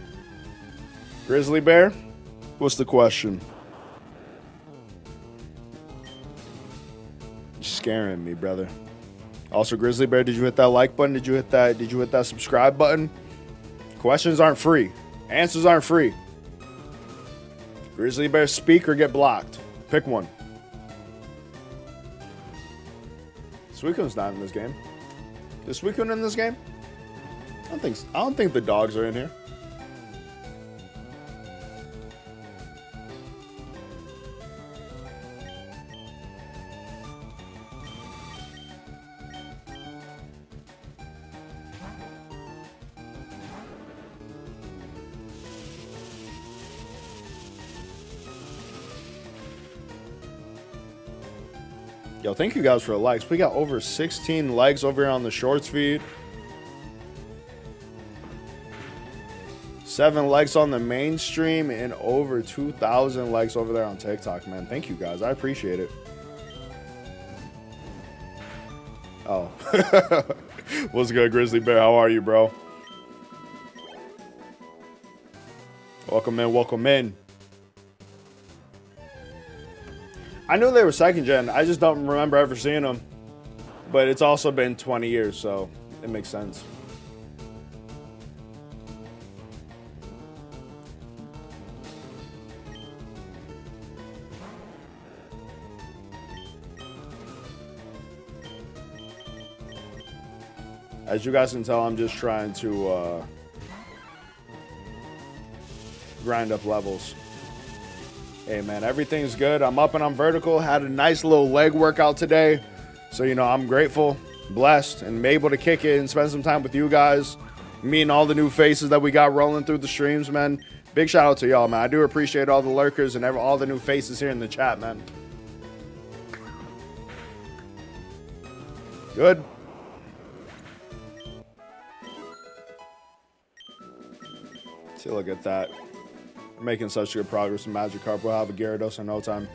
Speaker 1: Grizzly Bear, what's the question? You're scaring me, brother. Also, Grizzly Bear, did you hit that like button? Did you hit that subscribe button? Questions aren't free. Answers aren't free. Grizzly Bear, speak or get blocked. Pick one. Suicune's not in this game. Is Suicune in this game? I don't think the dogs are in here. Yo, thank you guys for the likes. We got over 16 likes over here on the shorts feed. 7 likes on the mainstream and over 2,000 likes over there on TikTok, man. Thank you guys. I appreciate it. Oh. What's good, Grizzly Bear? How are you, bro? Welcome in, welcome in. I knew they were second gen. I just don't remember ever seeing them. But it's also been 20 years, so it makes sense. As you guys can tell, I'm just trying to grind up levels. Hey, man, everything's good. I'm up and I'm vertical. Had a nice little leg workout today. So, you know, I'm grateful, blessed, and able to kick it and spend some time with you guys. Meeting all the new faces that we got rolling through the streams, man. Big shout out to y'all, man. I do appreciate all the lurkers and all the new faces here in the chat, man. Good. See, look at that. We're making such good progress in Magikarp. We'll have a Gyarados in no time.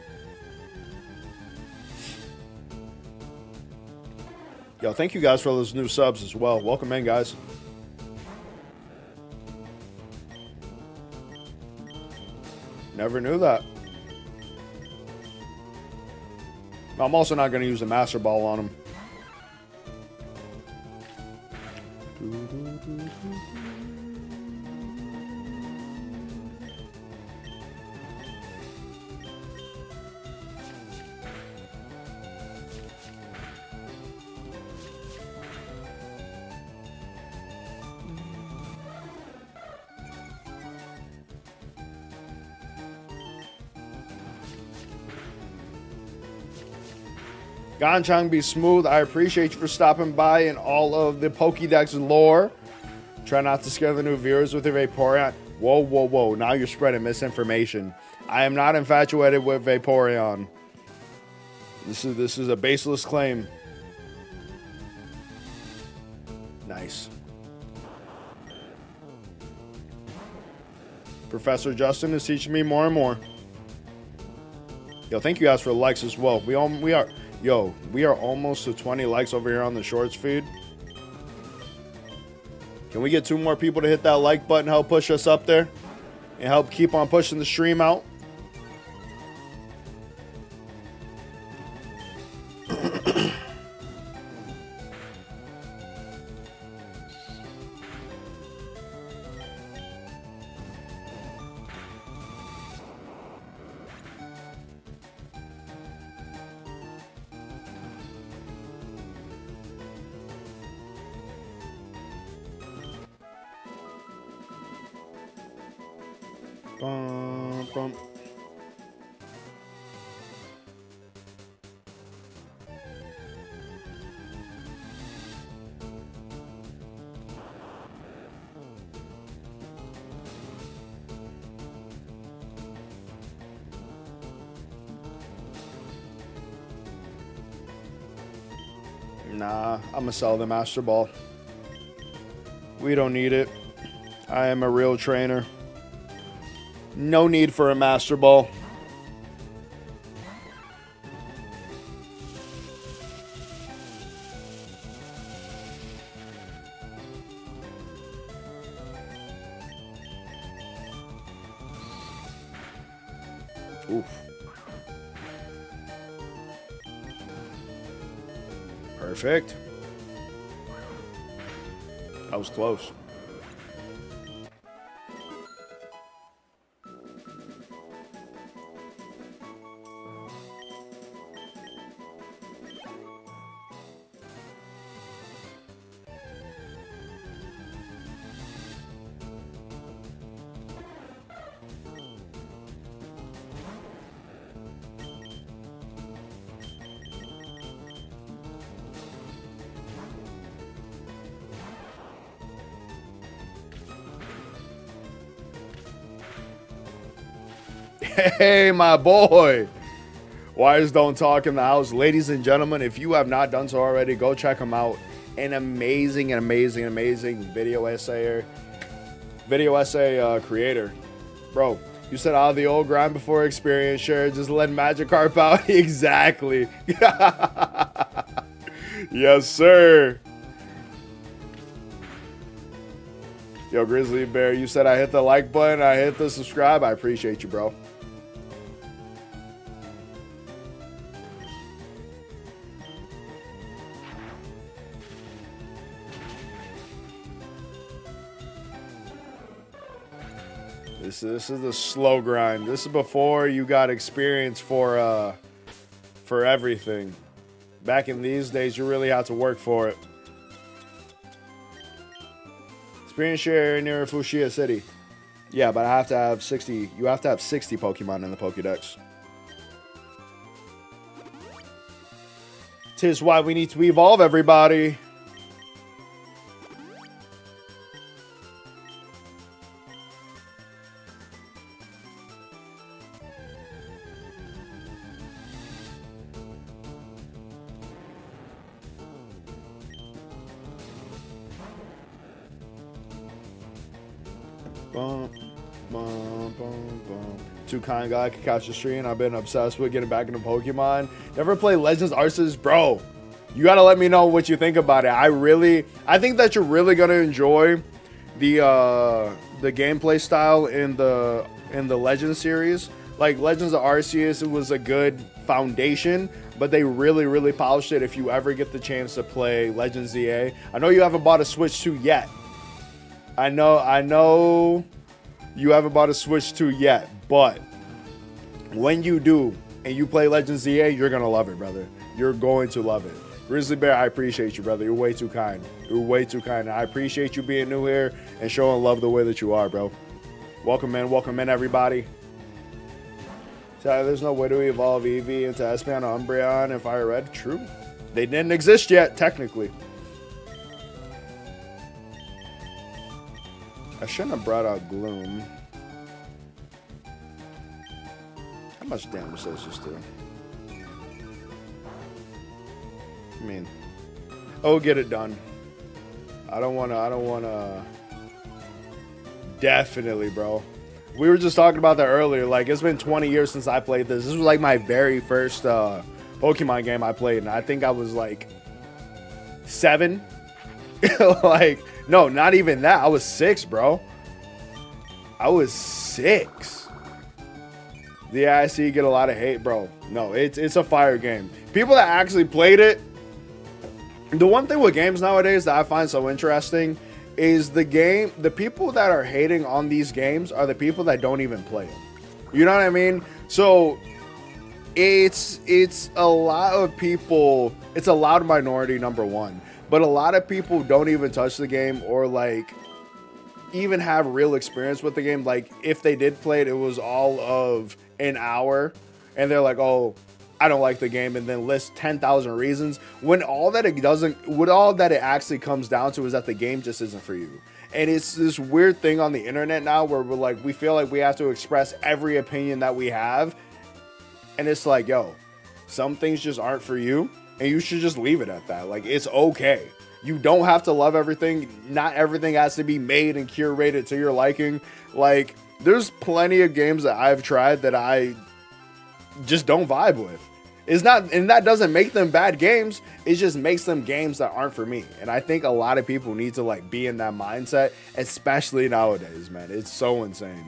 Speaker 1: Yo, thank you guys for those new subs as well. Welcome in, guys. Never knew that. I'm also not going to use a Master Ball on him. Ganchang be smooth. I appreciate you for stopping by and all of the Pokédex lore. Try not to scare the new viewers with your Vaporeon. Whoa, whoa, whoa. Now you're spreading misinformation. I am not infatuated with Vaporeon. This is a baseless claim. Nice. Professor Justin is teaching me more and more. Yo, thank you guys for the likes as well. We are almost to 20 likes over here on the shorts feed. Can we get 2 more people to hit that like button, help push us up there, and help keep on pushing the stream out? Bum, bum. Nah, I'm gonna sell the Master Ball. We don't need it. I am a real trainer. No need for a Master Ball. Oof. Perfect. That was close. Hey, my boy. Wires Don't Talk in the house. Ladies and gentlemen, if you have not done so already, go check him out. An amazing video essay creator. Bro, you said out of the old grind before experience share, just let Magikarp out. Exactly. Yes, sir. Yo, Grizzly Bear, you said I hit the like button, I hit the subscribe. I appreciate you, bro. This is the slow grind. This is before you got experience for everything. Back in these days, you really had to work for it. Experience share near Fushia City. Yeah, but I have to have 60. You have to have 60 Pokemon in the Pokédex. Tis why we need to evolve, everybody. Too kind guy could catch the stream. I've been obsessed with getting back into Pokemon. Never played Legends Arceus, bro. You gotta let me know what you think about it. I think that you're really gonna enjoy the gameplay style in the Legends series. Like Legends of Arceus, it was a good foundation, but they really polished it. If you ever get the chance to play Legends ZA, I know you haven't bought a Switch 2 yet. I know you haven't bought a Switch 2 yet, but when you do and you play Legends ZA, you're going to love it, brother. You're going to love it. Grizzly Bear, I appreciate you, brother. You're way too kind. You're way too kind. I appreciate you being new here and showing love the way that you are, bro. Welcome in, everybody. So there's no way to evolve Eevee into Espeon or Umbreon and Fire Red. True. They didn't exist yet, technically. I shouldn't have brought out Gloom. How much damage does this do? I mean, oh, get it done. I don't wanna. Definitely, bro. We were just talking about that earlier. Like, it's been 20 years since I played this. This was like my very first Pokemon game I played, and I think I was like 7. Like, no, not even that. I was 6, bro. I was 6. Yeah, I see you get a lot of hate, bro. No, it's a fire game. People that actually played it. The one thing with games nowadays that I find so interesting is the people that are hating on these games are the people that don't even play them. You know what I mean? So it's a lot of people. It's a loud minority, number one. But a lot of people don't even touch the game or like even have real experience with the game. Like if they did play it, it was all of an hour and they're like, oh, I don't like the game, and then list 10,000 reasons when all that it actually comes down to is that the game just isn't for you. And it's this weird thing on the internet now where we feel like we have to express every opinion that we have. And it's like, yo, some things just aren't for you. and you should just leave it at that. Like, it's okay. You don't have to love everything. Not everything has to be made and curated to your liking. Like, there's plenty of games that I've tried that I just don't vibe with. It's not, and that doesn't make them bad games. It just makes them games that aren't for me. And I think a lot of people need to like be in that mindset, especially nowadays, man. It's so insane.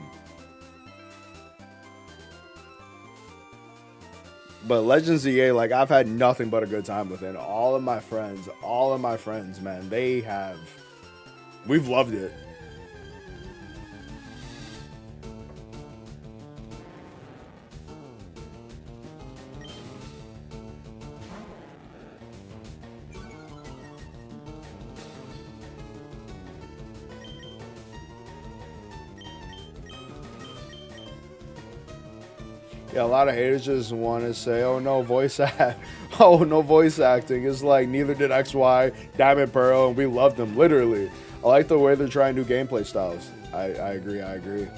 Speaker 1: But Legends EA, like, I've had nothing but a good time with it. All of my friends, man, we've loved it. Yeah, a lot of haters just want to say, oh, no voice act. Oh, no voice acting. It's like, neither did XY, Diamond Pearl, and we loved them, literally. I like the way they're trying new gameplay styles. I agree.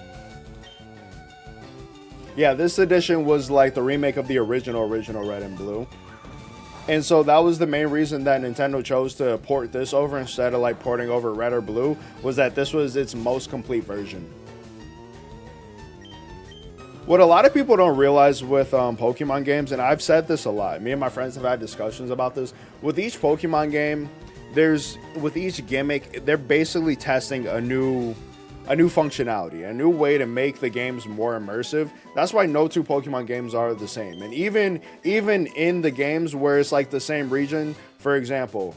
Speaker 1: Yeah, this edition was like the remake of the original Red and Blue. And so that was the main reason that Nintendo chose to port this over instead of like porting over Red or Blue, was that this was its most complete version. What a lot of people don't realize with Pokemon games, and I've said this a lot, me and my friends have had discussions about this, with each Pokemon game, with each gimmick, they're basically testing a new functionality, a new way to make the games more immersive. That's why no two Pokemon games are the same. And even in the games where it's like the same region, for example,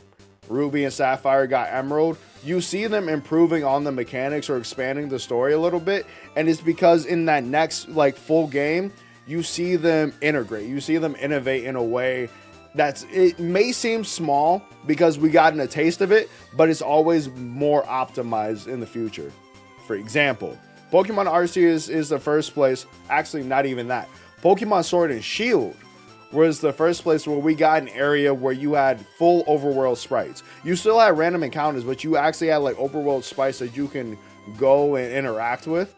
Speaker 1: Ruby and Sapphire got Emerald, you see them improving on the mechanics or expanding the story a little bit, and it's because in that next like full game, you see them integrate, you see them innovate in a way it may seem small because we gotten a taste of it, but it's always more optimized in the future. For example, Pokemon Arceus is the first place, actually not even that, Pokemon Sword and Shield was the first place where we got an area where you had full overworld sprites. You still had random encounters, but you actually had like overworld sprites that you can go and interact with.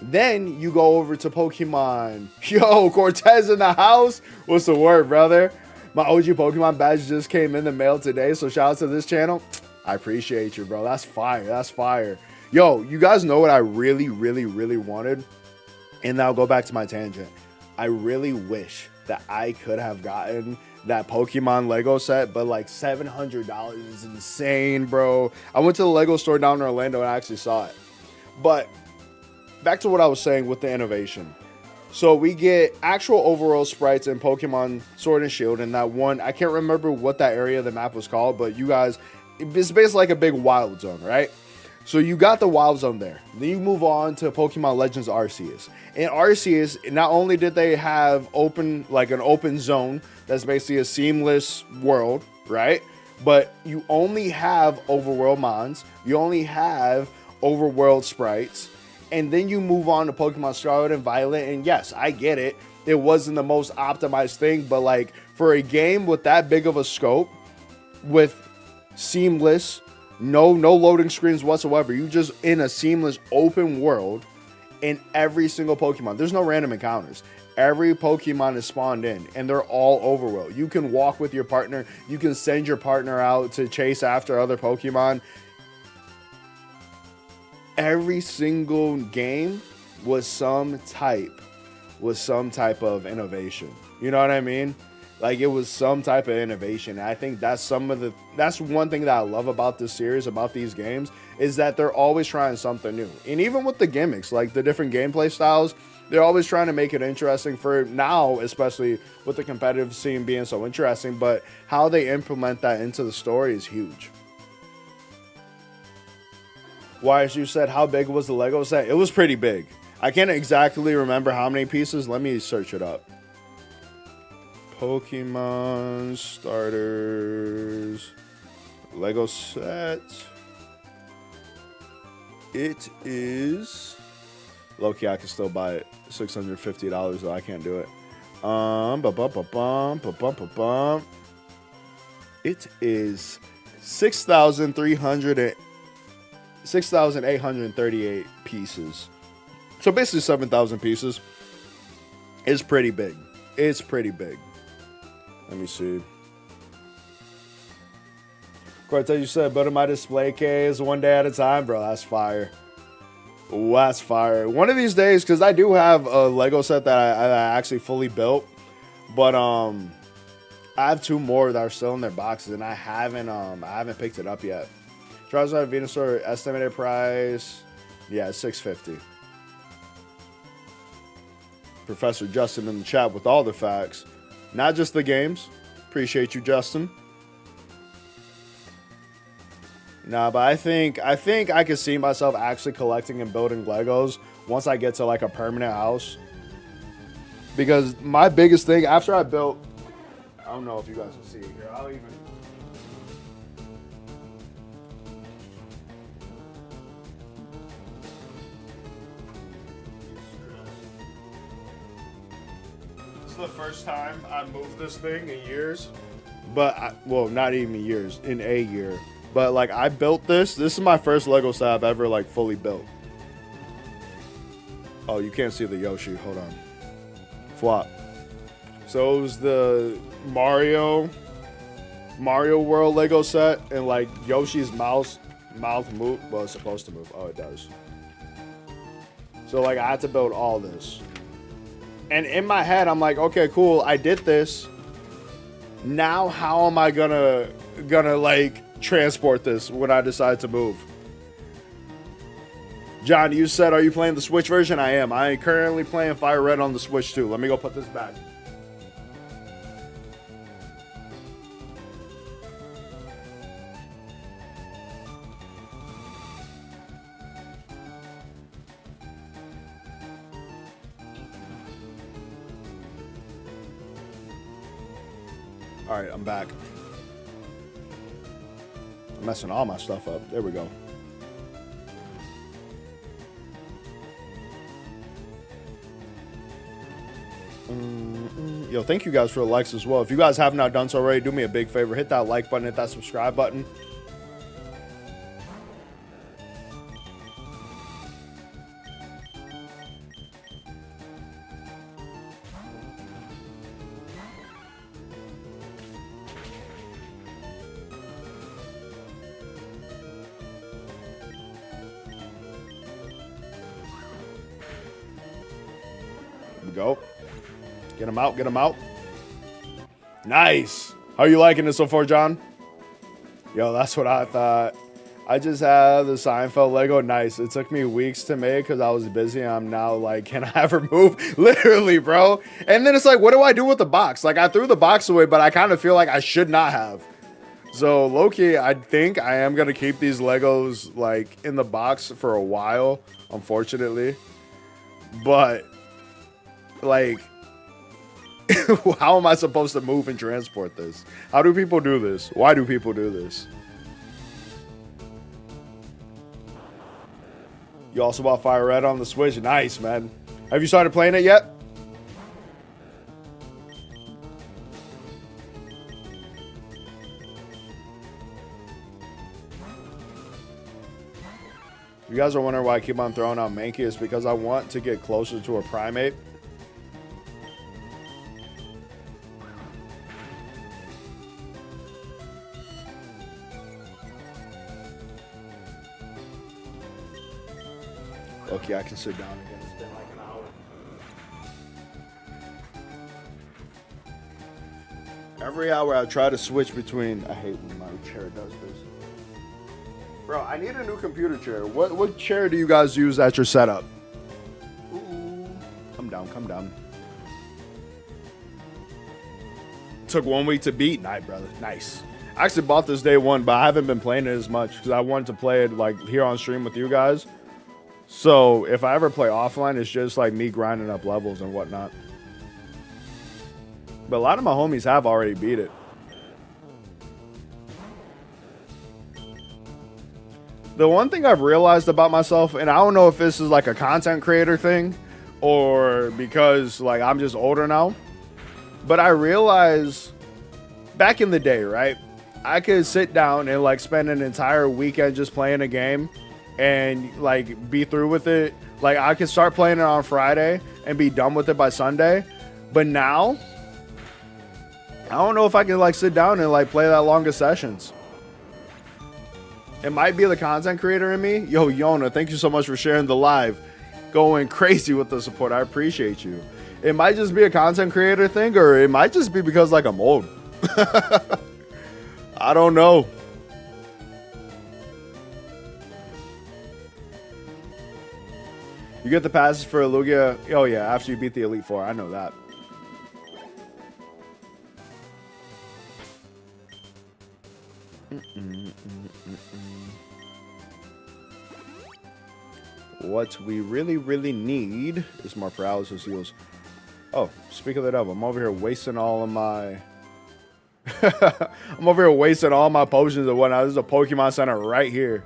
Speaker 1: Then you go over to Pokemon. Yo, Cortez in the house. What's the word, brother? My OG Pokemon badge just came in the mail today, so shout out to this channel. I appreciate you, bro. That's fire. That's fire. Yo, you guys know what I really wanted? And now I'll go back to my tangent. I really wish that I could have gotten that Pokemon Lego set, but like $700 is insane, bro. I went to the Lego store down in Orlando and I actually saw it. But back to what I was saying with the innovation. So we get actual overworld sprites in Pokemon Sword and Shield, and that one, I can't remember what that area of the map was called, but you guys, it's basically like a big wild zone, right? So you got the wild zone there. Then you move on to Pokemon Legends Arceus. In Arceus, not only did they have an open zone that's basically a seamless world, right? But you only have overworld mons. You only have overworld sprites. And then you move on to Pokemon Scarlet and Violet. And yes, I get it. It wasn't the most optimized thing, but like for a game with that big of a scope, with seamless, no loading screens whatsoever. You just in a seamless open world in every single Pokemon. There's no random encounters. Every Pokemon is spawned in and they're all overworld. You can walk with your partner. You can send your partner out to chase after other Pokemon. Every single game was some type of innovation. You know what I mean? Like, it was some type of innovation. And I think that's one thing that I love about this series, about these games, is that they're always trying something new. And even with the gimmicks, like the different gameplay styles, they're always trying to make it interesting for now, especially with the competitive scene being so interesting. But how they implement that into the story is huge. Why, as you said, how big was the Lego set? It was pretty big. I can't exactly remember how many pieces. Let me search it up. Pokemon starters Lego set. It is low-key, I can still buy it. $650 though. I can't do it. It is 6,838 pieces. So basically 7,000 pieces. It's pretty big. It's pretty big. Let me see. Cortez, you said building my display case one day at a time, bro. That's fire. Ooh, that's fire. One of these days, because I do have a Lego set that I actually fully built, but I have 2 more that are still in their boxes, and I haven't picked it up yet. Charizard Venusaur estimated price, yeah, $650. Professor Justin in the chat with all the facts, not just the games. Appreciate you, Justin. Nah, but I think I could see myself actually collecting and building Legos once I get to like a permanent house. Because my biggest thing after I built, I don't know if you guys can see it here. I'll even. This is the first time I moved this thing in years, but well, not even years, in a year. But like I built this. This is my first Lego set I've ever like fully built. Oh, you can't see the Yoshi. Hold on. Flop. So it was the Mario World Lego set, and like Yoshi's mouth move. Well, it's supposed to move. Oh, it does. So like I had to build all this. And in my head, I'm like, okay, cool. I did this. Now, how am I gonna like transport this when I decide to move? John, you said, are you playing the Switch version? I am. I am currently playing Fire Red on the Switch too. Let me go put this back. All right, I'm back. I'm messing all my stuff up. There we go. Yo, thank you guys for the likes as well. If you guys have not done so already, do me a big favor. Hit that like button, hit that subscribe button. Go. Get him out. Get him out. Nice. How are you liking it so far, John? Yo, that's what I thought. I just have the Seinfeld Lego. Nice. It took me weeks to make because I was busy. I'm now like, can I have her move? Literally, bro. And then it's like, what do I do with the box? Like, I threw the box away, but I kind of feel like I should not have. So, low-key, I think I am going to keep these Legos, like, in the box for a while, unfortunately. But like, how am I supposed to move and transport this? How do people do this? Why do people do this? You also bought Fire Red on the Switch. Nice, man. Have you started playing it yet? You guys are wondering why I keep on throwing out Mankey. It's because I want to get closer to a primate. Okay, I can sit down again. It's been like an hour. Every hour I try to switch between. I hate when my chair does this. Bro, I need a new computer chair. What chair do you guys use at your setup? Ooh. Come down, come down. Took 1 week to beat. Night, brother. Nice. I actually bought this day one, but I haven't been playing it as much because I wanted to play it like here on stream with you guys. So if I ever play offline, it's just like me grinding up levels and whatnot. But a lot of my homies have already beat it. The one thing I've realized about myself, and I don't know if this is like a content creator thing or because like I'm just older now, but I realize back in the day, right? I could sit down and like spend an entire weekend just playing a game and like be through with it. Like I could start playing it on Friday and be done with it by Sunday. But now I don't know if I can like sit down and like play that longer sessions. It might be the content creator in me. Yo, Yona, thank you so much for sharing the live. Going crazy with the support. I appreciate you. It might just be a content creator thing, or it might just be because like I'm old. I don't know. You get the passes for Lugia. Oh yeah, after you beat the Elite Four. I know that. What we really need is more paralysis heals. Oh, speak of the devil, I'm over here wasting all of my I'm over here wasting all my potions and whatnot. There's a Pokemon Center right here.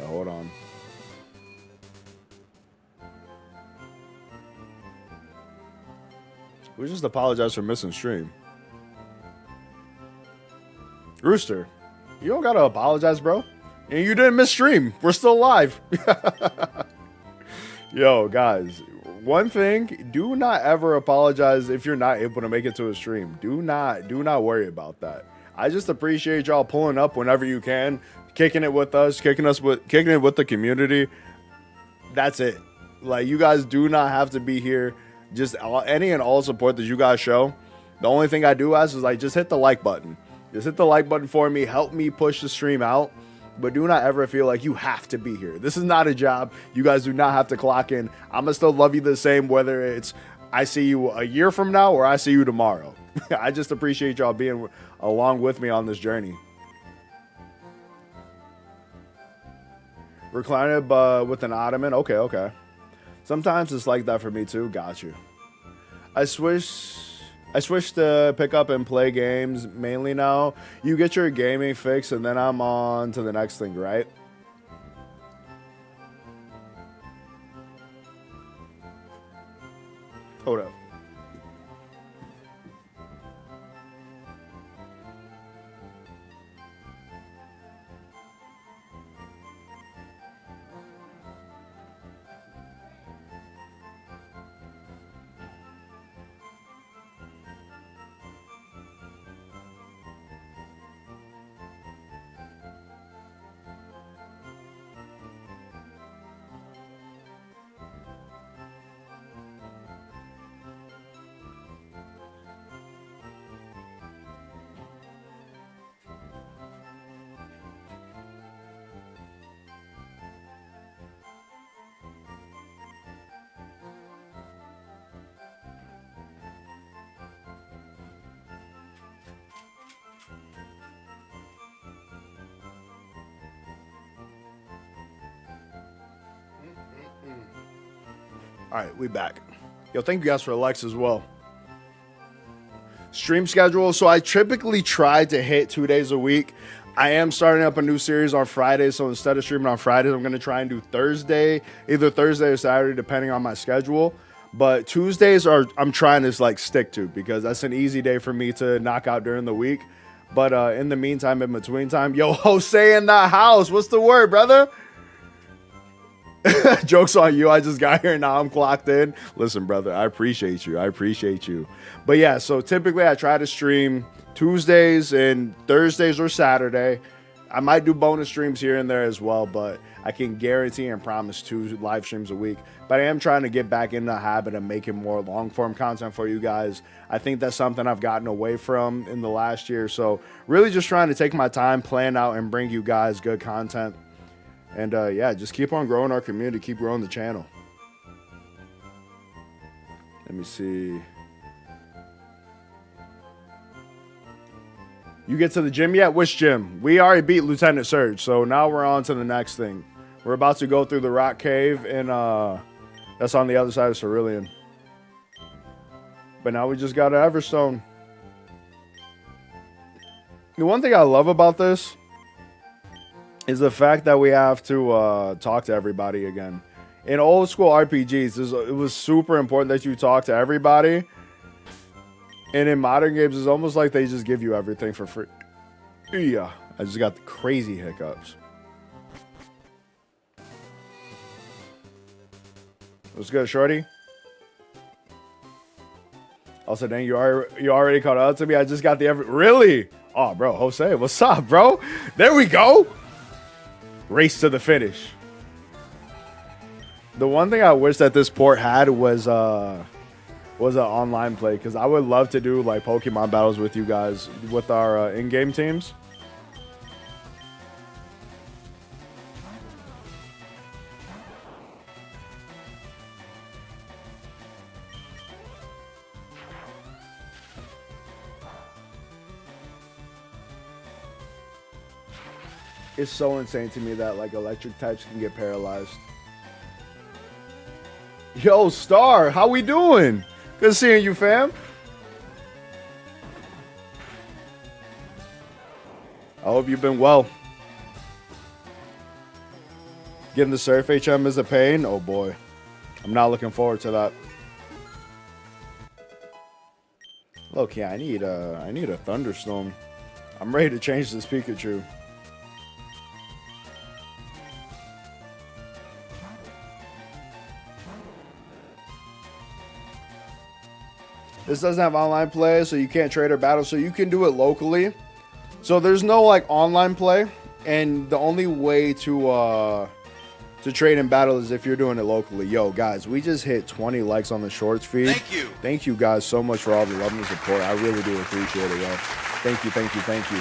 Speaker 1: Hold on. We just apologize for missing stream. Rooster, you don't gotta apologize, bro. And you didn't miss stream. We're still live. Yo, guys, one thing, do not ever apologize if you're not able to make it to a stream. Do not worry about that. I just appreciate y'all pulling up whenever you can, kicking it with us, kicking it with the community. That's it. Like, you guys do not have to be here. Just any and all support that you guys show. The only thing I do ask is like, just hit the like button. Just hit the like button for me. Help me push the stream out. But do not ever feel like you have to be here. This is not a job. You guys do not have to clock in. I'm gonna still love you the same, whether it's I see you a year from now or I see you tomorrow. I just appreciate y'all being along with me on this journey. Recliner with an ottoman. Okay. Sometimes it's like that for me too. Got you. I switched to pick up and play games mainly now. You get your gaming fix and then I'm on to the next thing, right? Hold up. All right, we back. Yo, thank you guys for the likes as well. Stream schedule. So I typically try to hit 2 days a week. I am starting up a new series on Fridays. So instead of streaming on Fridays, I'm going to try and do Thursday, either Thursday or Saturday, depending on my schedule. But Tuesdays I'm trying to like stick to because that's an easy day for me to knock out during the week. But in the meantime, in between time, yo, Jose in the house. What's the word, brother? Joke's on you. I just got here. Now I'm clocked in. Listen, brother, I appreciate you. But yeah, so typically I try to stream Tuesdays and Thursdays or Saturday. I might do bonus streams here and there as well, but I can guarantee and promise 2 live streams a week. But I am trying to get back in the habit of making more long form content for you guys. I think that's something I've gotten away from in the last year. So really just trying to take my time, plan out, and bring you guys good content. And yeah, just keep on growing our community, keep growing the channel. Let me see. You get to the gym yet? Which gym? We already beat Lieutenant Surge, so now we're on to the next thing. We're about to go through the rock cave, and that's on the other side of Vermillion. But now we just got an Everstone. The one thing I love about this is the fact that we have to talk to everybody again. In old school RPGs, it was super important that you talk to everybody. And in modern games, it's almost like they just give you everything for free. Yeah, I just got the crazy hiccups. What's good, shorty? Also, dang, you already caught up to me. I just got the really. Oh, bro, Jose, what's up, bro? There we go. Race to the finish. The one thing I wish that this port had was an online play, because I would love to do like Pokemon battles with you guys with our in-game teams. It's so insane to me that like electric types can get paralyzed. Yo, Star, how we doing? Good seeing you, fam. I hope you've been well. Getting the Surf HM is a pain. Oh boy, I'm not looking forward to that. Look, yeah, I need a thunderstorm. I'm ready to change this Pikachu. This doesn't have online play, so you can't trade or battle, so you can do it locally. So there's no like online play, and the only way to trade and battle is if you're doing it locally. Yo, guys, we just hit 20 likes on the shorts feed.
Speaker 8: Thank you.
Speaker 1: Thank you guys so much for all the love and support. I really do appreciate it, yo. Thank you, thank you, thank you.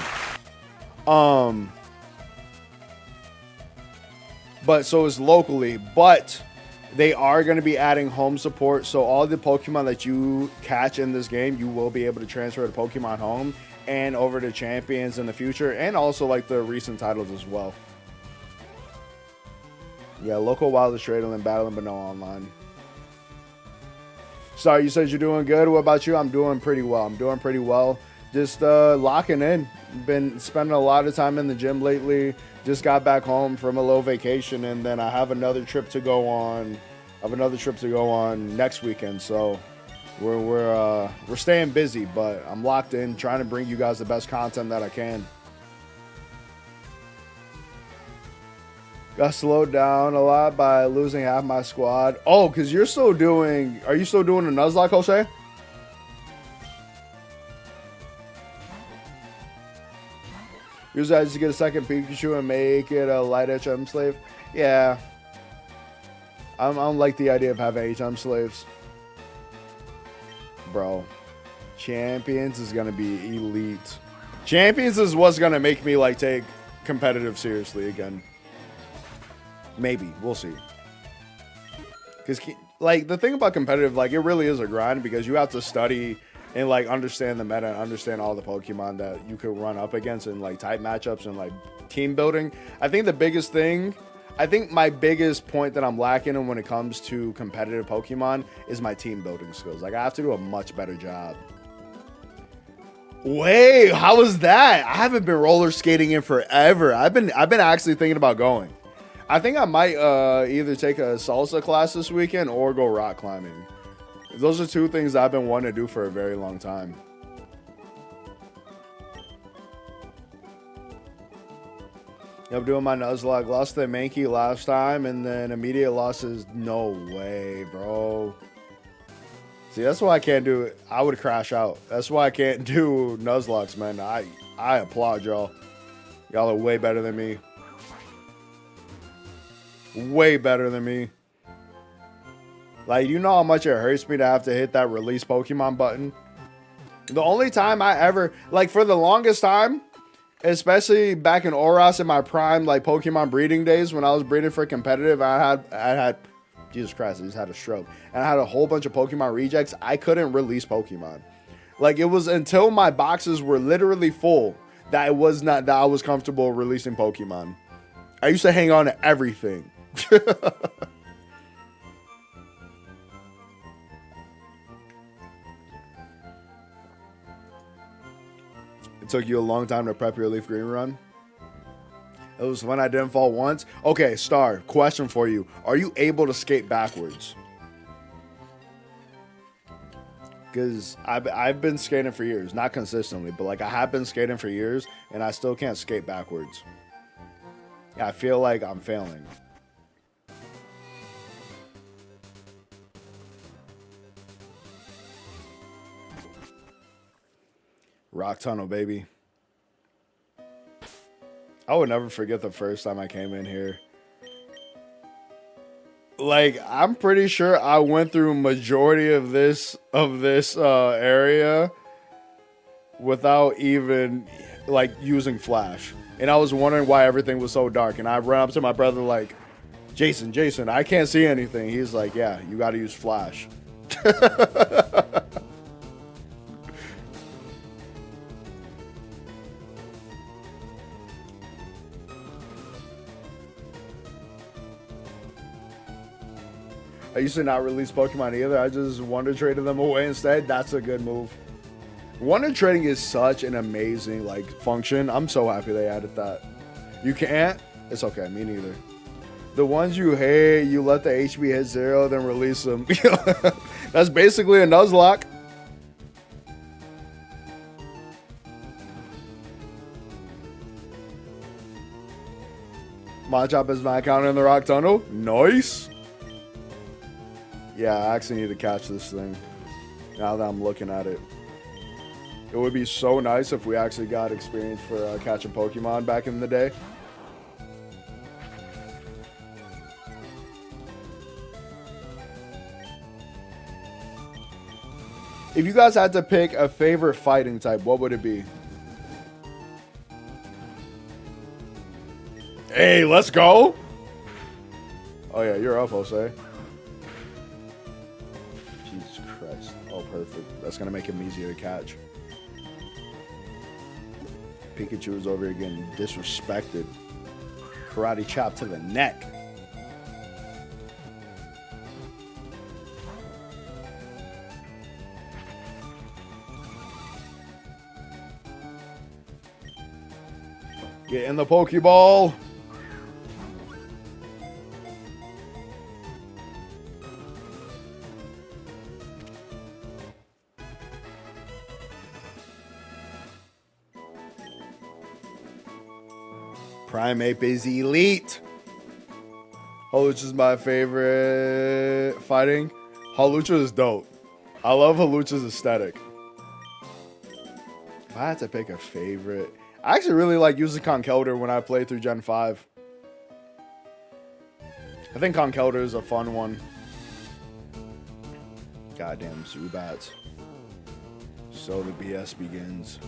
Speaker 1: But so it's locally, but they are going to be adding home support, so all the Pokemon that you catch in this game, you will be able to transfer to Pokemon Home and over to Champions in the future, and also like the recent titles as well. Yeah, local wild is trading and battling, but no online. Sorry, you said you're doing good. What about you? I'm doing pretty well. Just locking in. Been spending a lot of time in the gym lately. Just got back home from a little vacation, and then I have another trip to go on. Next weekend. So we're staying busy, but I'm locked in, trying to bring you guys the best content that I can. Got slowed down a lot by losing half my squad. Oh, because you're still doing. Are you still doing a Nuzlocke, Jose? Usually I just get a second Pikachu and make it a light HM slave. Yeah. I don't like the idea of having HM slaves. Bro. Champions is going to be elite. Champions is what's going to make me like take competitive seriously again. Maybe. We'll see. Because like the thing about competitive, like it really is a grind, because you have to study and like understand the meta and understand all the Pokemon that you could run up against in like type matchups and like team building. I think my biggest point that I'm lacking in when it comes to competitive Pokemon is my team building skills. Like I have to do a much better job. Wait, how was that? I haven't been roller skating in forever. I've been actually thinking about going. I think I might either take a salsa class this weekend or go rock climbing. Those are two things I've been wanting to do for a very long time. I'm doing my Nuzlocke. Lost the Mankey last time, and then immediate losses. No way, bro. See, that's why I can't do it. I would crash out. That's why I can't do Nuzlocks, man. I applaud y'all. Y'all are way better than me. Way better than me. Like, you know how much it hurts me to have to hit that release Pokemon button? The only time I ever, like for the longest time, especially back in Oros in my prime, like Pokemon breeding days when I was breeding for competitive, I had, Jesus Christ, I just had a stroke. And I had a whole bunch of Pokemon rejects. I couldn't release Pokemon. Like it was until my boxes were literally full that I was comfortable releasing Pokemon. I used to hang on to everything. It took you a long time to prep your Leaf Green run. It was when I didn't fall once. Okay, Star, question for you. Are you able to skate backwards? Because I've been skating for years. Not consistently, but like I have been skating for years, and I still can't skate backwards. I feel like I'm failing. Rock Tunnel, baby. I would never forget the first time I came in here. Like, I'm pretty sure I went through majority of this area without even like using flash. And I was wondering why everything was so dark. And I ran up to my brother like, Jason, I can't see anything. He's like, yeah, you got to use flash. I used to not release Pokemon either. I just Wonder traded them away instead. That's a good move. Wonder trading is such an amazing like function. I'm so happy they added that. You can't? It's okay. Me neither. The ones you hate, you let the HP hit 0, then release them. That's basically a Nuzlocke. Machop is my account in the Rock Tunnel. Nice. Yeah, I actually need to catch this thing. Now that I'm looking at it. It would be so nice if we actually got experience for catching Pokemon back in the day. If you guys had to pick a favorite fighting type, what would it be? Hey, let's go. Oh yeah, you're up, Jose. Jesus Christ. Oh, perfect. That's going to make him easier to catch. Pikachu is over here getting disrespected. Karate chop to the neck. Get in the Pokeball. Primeape is elite. Hawlucha is my favorite fighting. Hawlucha is dope. I love Hawlucha's aesthetic. If I had to pick a favorite, I actually really like using Conkeldurr when I play through Gen 5. I think Conkeldurr is a fun one. Goddamn Zubats. So the BS begins.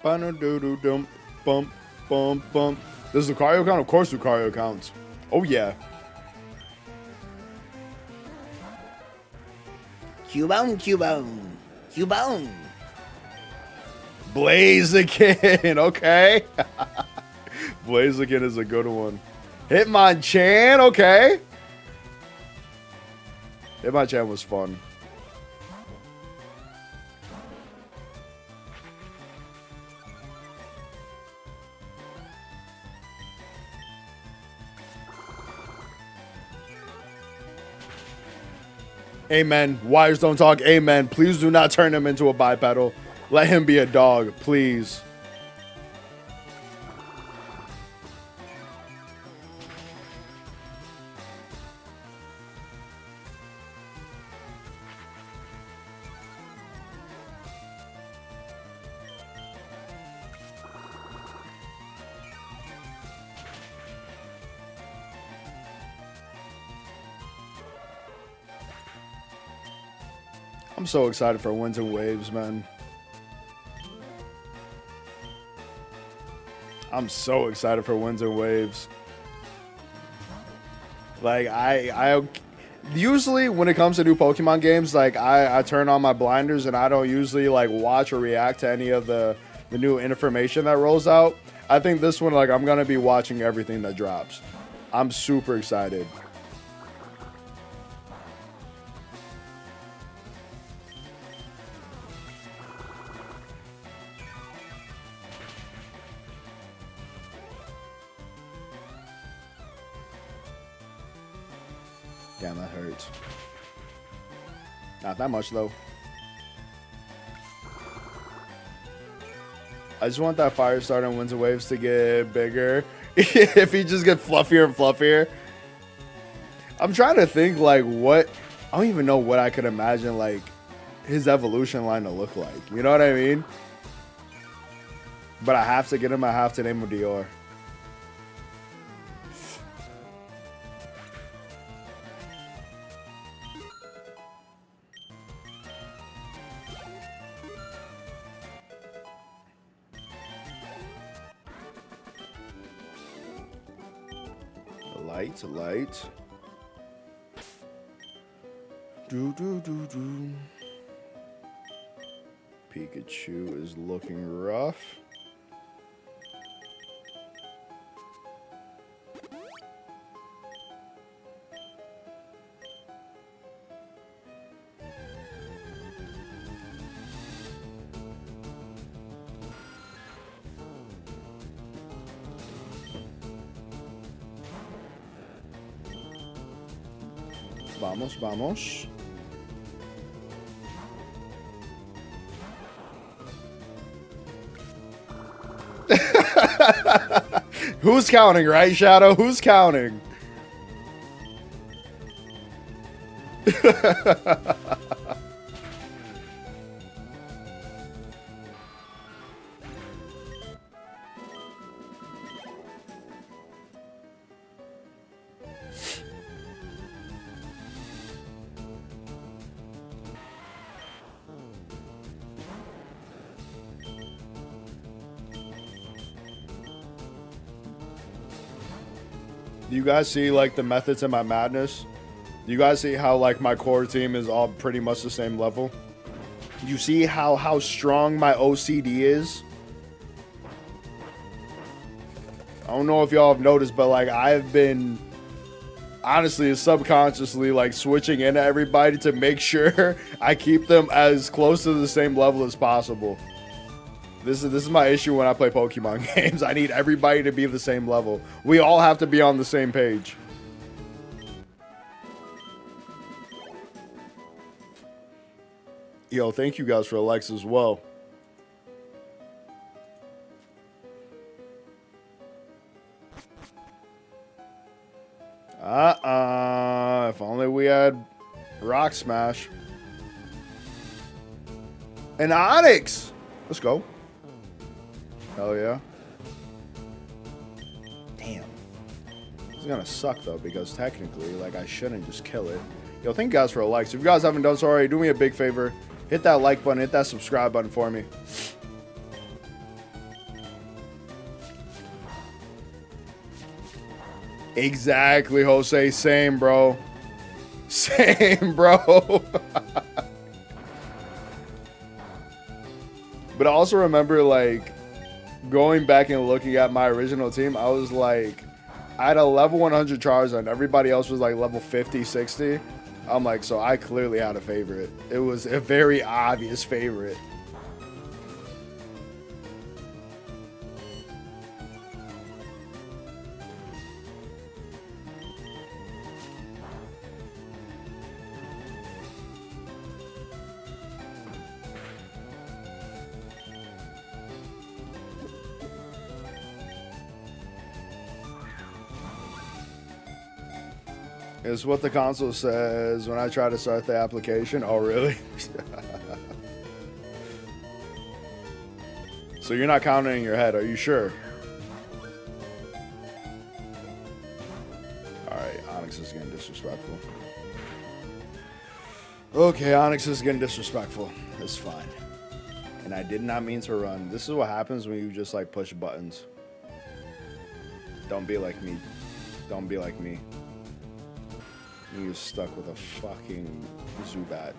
Speaker 1: Ba-no-do-do-dum, bump, bump, bump. Does Lucario count? Of course Lucario counts. Oh, yeah. Cubone, Cubone, Cubone. Blaziken, okay. Blaziken is a good one. Hitmonchan, okay. Hitmonchan was fun. Amen. Wires don't talk. Amen. Please do not turn him into a bipedal. Let him be a dog, please. I'm so excited for Winds and Waves, man. I'm so excited for Winds and Waves. Like, I usually when it comes to new Pokemon games, like I turn on my blinders and I don't usually like watch or react to any of the new information that rolls out. I think this one, like, I'm gonna be watching everything that drops. I'm super excited. Damn, that hurts. Not that much, though. I just want that fire starter and winds and waves to get bigger. If he just gets fluffier and fluffier. I'm trying to think, like, what... I don't even know what I could imagine, like, his evolution line to look like. You know what I mean? But I have to get him. I have to name him Dior. Light. Do. Pikachu is looking rough. Vamos. Who's counting, right, Shadow? Who's counting? Do you guys see, like, the methods in my madness? Do you guys see how, like, my core team is all pretty much the same level? You see how strong my OCD is? I don't know if y'all have noticed, but, like, I've been, honestly, subconsciously, like, switching into everybody to make sure I keep them as close to the same level as possible. This is my issue when I play Pokemon games. I need everybody to be the same level. We all have to be on the same page. Yo, thank you guys for the likes as well. If only we had Rock Smash. An Onyx! Let's go. Hell yeah. Damn. This is gonna suck though, because technically, like, I shouldn't just kill it. Yo, thank you guys for the likes. If you guys haven't done so already, do me a big favor. Hit that like button, hit that subscribe button for me. Exactly, Jose. Same, bro. Same, bro. But I also remember, like, going back and looking at my original team, I was like, I had a level 100 Charizard, and everybody else was like level 50, 60. I'm like, so I clearly had a favorite. It was a very obvious favorite. Is what the console says when I try to start the application. Oh, really? So you're not counting in your head, are you sure? Alright, Onyx is getting disrespectful. Okay, Onyx is getting disrespectful. It's fine. And I did not mean to run. This is what happens when you just, like, push buttons. Don't be like me. Don't be like me. You're stuck with a fucking Zubat.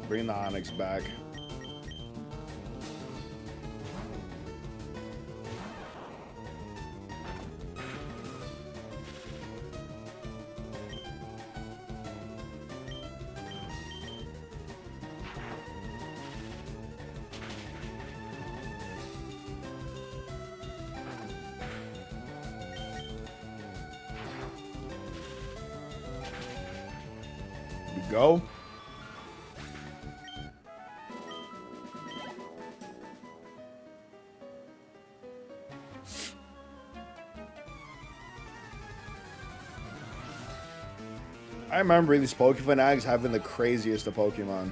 Speaker 1: Bring the Onyx back. go. I remember these Pokefanatics having the craziest of Pokemon.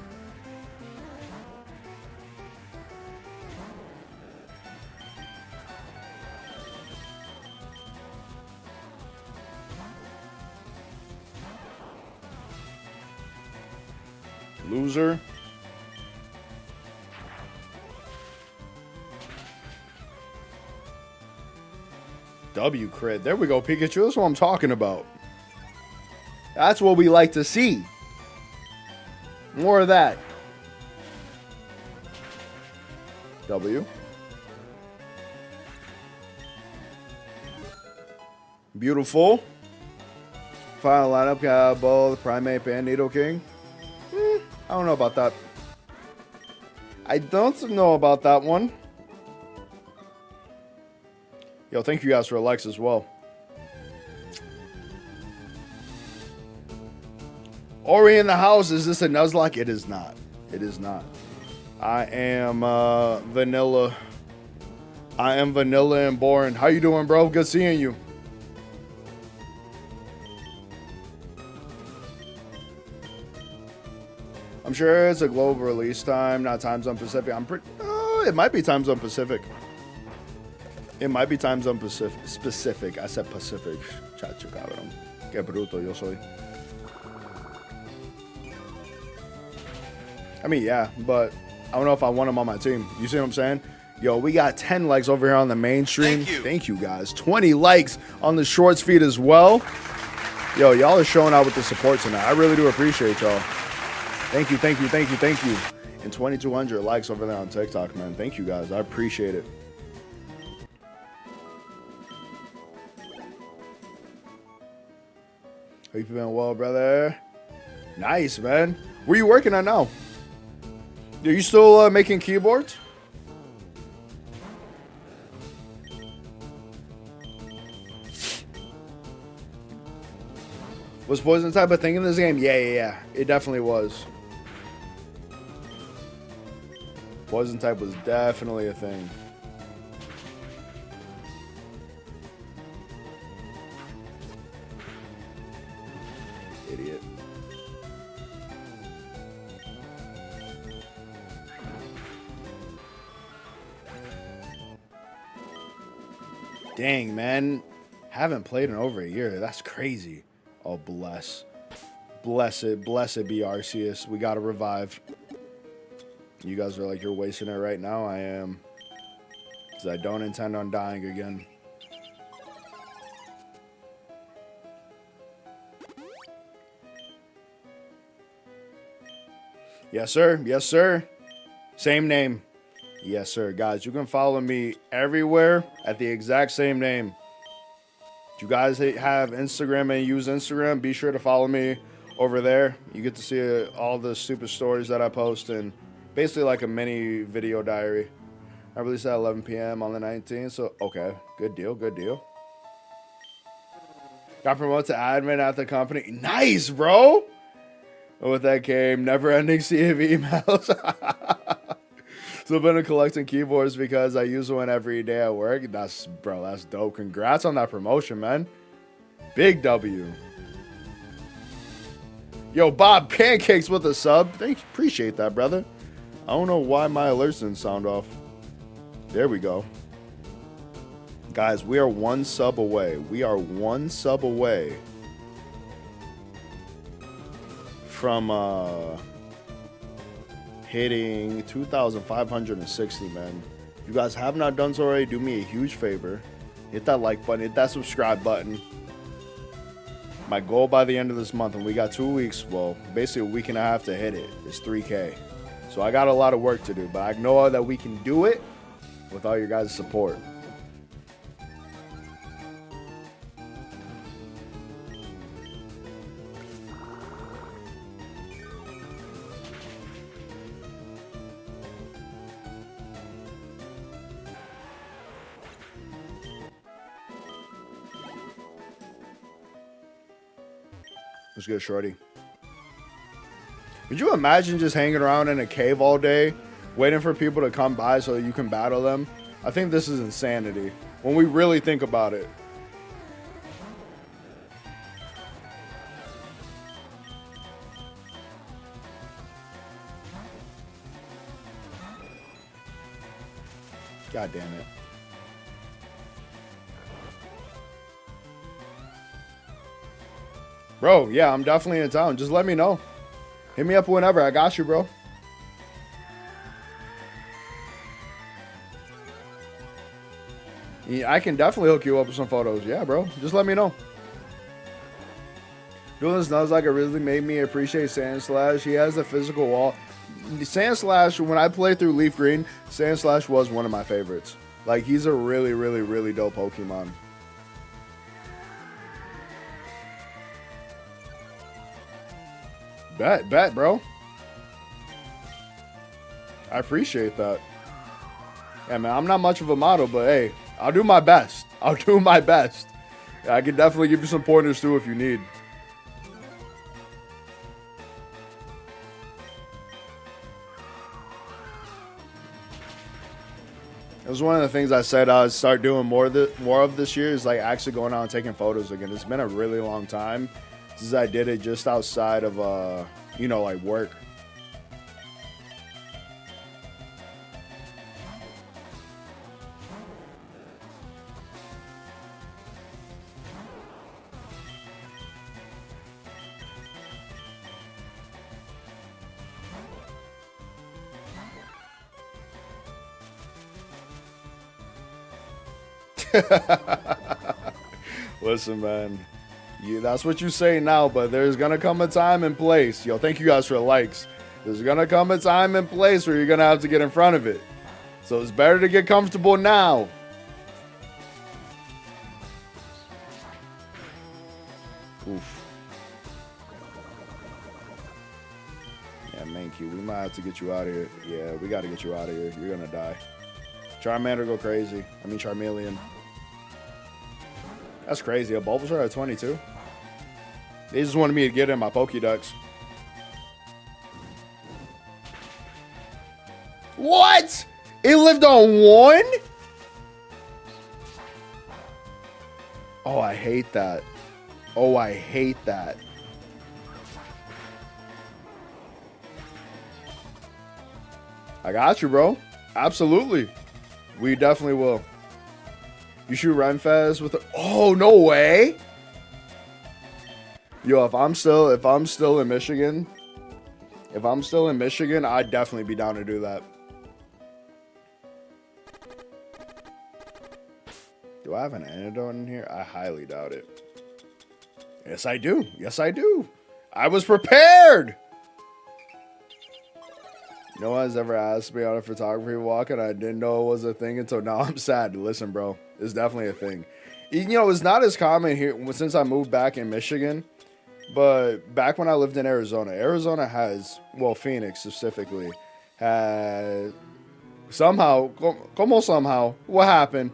Speaker 1: Loser. W crit. There we go, Pikachu. That's what I'm talking about. That's what we like to see. More of that. W. Beautiful. Final lineup, got both Primate and Nidoking. I don't know about that. I don't know about that one. Yo, thank you guys for likes as well. Ori in the house. Is this a Nuzlocke? It is not. It is not. I am vanilla. I am vanilla and boring. How you doing, bro? Good seeing you. I'm sure it's a global release time, not time zone Pacific. I'm pretty. It might be time zone Pacific. It might be time zone specific. I said Pacific. Chacho, cabrón. Qué bruto yo soy. I mean, yeah, but I don't know if I want him on my team. You see what I'm saying? Yo, we got 10 likes over here on the main stream. Thank you guys. 20 likes on the shorts feed as well. Yo, y'all are showing out with the support tonight. I really do appreciate y'all. Thank you, thank you, thank you, thank you. And 2,200 likes over there on TikTok, man. Thank you guys. I appreciate it. Hope you been well, brother. Nice, man. Where you working on now? Are you still making keyboards? Was poison type a thing in this game? Yeah. It definitely was. Poison type was definitely a thing. Idiot. Dang, man. Haven't played in over a year. That's crazy. Oh, blessed be Arceus. We got to revive. You guys are like, you're wasting it right now. I am. Because I don't intend on dying again. Yes, sir. Yes, sir. Same name. Yes, sir. Guys, you can follow me everywhere at the exact same name. If you guys have Instagram and use Instagram, be sure to follow me over there. You get to see all the stupid stories that I post and basically like a mini video diary. I released at 11 p.m. on the 19th, so okay. Good deal, good deal. Got promoted to admin at the company. Nice, bro! With that came never-ending sea of emails. So I've been collecting keyboards because I use one every day at work. That's dope. Congrats on that promotion, man. Big W. Yo, Bob Pancakes with a sub. Thanks, appreciate that, brother. I don't know why my alerts didn't sound off. There we go. Guys, we are one sub away. We are one sub away from hitting 2,560, man. If you guys have not done so already, do me a huge favor. Hit that like button, hit that subscribe button. My goal by the end of this month, and we got 2 weeks, well, basically a week and a half to hit it, is 3K. So I got a lot of work to do, but I know that we can do it with all your guys' support. Let's go, shorty. Could you imagine just hanging around in a cave all day, waiting for people to come by so you can battle them? I think this is insanity when we really think about it. God damn it. Bro, yeah, I'm definitely in town. Just let me know. Hit me up whenever. I got you, bro. Yeah, I can definitely hook you up with some photos. Yeah, bro. Just let me know. Doing this Nuzlocke, it really made me appreciate Sandslash. He has the physical wall. Sandslash, when I played through Leaf Green, Sandslash was one of my favorites. Like, he's a really, really, really dope Pokemon. Bet, bro. I appreciate that. Yeah, man, I'm not much of a model, but hey, I'll do my best. I'll do my best. Yeah, I can definitely give you some pointers too if you need. It was one of the things I said I'd start doing more of this year is like actually going out and taking photos again. It's been a really long time since I did it just outside of, you know, like work. Listen, man, that's what you say now, but there's gonna come a time and place. Yo, thank you guys for the likes. There's gonna come a time and place where you're gonna have to get in front of it. So it's better to get comfortable now. Oof. Yeah, Mankey, we might have to get you out of here. Yeah, we gotta get you out of here. You're gonna die. Charmander go crazy. I mean Charmeleon. That's crazy. A Bulbasaur at 22. They just wanted me to get in my Pokédex. What? It lived on 1? Oh, I hate that. Oh, I hate that. I got you, bro. Absolutely. We definitely will. You shoot Renfez with a... Oh, no way. Yo, if I'm still in Michigan, I'd definitely be down to do that. Do I have an antidote in here? I highly doubt it. Yes, I do. Yes, I do. I was prepared. No one's ever asked me on a photography walk, and I didn't know it was a thing until now. I'm sad. Listen, bro, it's definitely a thing. You know, it's not as common here since I moved back in Michigan, but back when I lived in Arizona, Arizona has, well, Phoenix specifically, had somehow, what happened?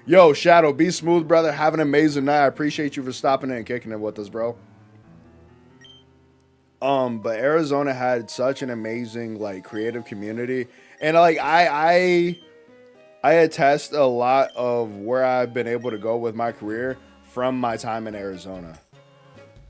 Speaker 1: Yo, Shadow, be smooth, brother. Have an amazing night. I appreciate you for stopping in and kicking it with us, bro. But Arizona had such an amazing, like, creative community. And, like, I attest a lot of where I've been able to go with my career from my time in Arizona.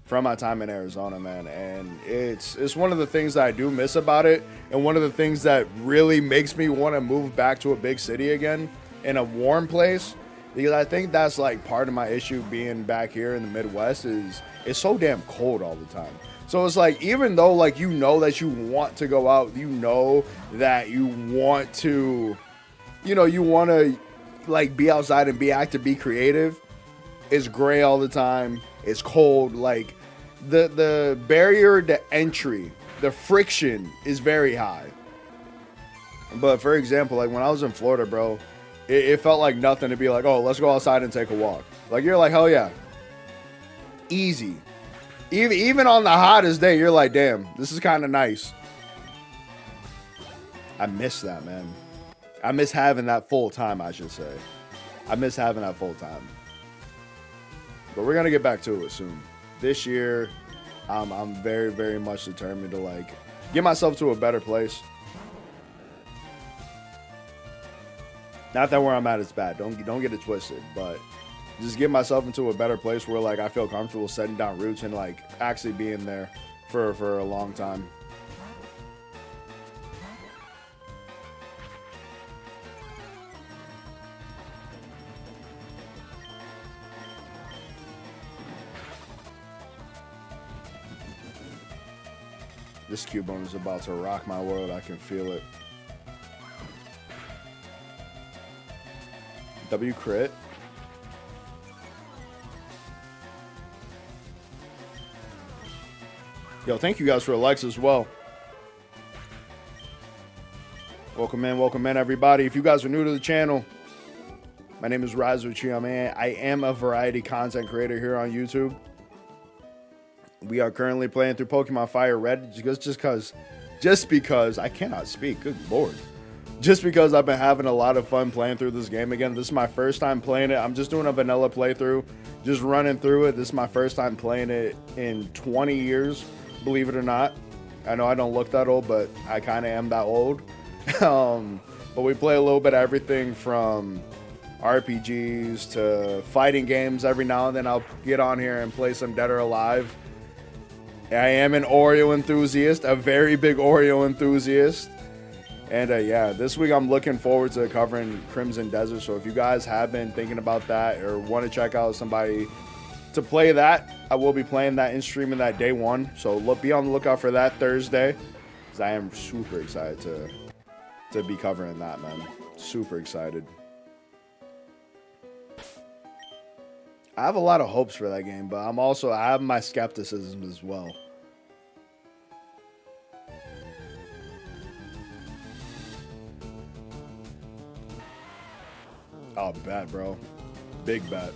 Speaker 1: From my time in Arizona, man. And it's one of the things that I do miss about it. And one of the things that really makes me want to move back to a big city again in a warm place. Because I think that's, like, part of my issue being back here in the Midwest is it's so damn cold all the time. So it's like, even though, like, you know that you want to go out, you know that you want to, you know, you want to, like, be outside and be active, be creative. It's gray all the time. It's cold. Like, the barrier to entry, the friction is very high. But, for example, like, when I was in Florida, bro, it felt like nothing to be like, oh, let's go outside and take a walk. Like, you're like, hell yeah. Easy. Even on the hottest day, you're like, damn, this is kind of nice. I miss that, man. I miss having that full time, I should say. I miss having that full time. But we're going to get back to it soon. This year, I'm very, very much determined to like get myself to a better place. Not that where I'm at is bad. Don't get it twisted, but just get myself into a better place where like I feel comfortable setting down roots and like actually being there for a long time. This Cubone is about to rock my world. I can feel it. W crit. Yo, thank you guys for the likes as well. Welcome in, everybody. If you guys are new to the channel, my name is Razuchi, man. I am a variety content creator here on YouTube. We are currently playing through Pokemon Fire Red just because I cannot speak. Good Lord. Just because I've been having a lot of fun playing through this game again. This is my first time playing it. I'm just doing a vanilla playthrough, just running through it. This is my first time playing it in 20 years, believe it or not. I know I don't look that old, but I kind of am that old. But we play a little bit of everything from RPGs to fighting games. Every now and then I'll get on here and play some Dead or Alive. I am an Oreo enthusiast, a very big Oreo enthusiast. And yeah, this week I'm looking forward to covering Crimson Desert. So if you guys have been thinking about that or want to check out somebody to play that, I will be playing that and streaming that day one. So be on the lookout for that Thursday, because I am super excited to be covering that, man. Super excited. I have a lot of hopes for that game, but I have my skepticism as well. Oh, bet, bro. Big bet.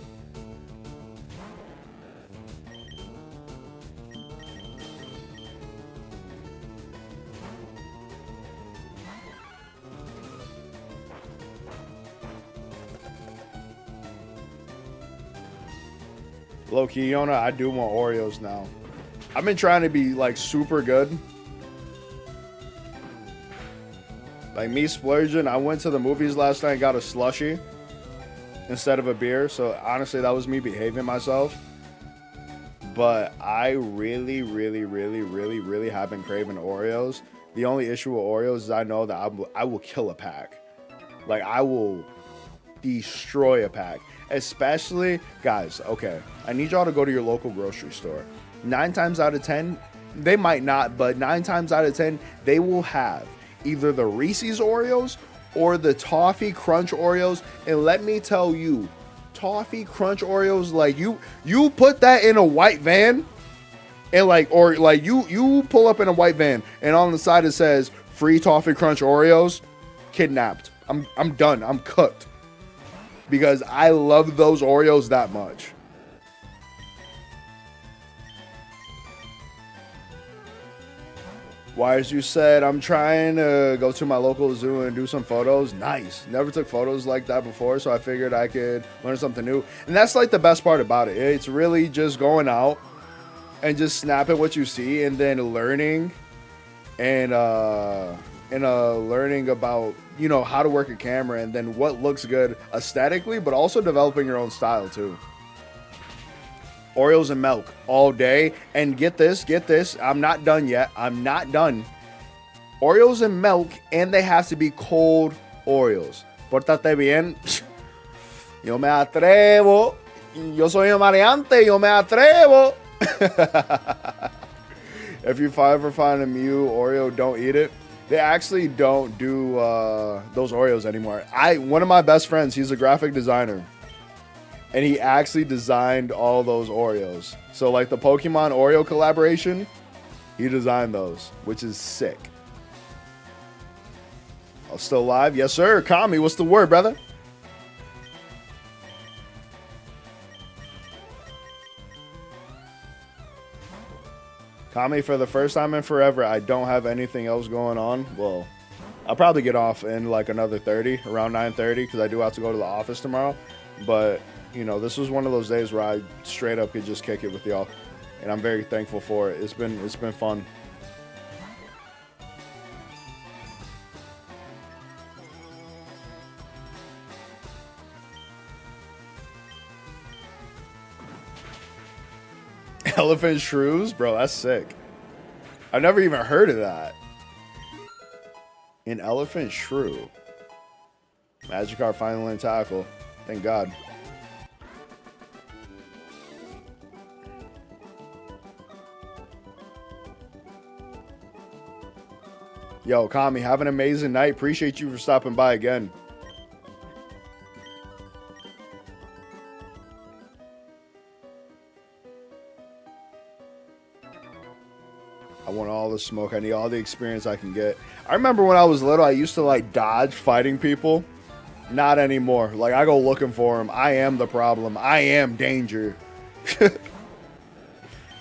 Speaker 1: Low-key, Yona, I do want Oreos now. I've been trying to be, like, super good. Like, me splurging, I went to the movies last night and got a slushie instead of a beer. So, honestly, that was me behaving myself. But I really have been craving Oreos. The only issue with Oreos is I know that I will kill a pack. Like, I will destroy a pack. Especially, guys, okay, I need y'all to go to your local grocery store. 9 times out of 10, they might not, but 9 times out of 10, they will have either the Reese's Oreos or the Toffee Crunch Oreos. And let me tell you, Toffee Crunch Oreos, like you put that in a white van and you pull up in a white van and on the side it says free Toffee Crunch Oreos, kidnapped. I'm done. I'm cooked. Because I love those Oreos that much. Why, as you said, I'm trying to go to my local zoo and do some photos. Nice. Never took photos like that before, so I figured I could learn something new. And that's like the best part about it. It's really just going out and just snapping what you see and then learning and learning about, you know, how to work a camera and then what looks good aesthetically, but also developing your own style too. Oreos and milk all day. And get this, I'm not done yet. I'm not done. Oreos and milk, and they have to be cold Oreos. Pórtate bien. Yo me atrevo. Yo soy un maleante. Yo me atrevo. If you ever find a Mew Oreo, don't eat it. They actually don't do those Oreos anymore. One of my best friends, he's a graphic designer. And he actually designed all those Oreos. So like the Pokemon Oreo collaboration, he designed those, which is sick. Oh, still live? Yes, sir. Kami, what's the word, brother? Kami, for the first time in forever, I don't have anything else going on. Well, I'll probably get off in like another 30, around 9:30, because I do have to go to the office tomorrow. But, you know, this was one of those days where I straight up could just kick it with y'all. and I'm very thankful for it. It's been fun. Elephant shrews? Bro, that's sick. I've never even heard of that. An elephant shrew. Magikarp finally in tackle. Thank God. Yo, Kami, have an amazing night. Appreciate you for stopping by again. I want all the smoke. I need all the experience I can get. I remember when I was little, I used to like dodge fighting people. Not anymore. Like, I go looking for them. I am the problem. I am danger.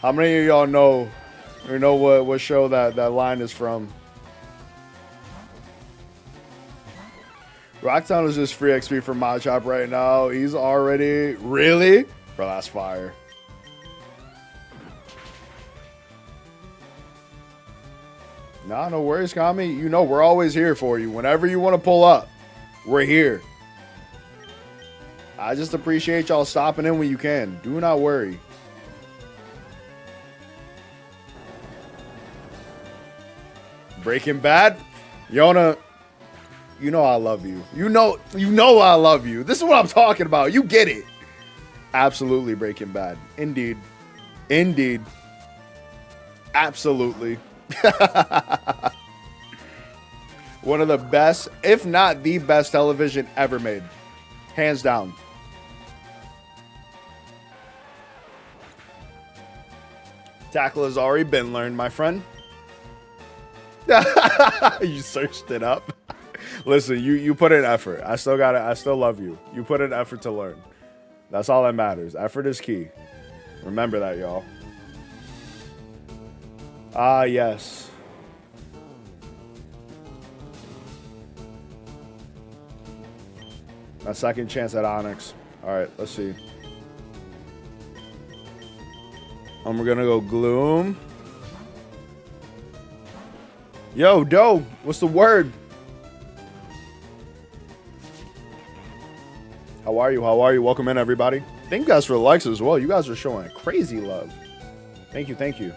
Speaker 1: How many of y'all know or know what show that line is from? Rocktown is just free XP for Machop right now. He's already... Really? Bro, that's fire. Nah, no worries, Kami. You know we're always here for you. Whenever you want to pull up, we're here. I just appreciate y'all stopping in when you can. Do not worry. Breaking Bad? Yona, you know I love you. You know I love you. This is what I'm talking about. You get it. Absolutely Breaking Bad. Indeed. Indeed. Absolutely. One of the best, if not the best television ever made. Hands down. Tackle has already been learned, my friend. You searched it up. Listen, you put in effort. I still love you. You put in effort to learn. That's all that matters. Effort is key. Remember that, y'all. Ah, yes. A second chance at Onyx. All right, let's see. We're gonna go Gloom. Yo, Doe, what's the word? How are you? How are you? Welcome in, everybody. Thank you guys for the likes as well. You guys are showing crazy love. Thank you, thank you.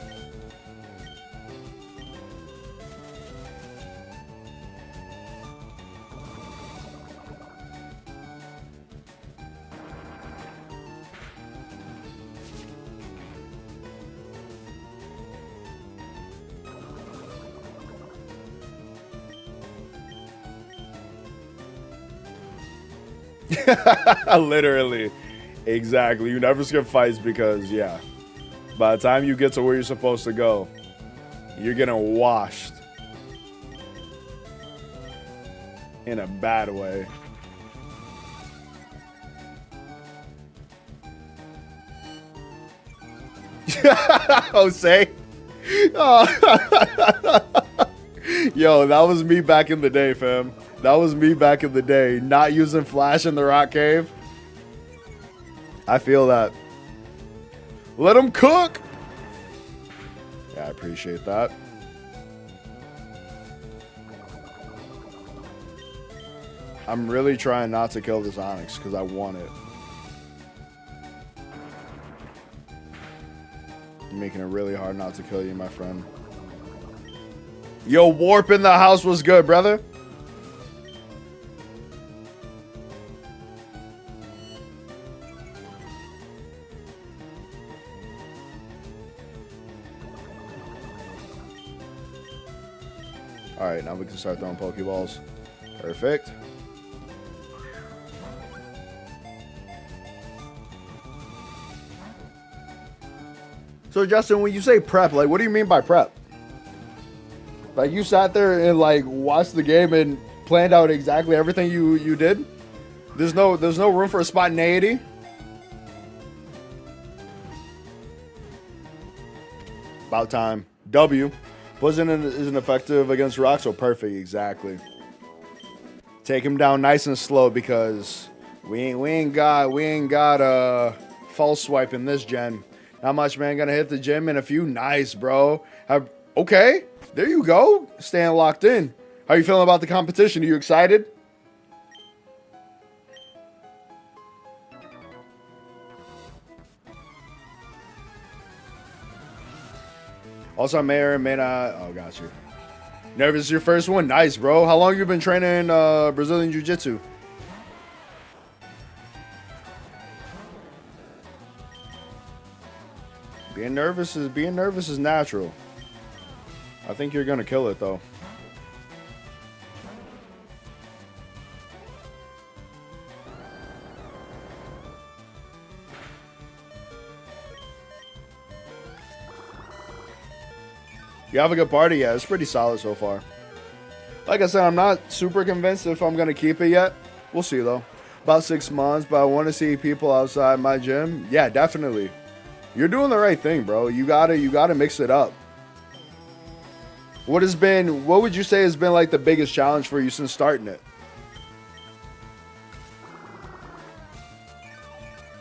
Speaker 1: Literally. Exactly. You never skip fights because, yeah, by the time you get to where you're supposed to go, you're getting washed. In a bad way. Jose? Oh. Yo, that was me back in the day, fam. That was me back in the day. Not using Flash in the Rock Cave. I feel that. Let him cook. Yeah, I appreciate that. I'm really trying not to kill this Onyx because I want it. I'm making it really hard not to kill you, my friend. Yo, Warp in the house was good, brother. All right, now we can start throwing Pokeballs. Perfect. So, Justin, when you say prep, like, what do you mean by prep? Like, you sat there and, like, watched the game and planned out exactly everything you did? There's no room for spontaneity? About time. W. Poison isn't effective against rock, so perfect. Exactly. Take him down nice and slow because we ain't got false swipe in this gen. Not much, man. Gonna hit the gym in a few. Nice, bro. Okay, there you go. Staying locked in. How you feeling about the competition? Are you excited? Also, I may or may not. Oh, got you. Nervous is your first one? Nice, bro. How long you been training Brazilian Jiu-Jitsu? Being nervous is natural. I think you're gonna kill it though. You have a good party? Yeah, it's pretty solid so far. Like I said, I'm not super convinced if I'm gonna keep it yet. We'll see though. About 6 months, but I want to see people outside my gym. Yeah, definitely. You're doing the right thing, bro. You gotta mix it up. What would you say has been like the biggest challenge for you since starting it?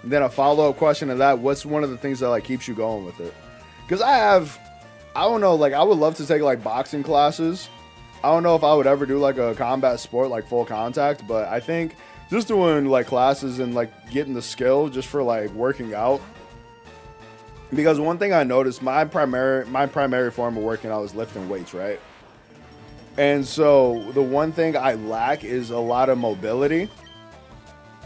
Speaker 1: And then a follow-up question to that, what's one of the things that like keeps you going with it? Because I don't know, like I would love to take like boxing classes. I don't know if I would ever do like a combat sport, like full contact, but I think just doing like classes and like getting the skill just for like working out. Because one thing I noticed, my primary form of working out is lifting weights, right? And so the one thing I lack is a lot of mobility.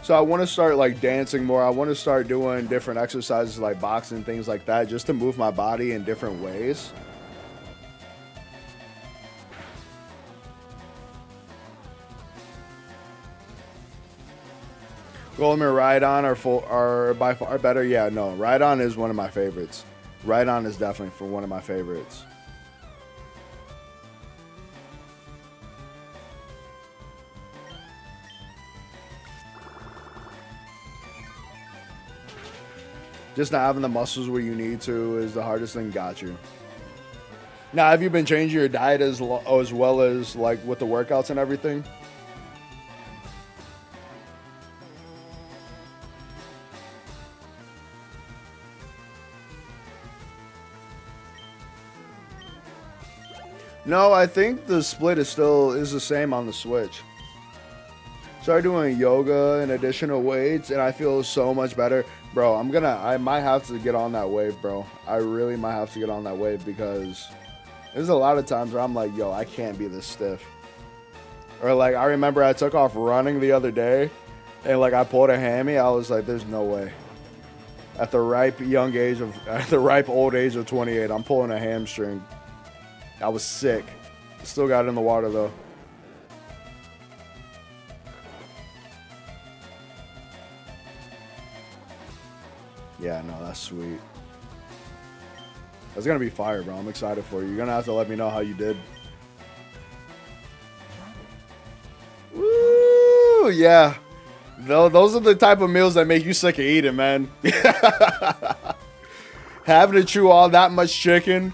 Speaker 1: So I want to start like dancing more. I want to start doing different exercises like boxing, things like that, just to move my body in different ways. Goldman Ride On are by far better. Yeah, no, Ride On is one of my favorites. Ride On is definitely for one of my favorites. Just not having the muscles where you need to is the hardest thing. Got you. Now, have you been changing your diet as well as like with the workouts and everything? No, I think the split is the same on the Switch. Started doing yoga and additional weights, and I feel so much better. Bro, I might have to get on that wave, bro. I really might have to get on that wave because there's a lot of times where I'm like, yo, I can't be this stiff. Or like, I remember I took off running the other day, and like I pulled a hammy. I was like, there's no way. At the ripe old age of 28, I'm pulling a hamstring. I was sick. Still got it in the water though. Yeah, no, that's sweet. That's gonna be fire, bro. I'm excited for you. You're gonna have to let me know how you did. Woo, yeah. Those are the type of meals that make you sick of eating, man. Having to chew all that much chicken,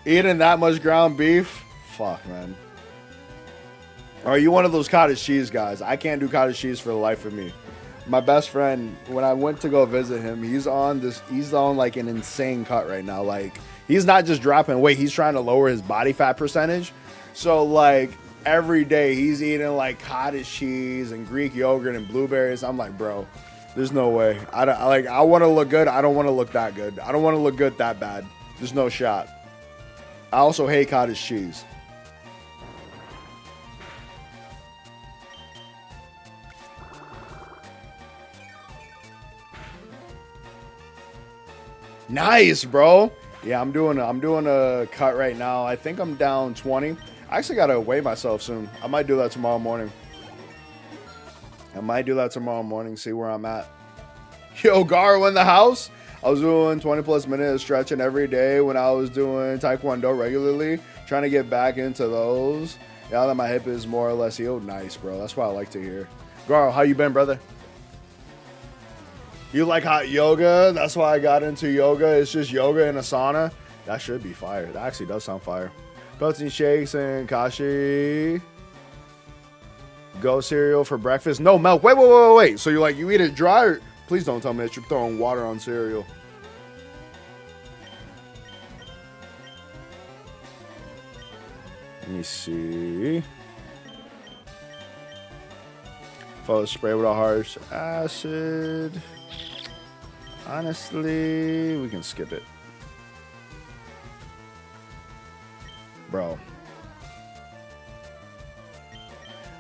Speaker 1: eating that much ground beef, fuck, man. Are you one of those cottage cheese guys? I can't do cottage cheese for the life of me. My best friend, when I went to go visit him, he's on like an insane cut right now. Like, he's not just dropping weight, he's trying to lower his body fat percentage. So like every day he's eating like cottage cheese and Greek yogurt and blueberries. I'm like, bro, there's no way. I want to look good. I don't want to look that good. I don't want to look good that bad. There's no shot. I also hate cottage cheese. Nice, bro. Yeah, I'm doing a cut right now. I think I'm down 20. I actually gotta weigh myself soon. I might do that tomorrow morning. See where I'm at. Yo, Garo in the house. I was doing 20 plus minutes of stretching every day when I was doing Taekwondo regularly. Trying to get back into those. Now that my hip is more or less healed. Nice, bro. That's what I like to hear. Garo, how you been, brother? You like hot yoga? That's why I got into yoga. It's just yoga and a sauna. That should be fire. That actually does sound fire. Protein shakes and kashi. Go cereal for breakfast. No milk. Wait. So you eat it dry? Or, please don't tell me that you're throwing water on cereal. Let me see. Follow spray with a harsh acid. Honestly, we can skip it. Bro.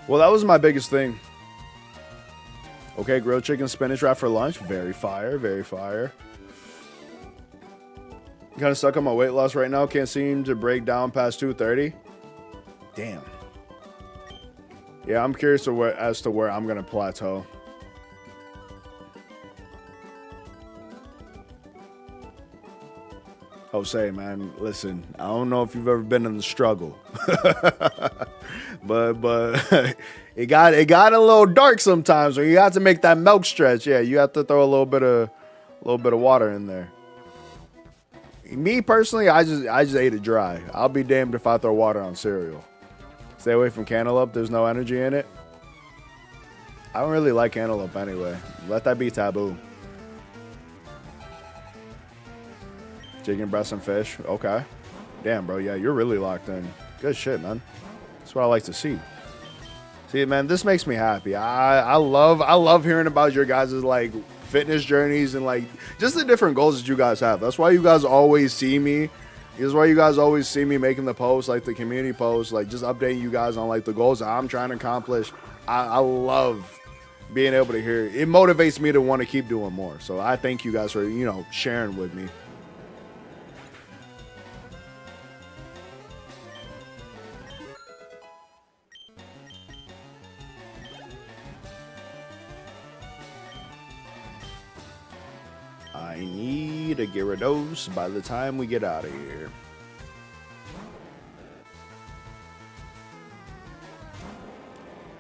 Speaker 1: Well, that was my biggest thing. Okay, grilled chicken spinach wrap for lunch. Very fire, very fire. Kind of stuck on my weight loss right now. Can't seem to break down past 230. Damn. Yeah, I'm curious as to where I'm going to plateau. Jose, man, listen, I don't know if you've ever been in the struggle. but it got a little dark sometimes when you have to make that milk stretch. Yeah, you have to throw a little bit of water in there. Me personally, I just ate it dry. I'll be damned if I throw water on cereal. Stay away from cantaloupe. There's no energy in it. I don't really like cantaloupe anyway. Let that be taboo. Chicken breast and fish. Okay. Damn, bro. Yeah, you're really locked in. Good shit, man. That's what I like to see. See, man, this makes me happy. I love hearing about your guys' like fitness journeys and like just the different goals that you guys have. That's why you guys always see me. This is why you guys always see me making the posts, like the community posts, like just updating you guys on like the goals that I'm trying to accomplish. I love being able to hear it. It motivates me to want to keep doing more. So I thank you guys for, you know, sharing with me. I need a Gyarados by the time we get out of here.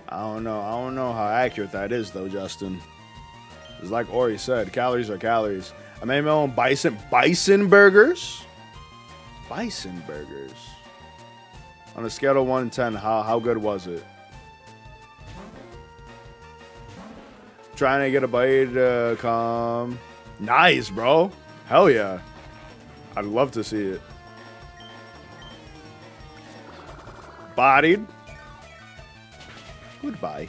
Speaker 1: I don't know how accurate that is though, Justin. It's like Ori said, calories are calories. I made my own bison burgers. Bison burgers. On a scale of 1 to 10, how good was it? Trying to get a bite to come. Nice, bro. Hell yeah. I'd love to see it. Bodied. Goodbye.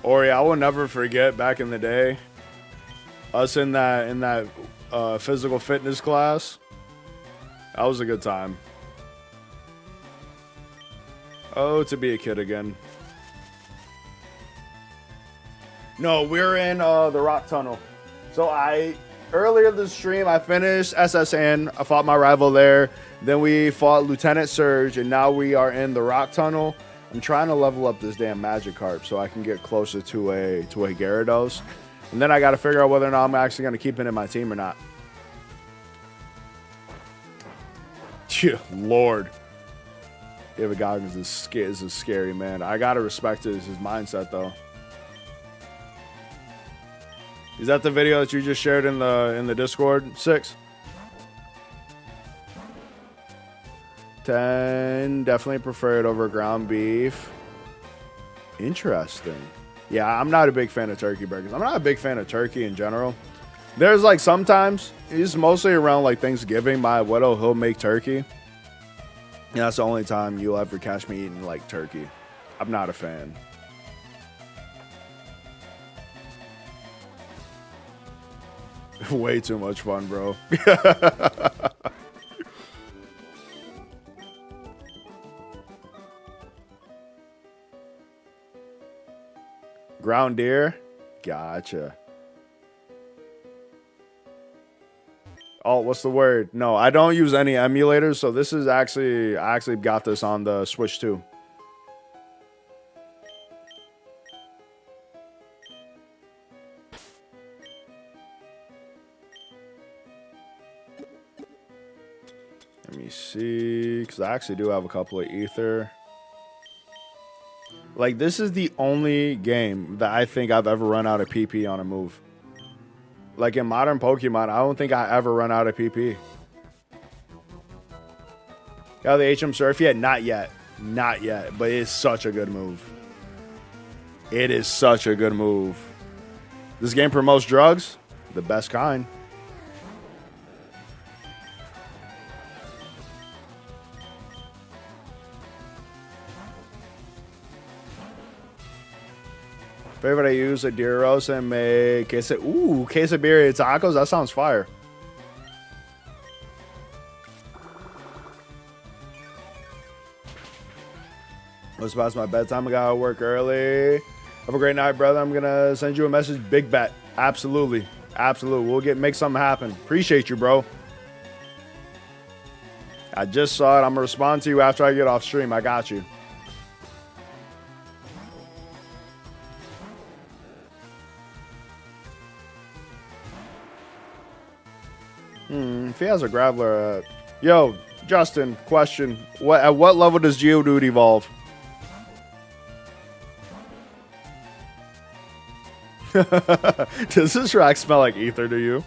Speaker 1: Ori, I will never forget back in the day, us in that physical fitness class. That was a good time. Oh, to be a kid again. No, we're in the Rock Tunnel. So earlier this stream, I finished SSN. I fought my rival there. Then we fought Lieutenant Surge, and now we are in the Rock Tunnel. I'm trying to level up this damn Magikarp so I can get closer to a Gyarados. And then I got to figure out whether or not I'm actually going to keep it in my team or not. Lord. David Goggins is a scary man. I gotta respect his mindset though. Is that the video that you just shared in the Discord? 6. 10. Definitely prefer it over ground beef. Interesting. Yeah, I'm not a big fan of turkey burgers. I'm not a big fan of turkey in general. There's like sometimes, it's mostly around like Thanksgiving, my widow, he'll make turkey. And that's the only time you'll ever catch me eating like turkey. I'm not a fan. Way too much fun, bro. Ground deer? Gotcha. Oh, what's the word? No, I don't use any emulators, so this is I actually got this on the Switch too. Let me see, because I actually do have a couple of ether. Like, this is the only game that I think I've ever run out of PP on a move. Like, in modern Pokemon, I don't think I ever run out of PP. Got the HM Surf yet? Not yet. Not yet, but it's such a good move. It is such a good move. This game promotes drugs, the best kind. Favorite I use a deer roast and make quesadilla tacos. That sounds fire. It's past my bedtime. I gotta work early. Have a great night, brother. I'm gonna send you a message. Big bet. Absolutely. Absolutely. We'll make something happen. Appreciate you, bro. I just saw it. I'm gonna respond to you after I get off stream. I got you. If he has a graveler, yo, Justin, question: at what level does Geodude evolve? Does this rack smell like ether to you?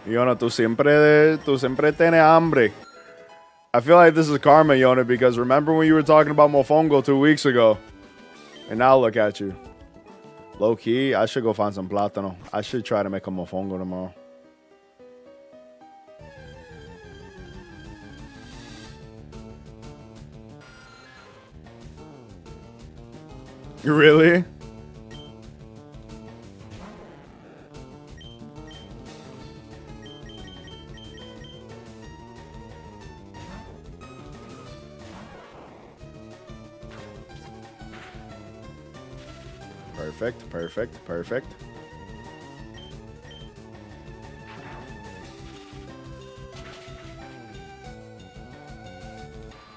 Speaker 1: Yona, tú siempre tienes hambre. I feel like this is karma, Yona, because remember when you were talking about Mofongo 2 weeks ago? And now look at you. Low key, I should go find some plátano. I should try to make a Mofongo tomorrow. Really? Perfect, perfect, perfect.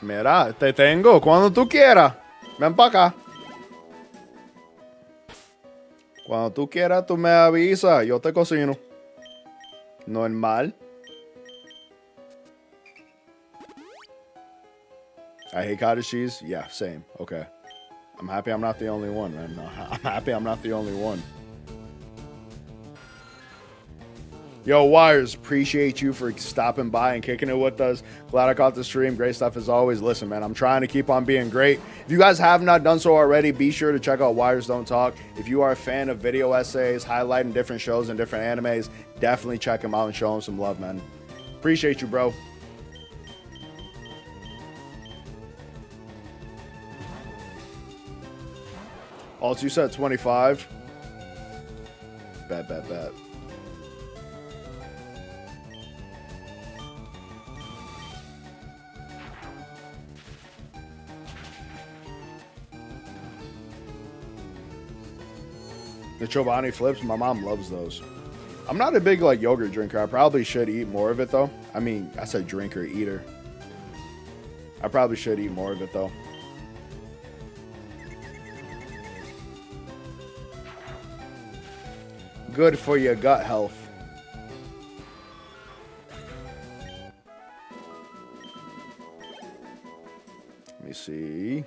Speaker 1: Mira, te tengo cuando tú quieras. Ven para acá. Cuando tú quieras, tú me avisas. Yo te cocino. Normal. I hate cottage cheese. Yeah, same. Okay. I'm happy I'm not the only one, man. No, I'm happy I'm not the only one. Yo, Wires, appreciate you for stopping by and kicking it with us. Glad I caught the stream. Great stuff as always. Listen, man, I'm trying to keep on being great. If you guys have not done so already, be sure to check out Wires Don't Talk. If you are a fan of video essays, highlighting different shows and different animes, definitely check them out and show them some love, man. Appreciate you, bro. Also, you said 25. Bet. The Chobani flips, my mom loves those. I'm not a big like yogurt drinker. I probably should eat more of it though. I mean, I said drinker, eater. I probably should eat more of it though. Good for your gut health. Let me see.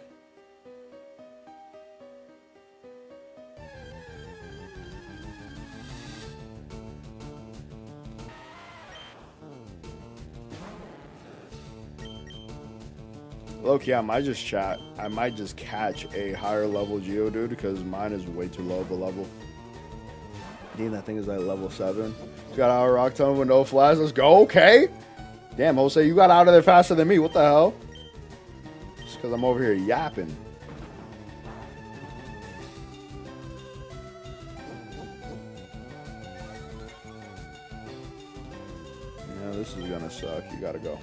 Speaker 1: Look, I might just chat. I might just catch a higher level Geodude because mine is way too low of a level. Damn, that thing is like level 7. Got out of Rock Tunnel with no flash. Let's go. Okay. Damn, Jose, you got out of there faster than me. What the hell? Just because I'm over here yapping. Yeah, this is gonna suck. You gotta go.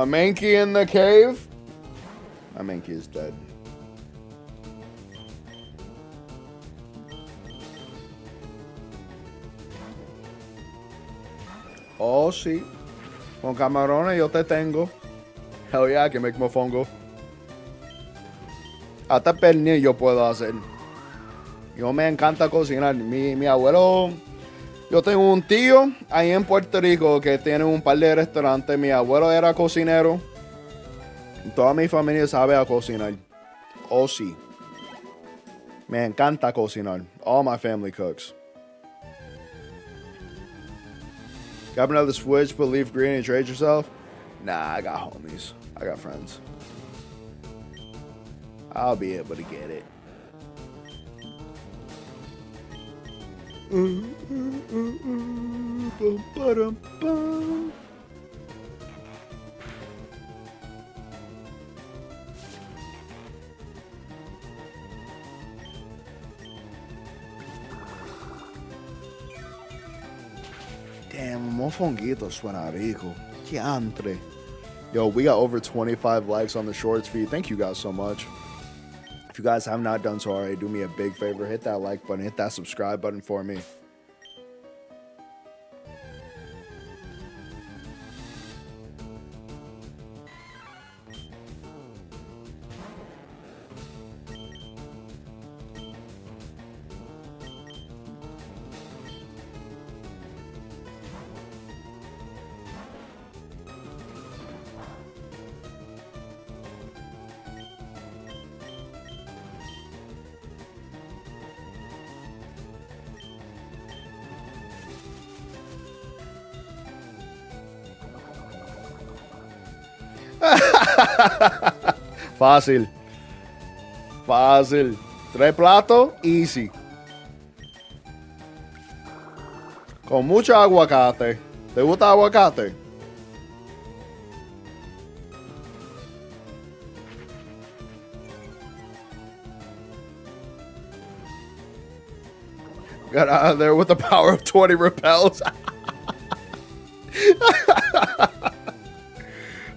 Speaker 1: Mankey in the cave. My Mankey is dead. Oh, sí. Con camarones yo te tengo. Hell yeah, I can make mofongo. Hasta pernil yo puedo hacer. Yo me encanta cocinar. Mi abuelo... Yo tengo un tío ahí en Puerto Rico que tiene un par de restaurantes. Mi abuelo era cocinero. Toda mi familia sabe a cocinar. Oh, sí. Me encanta cocinar. All my family cooks. Got another Switch, put leaf green and trade yourself? Nah, I got homies. I got friends. I'll be able to get it. Damn, mofonguito suena rico. Que entre. Yo, we got over 25 likes on the shorts feed. Thank you guys so much. If you guys have not done so already, do me a big favor. Hit that like button. Hit that subscribe button for me. Fácil. Fácil. 3 platos, easy. Con mucho aguacate. ¿Te gusta aguacate? Got out of there with the power of 20 repels.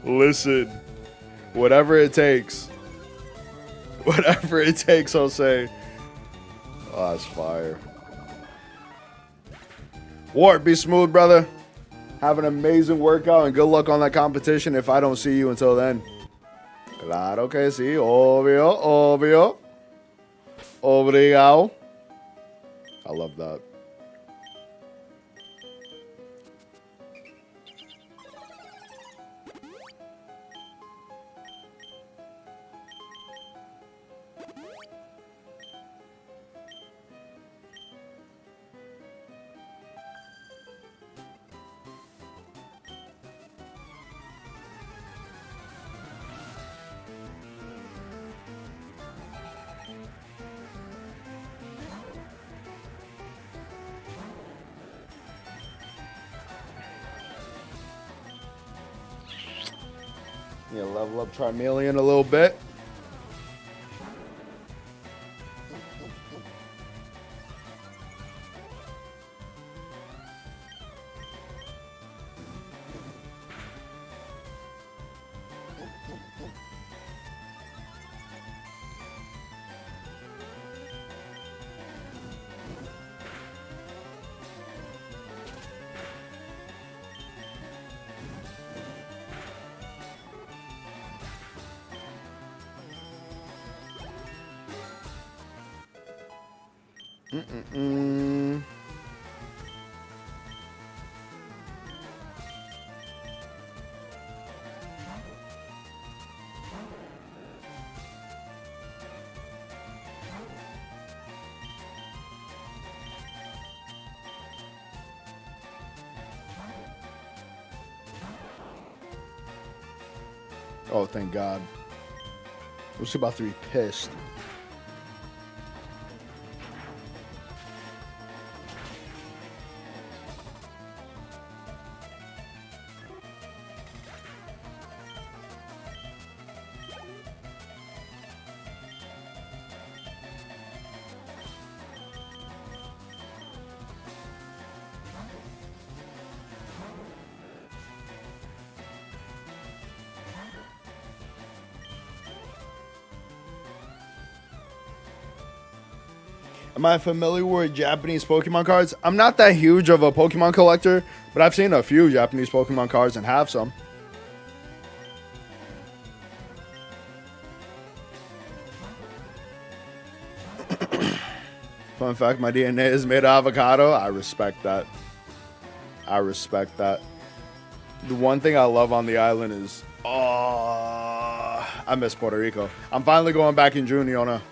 Speaker 1: Listen, whatever it takes. Whatever it takes, I'll say. Oh, that's fire. Wart, be smooth, brother. Have an amazing workout and good luck on that competition if I don't see you until then. Claro que sí, obvio, obvio. Obrigado. I love that. Yeah, level up Vermillion a little bit. Oh, thank God. I was about to be pissed. Am I familiar with Japanese Pokemon cards? I'm not that huge of a Pokemon collector, but I've seen a few Japanese Pokemon cards and have some. Fun fact, my DNA is made of avocado. I respect that. I respect that. The one thing I love on the island is, I miss Puerto Rico. I'm finally going back in June, Yona.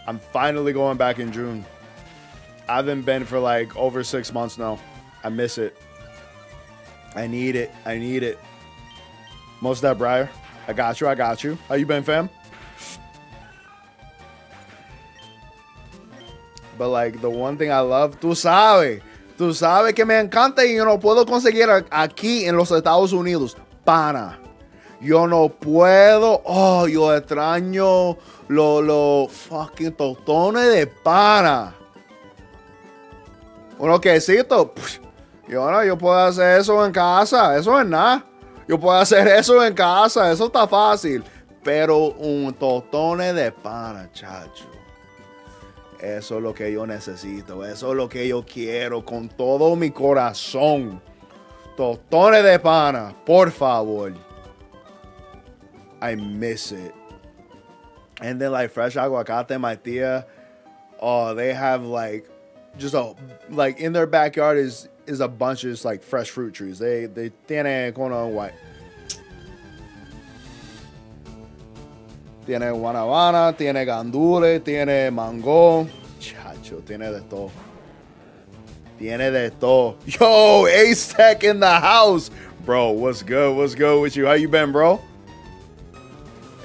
Speaker 1: I'm finally going back in June. I haven't been for like over 6 months now. I miss it. I need it. I need it. Most of that, Briar. I got you. I got you. How you been, fam? But like the one thing I love, tú sabes que me encanta y yo no puedo conseguir aquí en los Estados Unidos, pana. Yo no puedo, yo extraño los fucking tostones de pana. Unos quesitos, yo puedo hacer eso en casa, eso es nada. Yo puedo hacer eso en casa, eso está fácil. Pero un tostone de pana, chacho. Eso es lo que yo necesito. Eso es lo que yo quiero con todo mi corazón. Tostones de pana, por favor. I miss it. And then like fresh aguacate, my tia. Oh, they have like just like in their backyard is a bunch of just like fresh fruit trees. They tiene white. Tiene guanabana, tiene gandule, tiene mango. Chacho, tiene de todo. Tiene de todo. Yo, Ace Tech in the house. Bro, what's good? What's good with you? How you been, bro?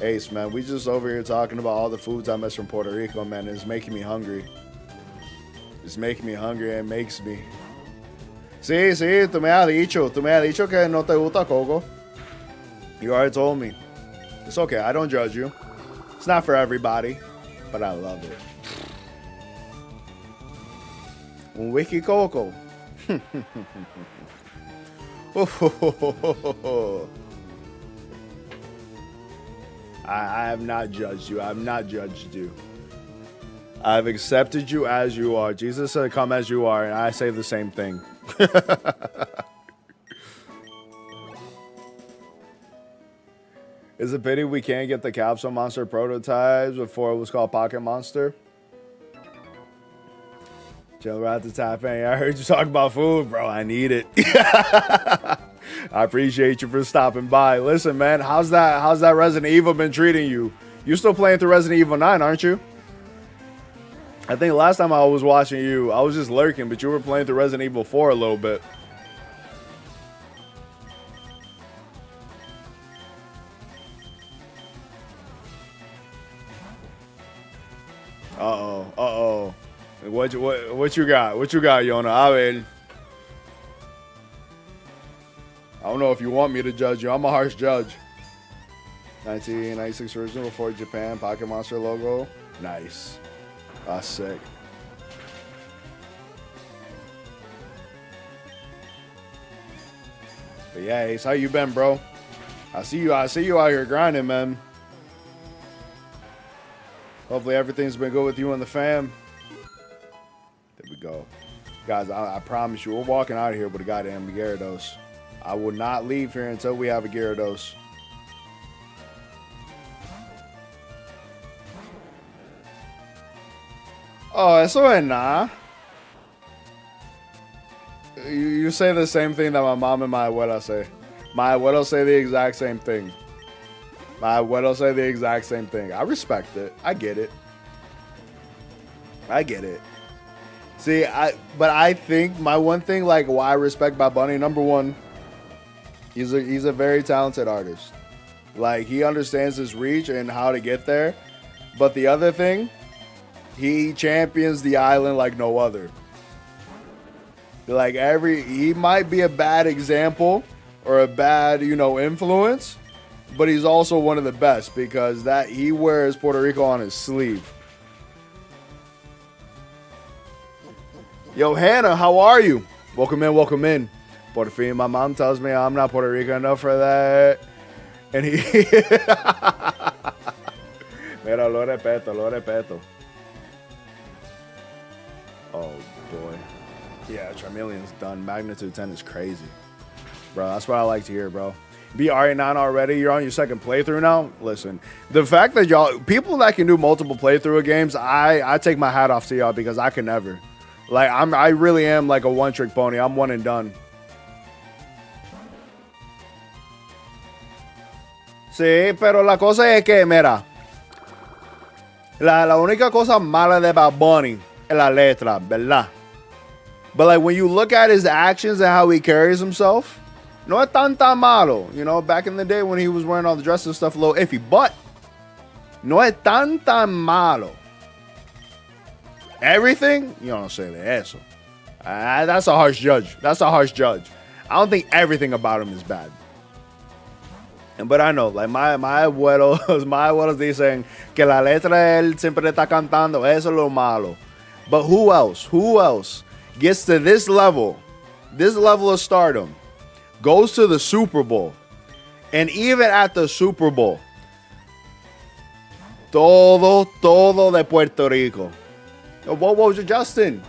Speaker 1: Ace, man, we just over here talking about all the foods I miss from Puerto Rico, man. It's making me hungry. It's making me hungry. It makes me. Sí, tú me has dicho que no te gusta coco. You already told me. It's okay. I don't judge you. It's not for everybody, but I love it. Un wiki coco. I have not judged you. I have not judged you. I've accepted you as you are. Jesus said, come as you are, and I say the same thing. It's a pity we can't get the Capsule Monster prototypes before it was called Pocket Monster. Chill right to tap in. I heard you talk about food, bro. I need it. I appreciate you for stopping by. Listen, man, how's that Resident Evil been treating you? You're still playing through Resident Evil 9, aren't you? I think last time I was watching you, I was just lurking, but you were playing through Resident Evil 4 a little bit. Uh-oh. What you got? What you got, Yona? A ver. I don't know if you want me to judge you. I'm a harsh judge. 1996 original for Japan Pocket Monster logo. Nice. That's sick. But yeah, Ace, how you been, bro? I see you out here grinding, man. Hopefully everything's been good with you and the fam. There we go. Guys, I promise you, we're walking out of here with a goddamn Gyarados. I will not leave here until we have a Gyarados. Oh, eso es nada. You say the same thing that my mom and my abuela say. My abuela say the exact same thing. My abuela say the exact same thing. I respect it. I get it. I get it. See, but I think my one thing, like, why I respect Bad Bunny, number one, he's a very talented artist. Like, he understands his reach and how to get there. But the other thing, he champions the island like no other. Like he might be a bad example or a bad, influence, but he's also one of the best because that he wears Puerto Rico on his sleeve. Yo, Hannah, how are you? Welcome in. Por fin, my mom tells me I'm not Puerto Rican enough for that. And he... Mira, lo respeto. Yeah, Vermillion's done. Magnitude 10 is crazy. Bro, that's what I like to hear, bro. Be RA9 already. You're on your second playthrough now. Listen, the fact that y'all, people that can do multiple playthrough of games, I take my hat off to y'all because I can never. Like, I really am like a one-trick pony. I'm one and done. Sí, pero la cosa es que, mira, la única cosa mala de Bad Bunny es la letra, ¿verdad? But like when you look at his actions and how he carries himself, no es tan malo. You know, back in the day when he was wearing all the dresses and stuff, a little iffy. But no es tan malo. Everything, you don't say de eso. That's a harsh judge. That's a harsh judge. I don't think everything about him is bad. But I know, like my abuelos dicen que la letra él siempre está cantando, eso es lo malo. But who else gets to this level of stardom, goes to the Super Bowl, and even at the Super Bowl, todo de Puerto Rico. Whoa, Justin,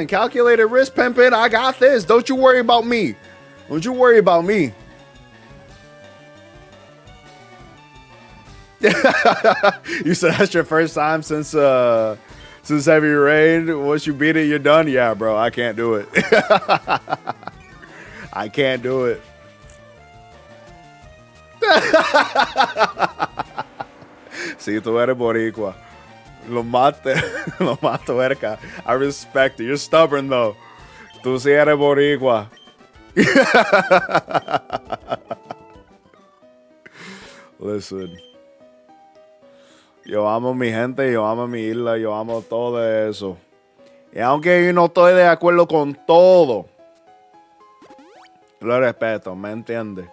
Speaker 1: calculated risk, pimpin', I got this. Don't you worry about me. Don't you worry about me. You said that's your first time since Heavy Rain. Once you beat it, you're done. Yeah, bro, I can't do it. I can't do it. Si tú eres boricua, lo mate, tuerca. I respect it. You're stubborn though. Tú si eres boricua. Listen. Yo amo mi gente, yo amo mi isla, yo amo todo eso. Y aunque yo no estoy de acuerdo con todo, lo respeto, ¿me entiendes?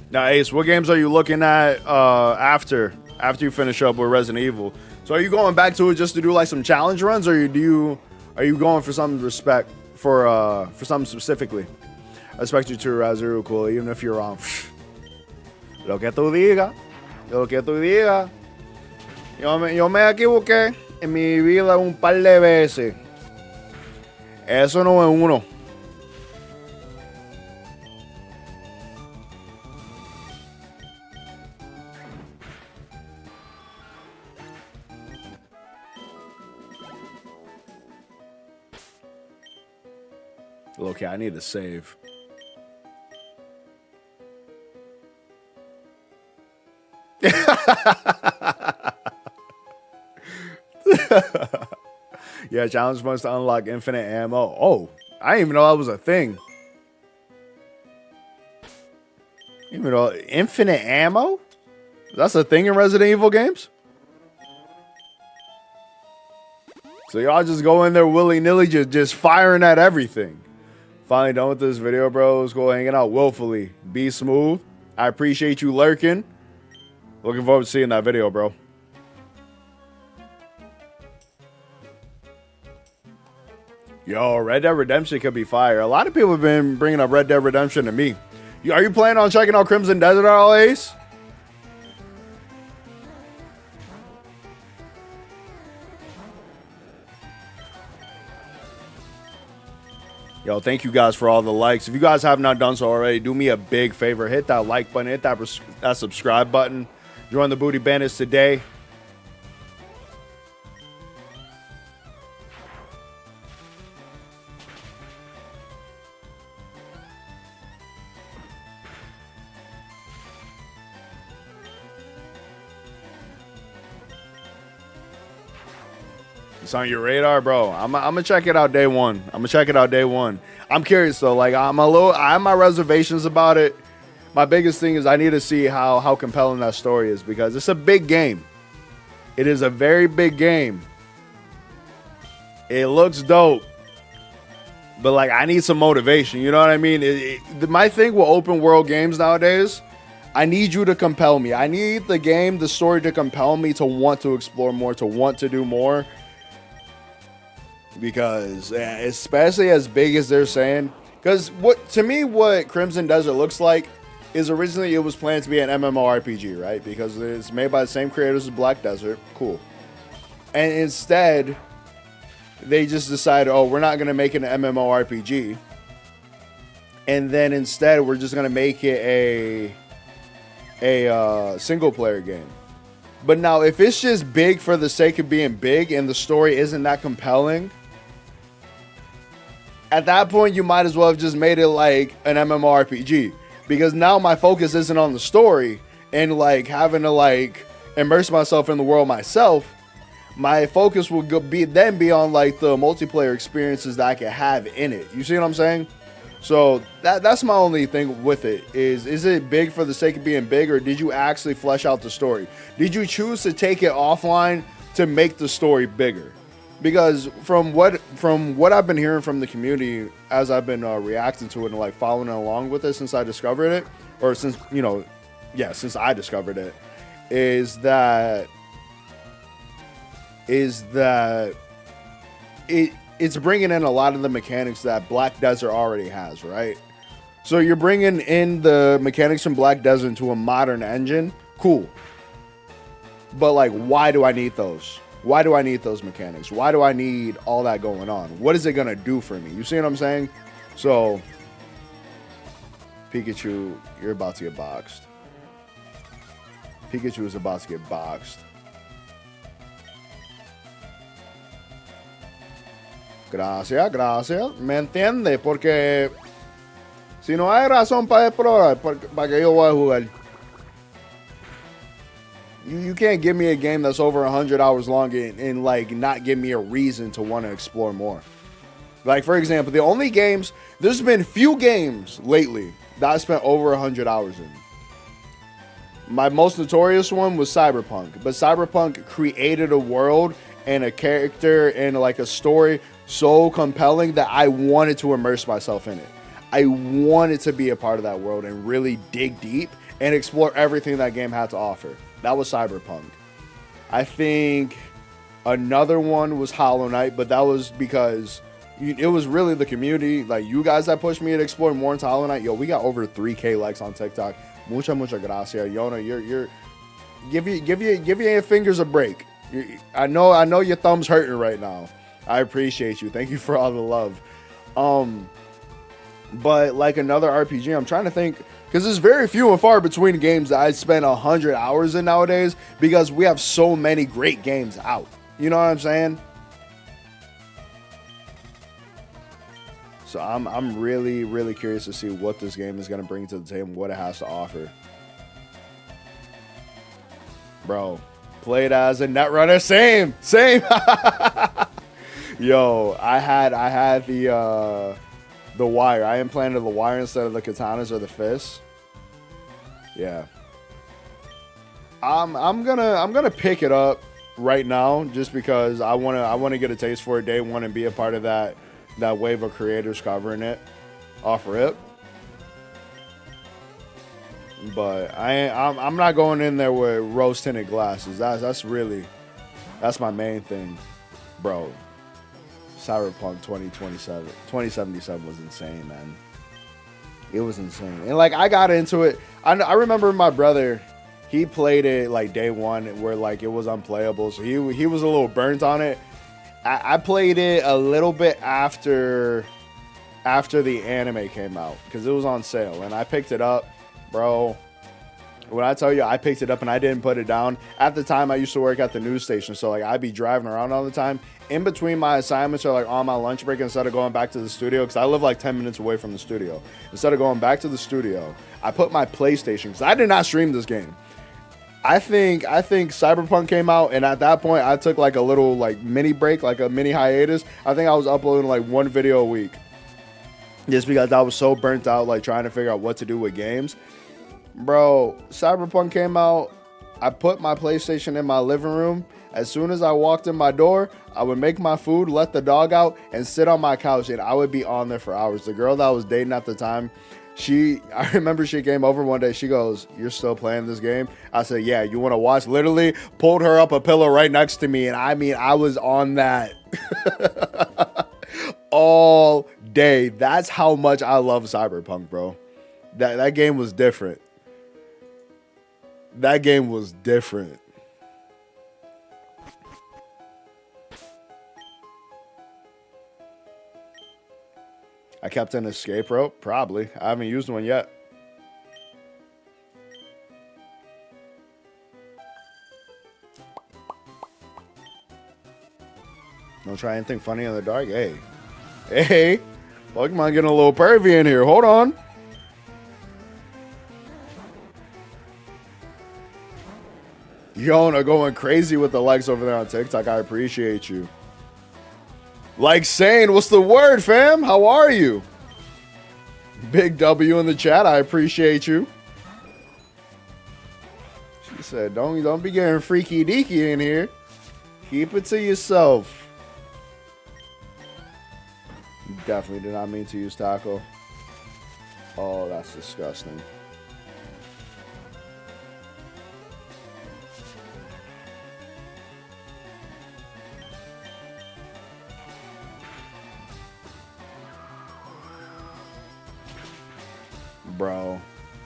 Speaker 1: Now, Ace, what games are you looking at after you finish up with Resident Evil? So are you going back to it just to do like some challenge runs, or are you going for some respect for something specifically? I respect you too, Razuru, cool, even if you're wrong. Lo que tú digas. Yo me equivoqué en mi vida un par de veces. Eso no es uno. Okay, I need to save. Yeah, challenge must unlock infinite ammo. Oh, I didn't even know that was a thing. Even though infinite ammo? That's a thing in Resident Evil games? So y'all just go in there willy-nilly, just firing at everything. Finally done with this video, bros. Go hanging out willfully. Be smooth. I appreciate you lurking. Looking forward to seeing that video, bro. Yo, Red Dead Redemption could be fire. A lot of people have been bringing up Red Dead Redemption to me. Are you planning on checking out Crimson Desert at all, Ace? Yo, thank you guys for all the likes. If you guys have not done so already, do me a big favor. Hit that like button. Hit that subscribe button. Join the Booty Bandits today. It's on your radar, bro. I'm gonna check it out day one. I'm curious though. Like I have my reservations about it. My biggest thing is I need to see how compelling that story is, because it's a big game. It is a very big game. It looks dope, but like I need some motivation. You know what I mean? My thing with open world games nowadays, I need you to compel me. I need the story to compel me to want to explore more, to want to do more. Because especially as big as they're saying, Because what Crimson Desert looks like is originally it was planned to be an MMORPG, right? Because it's made by the same creators as Black Desert. Cool. And instead, they just decided, oh, we're not going to make it an MMORPG. And then instead, we're just going to make it a single player game. But now, if it's just big for the sake of being big and the story isn't that compelling, at that point, you might as well have just made it like an MMORPG. Because now my focus isn't on the story and like having to like immerse myself in the world myself. My focus will be on like the multiplayer experiences that I can have in it. You see what I'm saying? So that's my only thing with it is it big for the sake of being big, or did you actually flesh out the story? Did you choose to take it offline to make the story bigger? Because from what I've been hearing from the community as I've been reacting to it and like following along with it since I discovered it, or since I discovered it, is that it's bringing in a lot of the mechanics that Black Desert already has, right? So you're bringing in the mechanics from Black Desert into a modern engine, cool. But like, why do I need those? Why do I need those mechanics? Why do I need all that going on? What is it gonna do for me? You see what I'm saying? So, Pikachu, you're about to get boxed. Pikachu is about to get boxed. Gracias, gracias. ¿Me entiende? Porque si no hay razón para explorar, ¿para qué yo voy a jugar? You can't give me a game that's over 100 hours long and like not give me a reason to want to explore more. Like, for example, the only games, there's been few games lately that I spent over 100 hours in. My most notorious one was Cyberpunk, but Cyberpunk created a world and a character and like a story so compelling that I wanted to immerse myself in it. I wanted to be a part of that world and really dig deep and explore everything that game had to offer. That was Cyberpunk. I think another one was Hollow Knight, but that was because it was really the community, like you guys, that pushed me to explore more into Hollow Knight. Yo, we got over 3K likes on TikTok. Mucha gracias, Yona. You're give your fingers a break. I know your thumb's hurting right now. I appreciate you. Thank you for all the love. But like another RPG, I'm trying to think, because there's very few and far between games that I spend 100 hours in nowadays, because we have so many great games out. You know what I'm saying? So I'm really curious to see what this game is going to bring to the table, what it has to offer. Bro, played as a netrunner, same. Yo, I had the wire. I implanted the wire instead of the katanas or the fists. Yeah. I'm gonna pick it up right now just because I wanna get a taste for it day one and be a part of that wave of creators covering it off rip. But I'm not going in there with rose tinted glasses. That's my main thing, bro. Cyberpunk 2077 was insane, man. It was insane. And like, I got into it. I remember my brother, he played it like day one where like it was unplayable. So he was a little burnt on it. I played it a little bit after the anime came out because it was on sale and I picked it up, bro. When I tell you I picked it up and I didn't put it down, at the time I used to work at the news station, so like I'd be driving around all the time. In between my assignments or like on my lunch break, instead of going back to the studio, because I live like 10 minutes away from the studio, instead of going back to the studio, I put my PlayStation, because I did not stream this game. I think Cyberpunk came out, and at that point I took like a little like mini break, like a mini hiatus. I think I was uploading like one video a week, just because I was so burnt out, like trying to figure out what to do with games. Bro, Cyberpunk came out. I put my PlayStation in my living room. As soon as I walked in my door, I would make my food, let the dog out, and sit on my couch, and I would be on there for hours. The girl that I was dating at the time, I remember she came over one day. She goes, "You're still playing this game?" I said, "Yeah, you want to watch?" Literally pulled her up a pillow right next to me, and I mean, I was on that all day. That's how much I love Cyberpunk, bro. That game was different. That game was different. I kept an escape rope? Probably. I haven't used one yet. Don't try anything funny in the dark? Hey. Hey. Pokemon getting a little pervy in here. Hold on. Yona going crazy with the likes over there on TikTok. I appreciate you. Like saying, what's the word, fam? How are you? Big W in the chat. I appreciate you. She said, don't be getting freaky deaky in here. Keep it to yourself. Definitely did not mean to use taco. Oh, that's disgusting. Bro,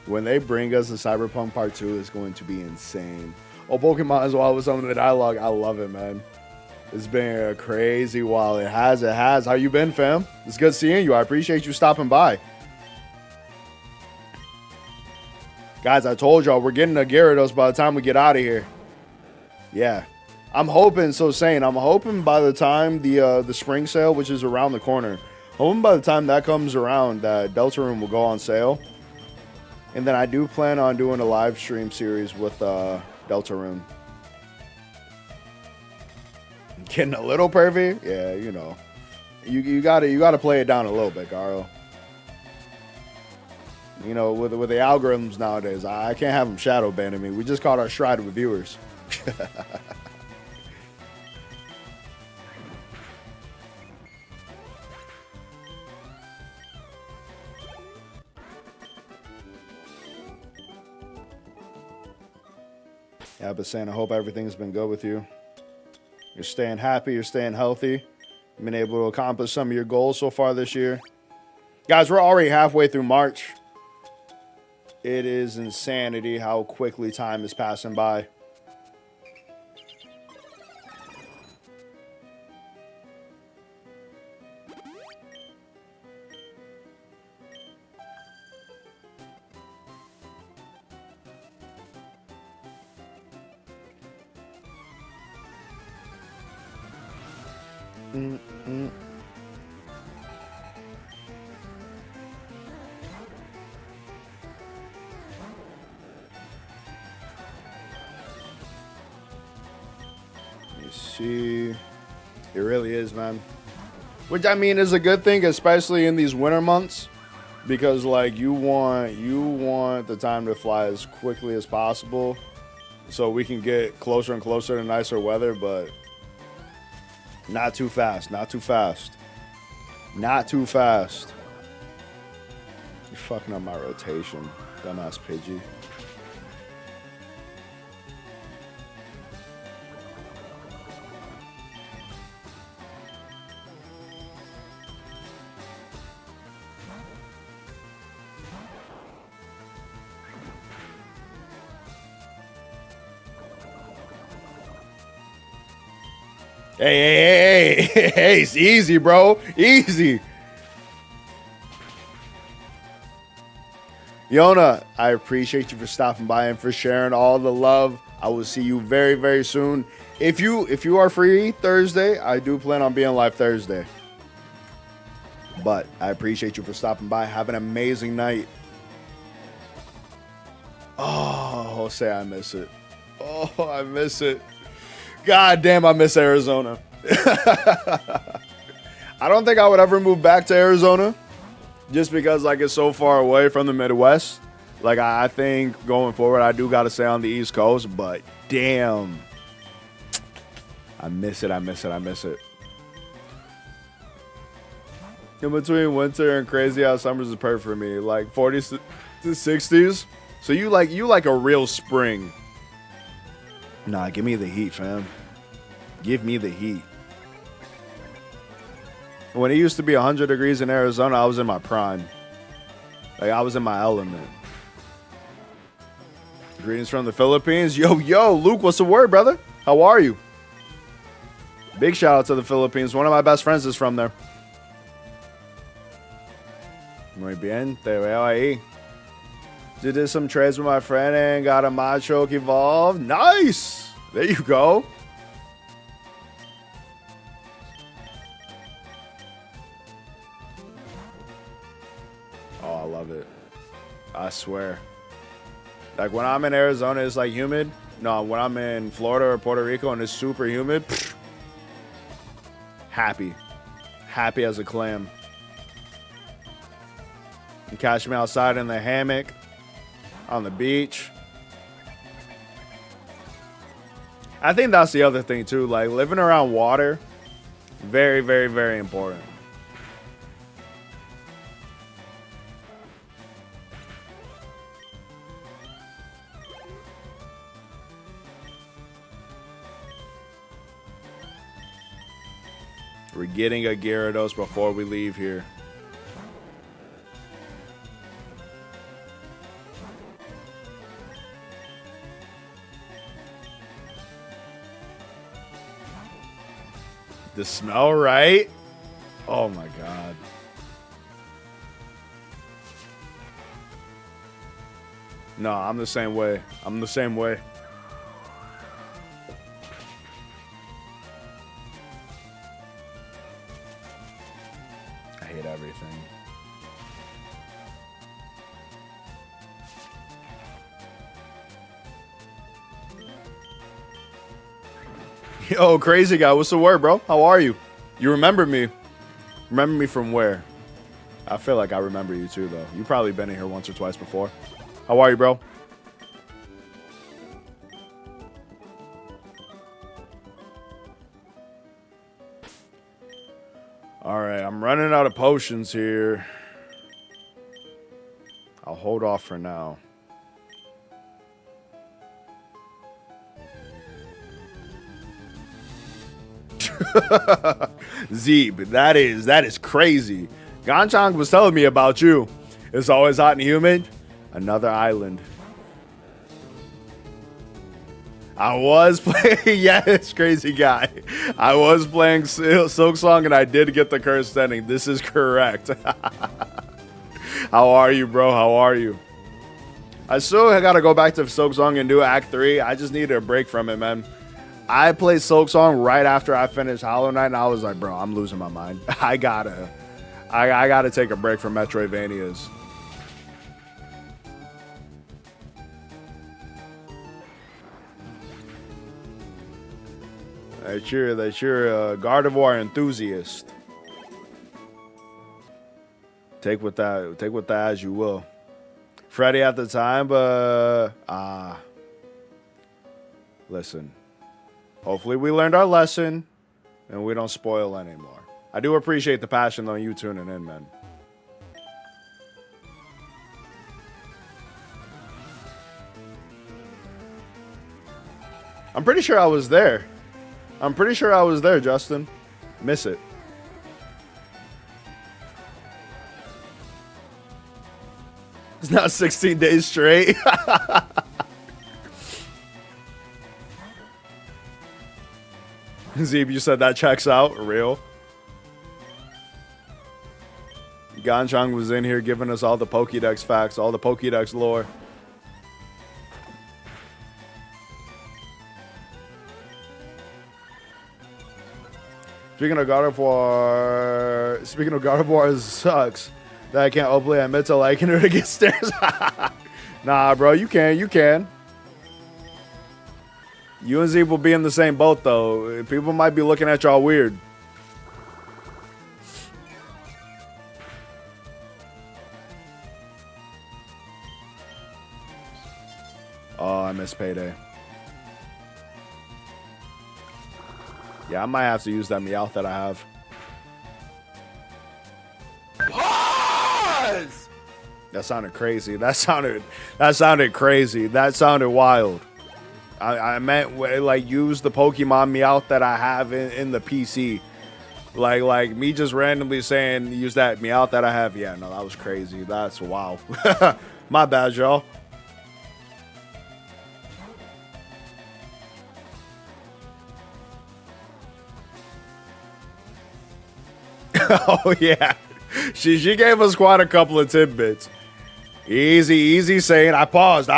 Speaker 1: when they bring us a Cyberpunk Part 2, it's going to be insane. Oh, Pokemon as well with some of the dialogue. I love it, man. It's been a crazy while. It has. How you been, fam? It's good seeing you. I appreciate you stopping by. Guys, I told y'all we're getting a Gyarados by the time we get out of here. Yeah. I'm hoping, I'm hoping by the time the spring sale, which is around the corner, hoping by the time that comes around, that Deltarune will go on sale. And then I do plan on doing a live stream series with Deltarune. Getting a little pervy? Yeah, you know. You gotta play it down a little bit, Garo. You know, with the algorithms nowadays, I can't have them shadow banning me. We just caught our stride with viewers. Yeah, but saying I hope everything's been good with you. You're staying happy, you're staying healthy. You've been able to accomplish some of your goals so far this year. Guys, we're already halfway through March. It is insanity how quickly time is passing by. See, it really is, man. Which I mean is a good thing, especially in these winter months, because like you want the time to fly as quickly as possible, so we can get closer and closer to nicer weather, but not too fast, not too fast, not too fast. You're fucking up my rotation, dumbass Pidgey. Hey, it's easy, bro. Easy. Yona, I appreciate you for stopping by and for sharing all the love. I will see you very, very soon. If you are free Thursday, I do plan on being live Thursday. But I appreciate you for stopping by. Have an amazing night. Oh, Jose, I miss it. Oh, I miss it. God damn, I miss Arizona. I don't think I would ever move back to Arizona just because like it's so far away from the Midwest. Like I think going forward, I do got to stay on the East Coast, but damn, I miss it. In between winter and crazy out summers is perfect for me. Like 40s to 60s. So you like a real spring. Nah, give me the heat, fam. Give me the heat. When it used to be 100 degrees in Arizona, I was in my prime. Like, I was in my element. Greetings from the Philippines. Yo, Luke, what's the word, brother? How are you? Big shout out to the Philippines. One of my best friends is from there. Muy bien, te veo ahí. Did some trades with my friend and got a mod choke evolved. Nice! There you go. Oh, I love it. I swear. Like, when I'm in Arizona, it's like humid. No, when I'm in Florida or Puerto Rico and it's super humid, happy. Happy as a clam. You catch me outside in the hammock, on the beach. I think that's the other thing, too. Like, living around water, very, very, very important. We're getting a Gyarados before we leave here. The smell, right? Oh my God. No, I'm the same way. I'm the same way. I hate everything. Yo, crazy guy, what's the word, bro? How are you? You remember me? Remember me from where? I feel like I remember you too, though. You've probably been in here once or twice before. How are you, bro? All right, I'm running out of potions here. I'll hold off for now. Zeeb, that is crazy. Ganchang was telling me about you. It's always hot and humid. Another island. I was playing, yes, crazy guy. I was playing Silk Song and I did get the cursed ending. This is correct. How are you, bro? How are you? I still gotta go back to Silk Song and do Act 3. I just needed a break from it, man. I played Silk Song right after I finished Hollow Knight, and I was like, bro, I'm losing my mind. I gotta take a break from Metroidvanias. That you're a Gardevoir enthusiast. Take with that as you will. Freddy at the time, but listen. Hopefully we learned our lesson and we don't spoil anymore. I do appreciate the passion though, you tuning in, man. I'm pretty sure I was there. Justin. Miss it. It's not 16 days straight. Zeeb, you said that checks out. Real. Ganchang was in here giving us all the Pokédex facts, all the Pokédex lore. Speaking of God of War sucks. That I can't openly admit to liking her to get stairs. Nah, bro, you can. You and Zeeb will be in the same boat, though. People might be looking at y'all weird. Oh, I miss Payday. Yeah, I might have to use that Meowth that I have. Pause! That sounded crazy. That sounded crazy. That sounded wild. I meant like use the Pokemon Meowth that I have in the PC. Like me just randomly saying use that Meowth that I have. Yeah, no, that was crazy. That's wow. My bad, y'all. Oh yeah, she gave us quite a couple of tidbits. Easy saying I paused.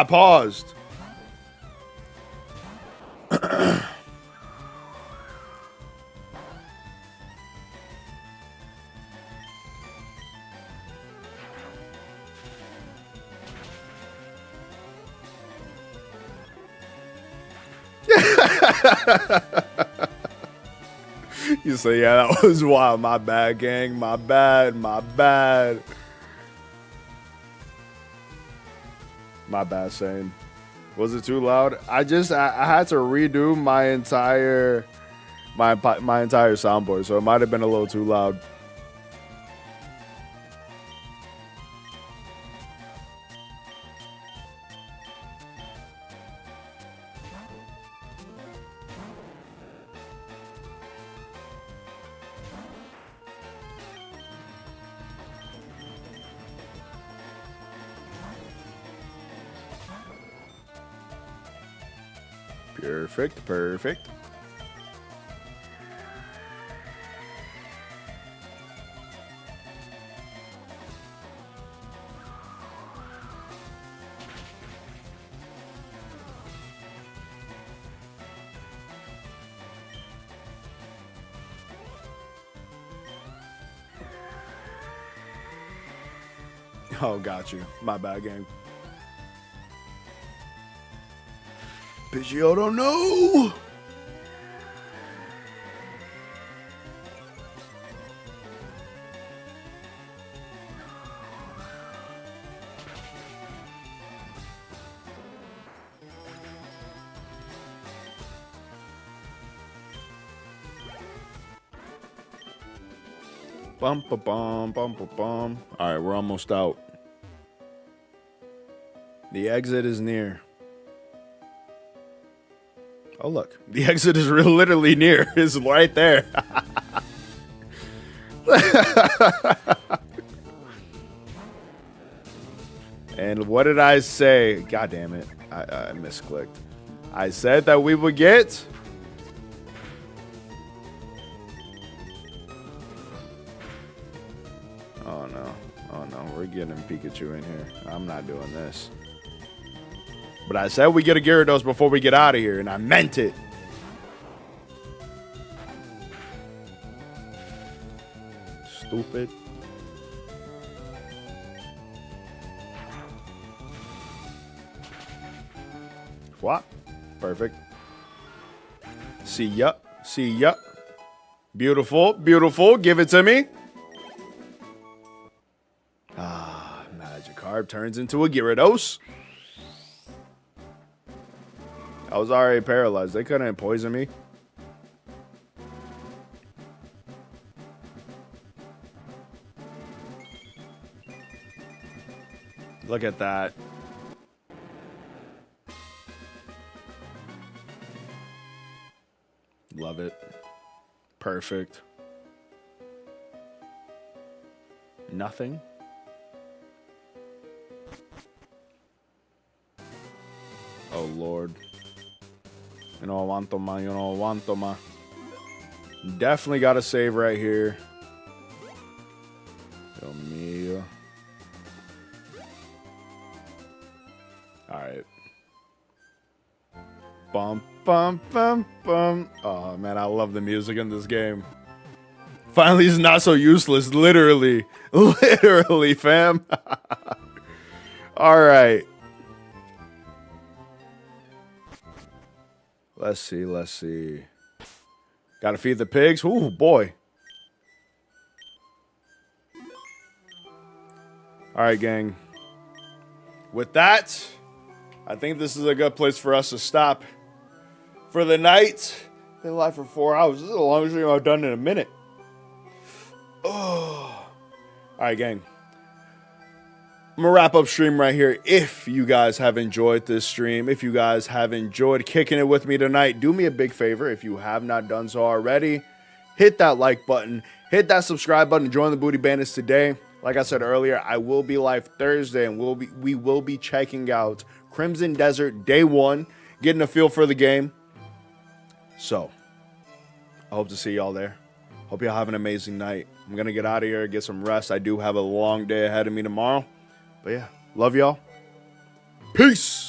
Speaker 1: You say, yeah, that was wild. My bad, gang. My bad. My bad, Shane. Was it too loud? I had to redo my entire soundboard, so it might have been a little too loud. Perfect. Oh, got you. My bad, gang. Pidgeotto, no! Bum ba bum bum ba bum. All right, we're almost out. The exit is near. Oh look, the exit is literally near. It's right there. And what did I say? God damn it, I misclicked. I said that we would get. Oh no, we're getting Pikachu in here. I'm not doing this. But I said we get a Gyarados before we get out of here, and I meant it. Stupid. What? Perfect. See ya. Beautiful. Give it to me. Magikarp turns into a Gyarados. I was already paralyzed. They couldn't poison me. Look at that. Love it. Perfect. Nothing. Oh, Lord. You know, I want ma. Definitely got to save right here. Dios mío. All right. Bum, bum, bum, bum. Oh, man, I love the music in this game. Finally, it's not so useless. Literally. Literally, fam. All right. Let's see. Gotta feed the pigs. Ooh, boy. All right, gang. With that, I think this is a good place for us to stop for the night. Been live for 4 hours. This is the longest stream I've done in a minute. Oh. All right, gang. I'm going to wrap up stream right here. If you guys have enjoyed this stream, if you guys have enjoyed kicking it with me tonight, do me a big favor. If you have not done so already, hit that like button, hit that subscribe button, join the Booty Bandits today. Like I said earlier, I will be live Thursday, and we will be checking out Crimson Desert Day 1, getting a feel for the game. So, I hope to see y'all there. Hope y'all have an amazing night. I'm going to get out of here, get some rest. I do have a long day ahead of me tomorrow. But yeah, love y'all. Peace.